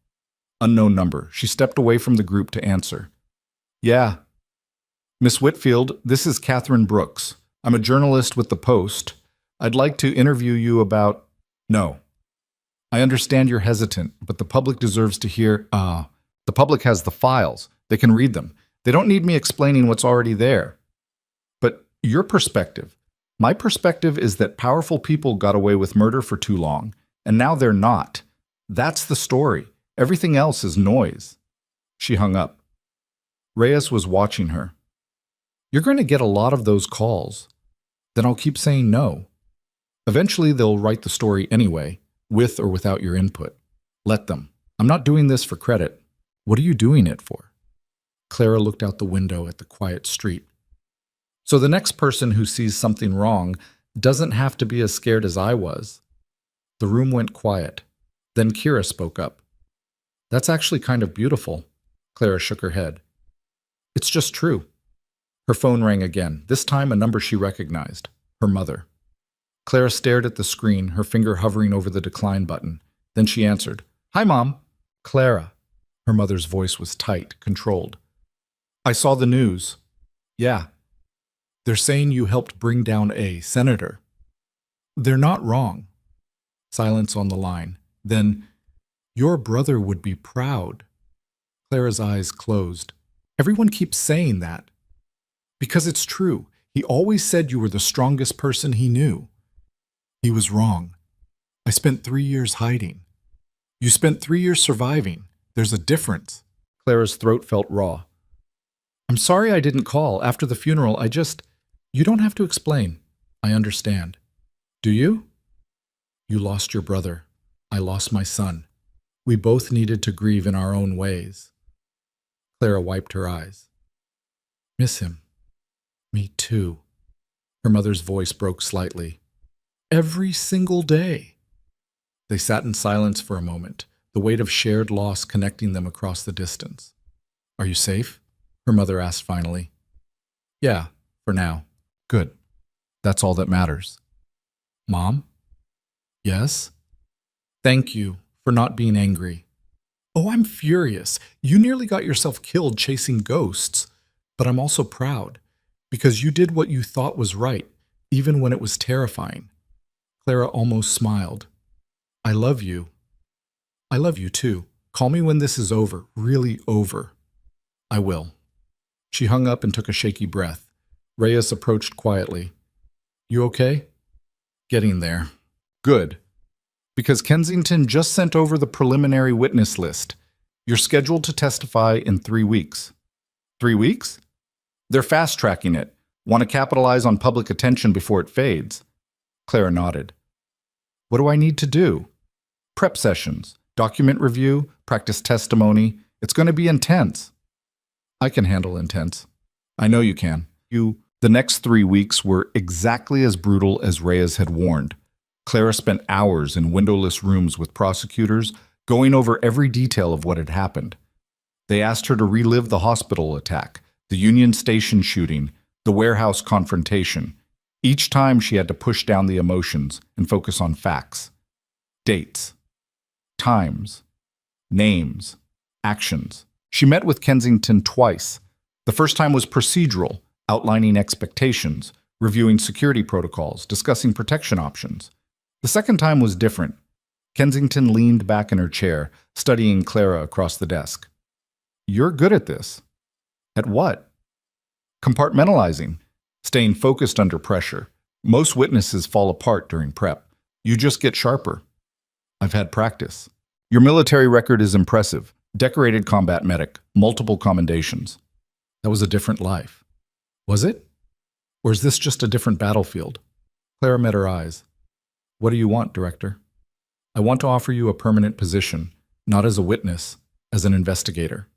Unknown number. She stepped away from the group to answer. Yeah. Miss Whitfield, this is Catherine Brooks. I'm a journalist with the Post. I'd like to interview you about... No. I understand you're hesitant, but the public deserves to hear... The public has the files. They can read them. They don't need me explaining what's already there. But your perspective. My perspective is that powerful people got away with murder for too long, and now they're not. That's the story. Everything else is noise. She hung up. Reyes was watching her. You're going to get a lot of those calls. Then I'll keep saying no. Eventually they'll write the story anyway, with or without your input. Let them. I'm not doing this for credit. What are you doing it for? Clara looked out the window at the quiet street. So the next person who sees something wrong doesn't have to be as scared as I was. The room went quiet. Then Kira spoke up. That's actually kind of beautiful. Clara shook her head. It's just true. Her phone rang again, this time a number she recognized. Her mother. Clara stared at the screen, her finger hovering over the decline button. Then she answered. Hi, Mom. Clara. Her mother's voice was tight, controlled. I saw the news. Yeah. They're saying you helped bring down a senator. They're not wrong. Silence on the line. Then, your brother would be proud. Clara's eyes closed. Everyone keeps saying that. Because it's true. He always said you were the strongest person he knew. He was wrong. I spent 3 years hiding. You spent 3 years surviving. There's a difference. Clara's throat felt raw. I'm sorry I didn't call. After the funeral, You don't have to explain. I understand. Do you? You lost your brother. I lost my son. We both needed to grieve in our own ways. Clara wiped her eyes. Miss him. Me too. Her mother's voice broke slightly. Every single day. They sat in silence for a moment, the weight of shared loss connecting them across the distance. Are you safe? Her mother asked finally. Yeah, for now. Good. That's all that matters. Mom? Yes? Thank you for not being angry. Oh, I'm furious. You nearly got yourself killed chasing ghosts. But I'm also proud, because you did what you thought was right, even when it was terrifying. Clara almost smiled. I love you. I love you too. Call me when this is over, really over. I will. She hung up and took a shaky breath. Reyes approached quietly. You okay? Getting there. Good. Because Kensington just sent over the preliminary witness list. You're scheduled to testify in 3 weeks. 3 weeks? They're fast-tracking it. Want to capitalize on public attention before it fades. Clara nodded. What do I need to do? Prep sessions, document review, practice testimony. It's going to be intense. I can handle intense. I know you can. The next 3 weeks were exactly as brutal as Reyes had warned. Clara spent hours in windowless rooms with prosecutors, going over every detail of what had happened. They asked her to relive the hospital attack, the Union Station shooting, the warehouse confrontation. Each time she had to push down the emotions and focus on facts. Dates. Times. Names. Actions. She met with Kensington twice. The first time was procedural, outlining expectations, reviewing security protocols, discussing protection options. The second time was different. Kensington leaned back in her chair, studying Clara across the desk. You're good at this. At what? Compartmentalizing, staying focused under pressure. Most witnesses fall apart during prep. You just get sharper. I've had practice. Your military record is impressive. Decorated combat medic, multiple commendations. That was a different life. Was it? Or is this just a different battlefield? Clara met her eyes. What do you want, Director? I want to offer you a permanent position, not as a witness, as an investigator.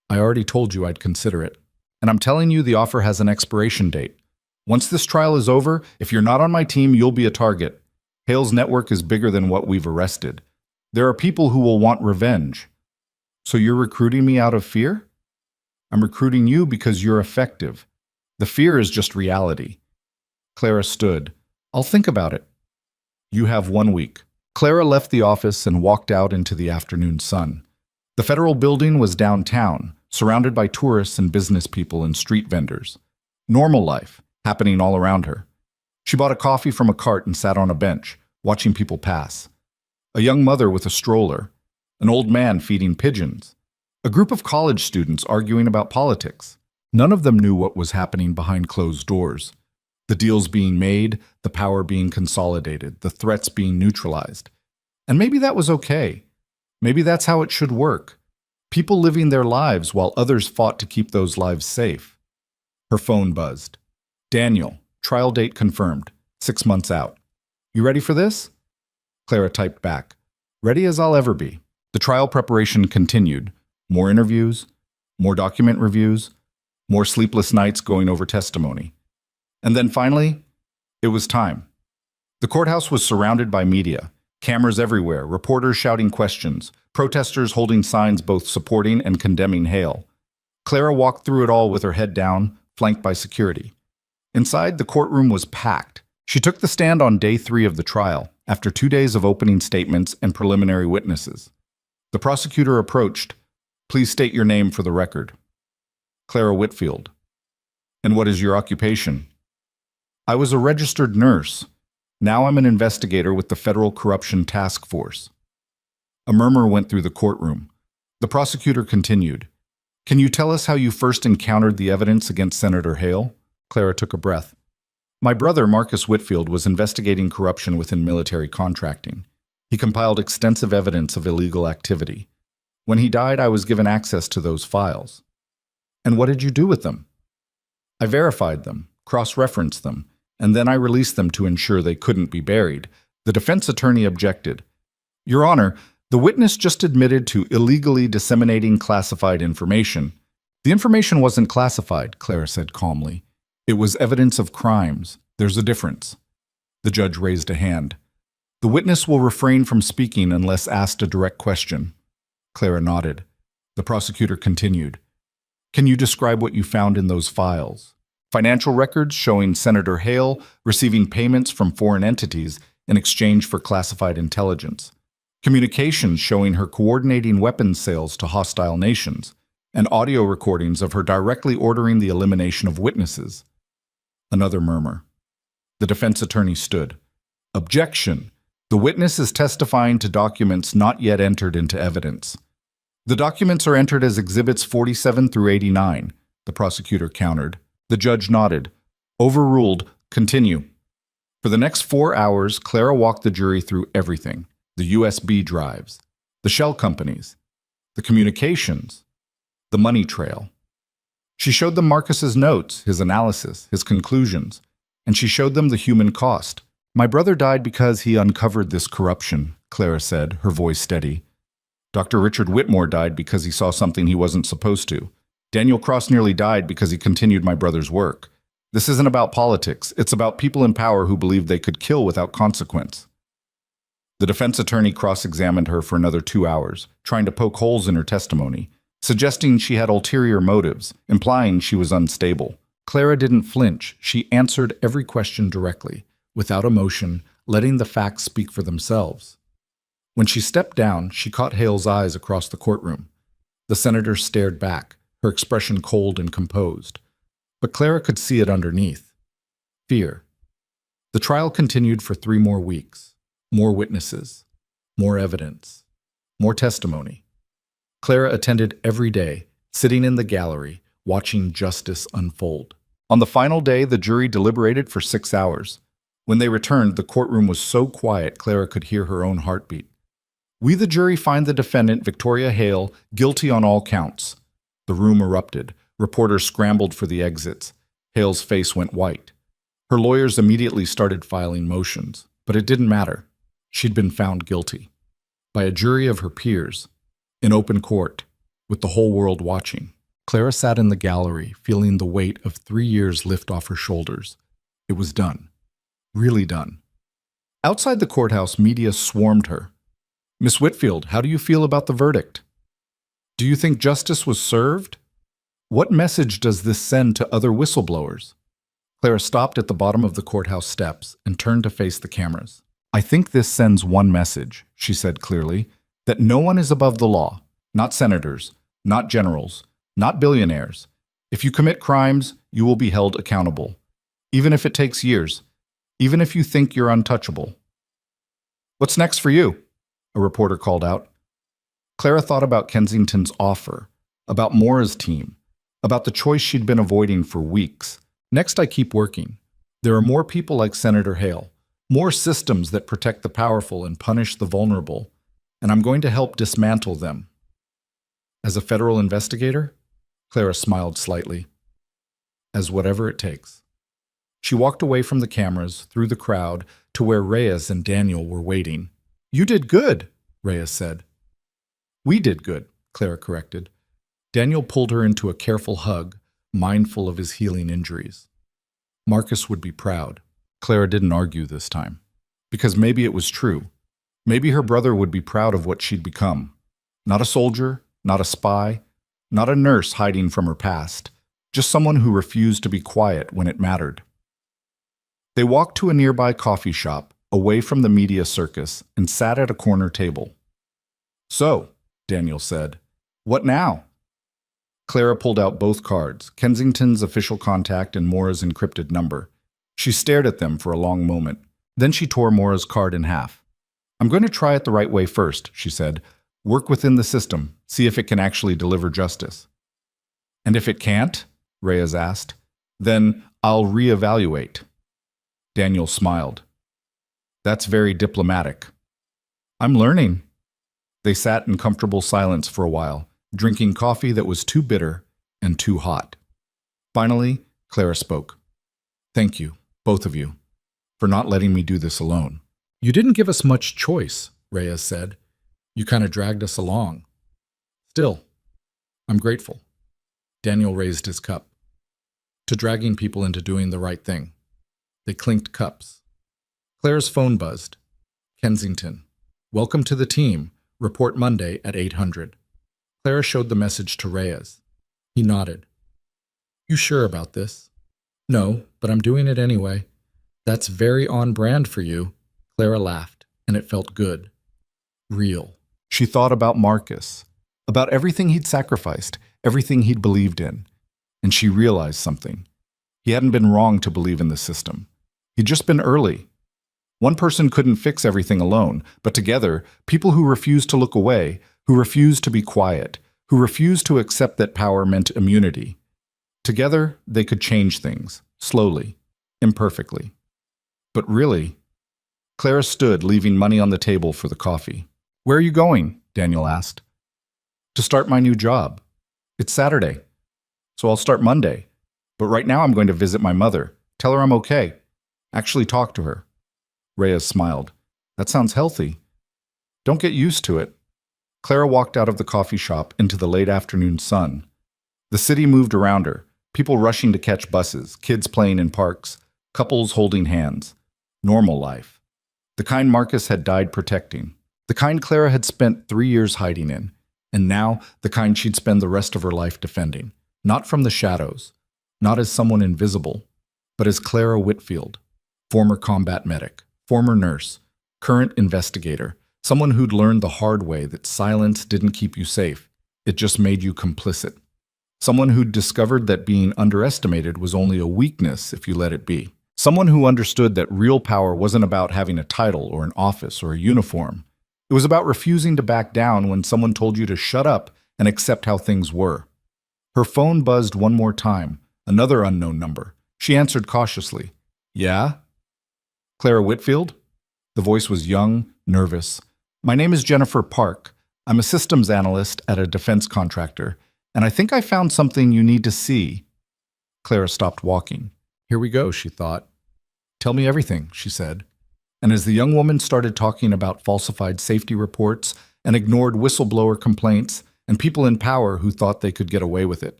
I already told you I'd consider it. And I'm telling you the offer has an expiration date. Once this trial is over, if you're not on my team, you'll be a target. Hale's network is bigger than what we've arrested. There are people who will want revenge. So you're recruiting me out of fear? I'm recruiting you because you're effective. The fear is just reality. Clara stood. I'll think about it. You have 1 week. Clara left the office and walked out into the afternoon sun. The federal building was downtown, surrounded by tourists and business people and street vendors. Normal life, happening all around her. She bought a coffee from a cart and sat on a bench, watching people pass. A young mother with a stroller, an old man feeding pigeons, a group of college students arguing about politics. None of them knew what was happening behind closed doors. The deals being made, the power being consolidated, the threats being neutralized. And maybe that was okay. Maybe that's how it should work. People living their lives while others fought to keep those lives safe. Her phone buzzed. Daniel, trial date confirmed, 6 months out. You ready for this? Clara typed back. Ready as I'll ever be. The trial preparation continued. More interviews, more document reviews, more sleepless nights going over testimony. And then finally, it was time. The courthouse was surrounded by media, cameras everywhere, reporters shouting questions, protesters holding signs both supporting and condemning Hale. Clara walked through it all with her head down, flanked by security. Inside, the courtroom was packed. She took the stand on day 3 of the trial, after 2 days of opening statements and preliminary witnesses. The prosecutor approached. Please state your name for the record. Clara Whitfield. And what is your occupation? I was a registered nurse. Now I'm an investigator with the Federal Corruption Task Force. A murmur went through the courtroom. The prosecutor continued. Can you tell us how you first encountered the evidence against Senator Hale? Clara took a breath. My brother, Marcus Whitfield, was investigating corruption within military contracting. He compiled extensive evidence of illegal activity. When he died, I was given access to those files. And what did you do with them? I verified them, cross-referenced them, and then I released them to ensure they couldn't be buried. The defense attorney objected. Your Honor, the witness just admitted to illegally disseminating classified information. The information wasn't classified, Clara said calmly. It was evidence of crimes. There's a difference. The judge raised a hand. The witness will refrain from speaking unless asked a direct question. Clara nodded. The prosecutor continued. Can you describe what you found in those files? Financial records showing Senator Hale receiving payments from foreign entities in exchange for classified intelligence. Communications showing her coordinating weapons sales to hostile nations, and audio recordings of her directly ordering the elimination of witnesses. Another murmur. The defense attorney stood. Objection. The witness is testifying to documents not yet entered into evidence. The documents are entered as Exhibits 47 through 89, the prosecutor countered. The judge nodded. Overruled. Continue. For the next 4 hours, Clara walked the jury through everything. The USB drives, the shell companies, the communications, the money trail. She showed them Marcus's notes, his analysis, his conclusions, and she showed them the human cost. My brother died because he uncovered this corruption, Clara said, her voice steady. Dr. Richard Whitmore died because he saw something he wasn't supposed to. Daniel Cross nearly died because he continued my brother's work. This isn't about politics. It's about people in power who believed they could kill without consequence. The defense attorney cross-examined her for another 2 hours, trying to poke holes in her testimony, suggesting she had ulterior motives, implying she was unstable. Clara didn't flinch. She answered every question directly, without emotion, letting the facts speak for themselves. When she stepped down, she caught Hale's eyes across the courtroom. The senator stared back, her expression cold and composed. But Clara could see it underneath. Fear. The trial continued for 3 more weeks. More witnesses. More evidence. More testimony. Clara attended every day, sitting in the gallery, watching justice unfold. On the final day, the jury deliberated for 6 hours. When they returned, the courtroom was so quiet Clara could hear her own heartbeat. We, the jury, find the defendant, Victoria Hale, guilty on all counts. The room erupted. Reporters scrambled for the exits. Hale's face went white. Her lawyers immediately started filing motions, but it didn't matter. She'd been found guilty. By a jury of her peers, in open court, with the whole world watching. Clara sat in the gallery, feeling the weight of 3 years lift off her shoulders. It was done. Really done. Outside the courthouse, media swarmed her. Miss Whitfield, how do you feel about the verdict? Do you think justice was served? What message does this send to other whistleblowers? Clara stopped at the bottom of the courthouse steps and turned to face the cameras. I think this sends one message, she said clearly, that no one is above the law, not senators, not generals, not billionaires. If you commit crimes, you will be held accountable, even if it takes years, even if you think you're untouchable. What's next for you? A reporter called out. Clara thought about Kensington's offer, about Maura's team, about the choice she'd been avoiding for weeks. Next, I keep working. There are more people like Senator Hale, more systems that protect the powerful and punish the vulnerable, and I'm going to help dismantle them. As a federal investigator? Clara smiled slightly. As whatever it takes. She walked away from the cameras, through the crowd, to where Reyes and Daniel were waiting. You did good, Reyes said. We did good, Clara corrected. Daniel pulled her into a careful hug, mindful of his healing injuries. Marcus would be proud. Clara didn't argue this time. Because maybe it was true. Maybe her brother would be proud of what she'd become. Not a soldier, not a spy, not a nurse hiding from her past, just someone who refused to be quiet when it mattered. They walked to a nearby coffee shop, away from the media circus, and sat at a corner table. So, Daniel said, what now? Clara pulled out both cards, Kensington's official contact and Maura's encrypted number. She stared at them for a long moment. Then she tore Maura's card in half. I'm going to try it the right way first, she said. Work within the system, see if it can actually deliver justice. And if it can't, Reyes asked, then I'll reevaluate. Daniel smiled. That's very diplomatic. I'm learning. They sat in comfortable silence for a while, drinking coffee that was too bitter and too hot. Finally, Clara spoke. Thank you, both of you, for not letting me do this alone. You didn't give us much choice, Reyes said. You kind of dragged us along. Still, I'm grateful. Daniel raised his cup. To dragging people into doing the right thing. They clinked cups. Clara's phone buzzed. Kensington. Welcome to the team. Report Monday at 800. Clara showed the message to Reyes. He nodded. You sure about this? No, but I'm doing it anyway. That's very on brand for you. Clara laughed, and it felt good. Real. She thought about Marcus, about everything he'd sacrificed, everything he'd believed in. And she realized something. He hadn't been wrong to believe in the system. He'd just been early. One person couldn't fix everything alone, but together, people who refused to look away, who refused to be quiet, who refused to accept that power meant immunity. Together, they could change things, slowly, imperfectly. But really, Clara stood, leaving money on the table for the coffee. Where are you going? Daniel asked. To start my new job. It's Saturday, so I'll start Monday. But right now I'm going to visit my mother. Tell her I'm okay. Actually talk to her. Reyes smiled. That sounds healthy. Don't get used to it. Clara walked out of the coffee shop into the late afternoon sun. The city moved around her, people rushing to catch buses, kids playing in parks, couples holding hands. Normal life. The kind Marcus had died protecting. The kind Clara had spent 3 years hiding in. And now, the kind she'd spend the rest of her life defending. Not from the shadows. Not as someone invisible. But as Clara Whitfield. Former combat medic. Former nurse. Current investigator. Someone who'd learned the hard way that silence didn't keep you safe. It just made you complicit. Someone who'd discovered that being underestimated was only a weakness if you let it be. Someone who understood that real power wasn't about having a title or an office or a uniform. It was about refusing to back down when someone told you to shut up and accept how things were. Her phone buzzed one more time, another unknown number. She answered cautiously. Yeah? Clara Whitfield? The voice was young, nervous. My name is Jennifer Park. I'm a systems analyst at a defense contractor, and I think I found something you need to see. Clara stopped walking. Here we go, she thought. Tell me everything, she said. And as the young woman started talking about falsified safety reports and ignored whistleblower complaints and people in power who thought they could get away with it,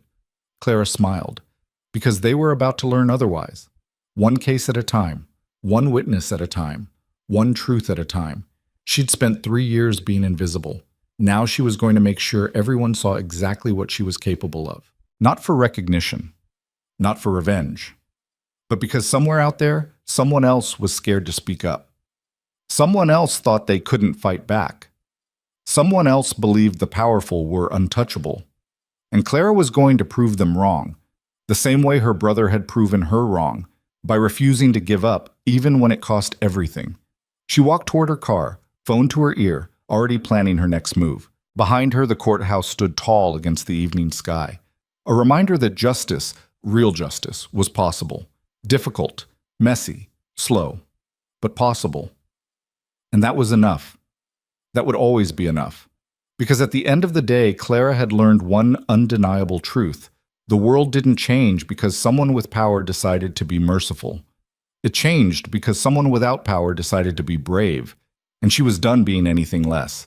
Clara smiled, because they were about to learn otherwise. One case at a time, one witness at a time, one truth at a time. She'd spent 3 years being invisible. Now she was going to make sure everyone saw exactly what she was capable of. Not for recognition, not for revenge, but because somewhere out there, someone else was scared to speak up. Someone else thought they couldn't fight back. Someone else believed the powerful were untouchable. And Clara was going to prove them wrong, the same way her brother had proven her wrong, by refusing to give up, even when it cost everything. She walked toward her car, phone to her ear, already planning her next move. Behind her, the courthouse stood tall against the evening sky, a reminder that justice, real justice, was possible. Difficult, messy, slow, but possible. And that was enough. That would always be enough. Because at the end of the day, Clara had learned one undeniable truth. The world didn't change because someone with power decided to be merciful. It changed because someone without power decided to be brave, and she was done being anything less.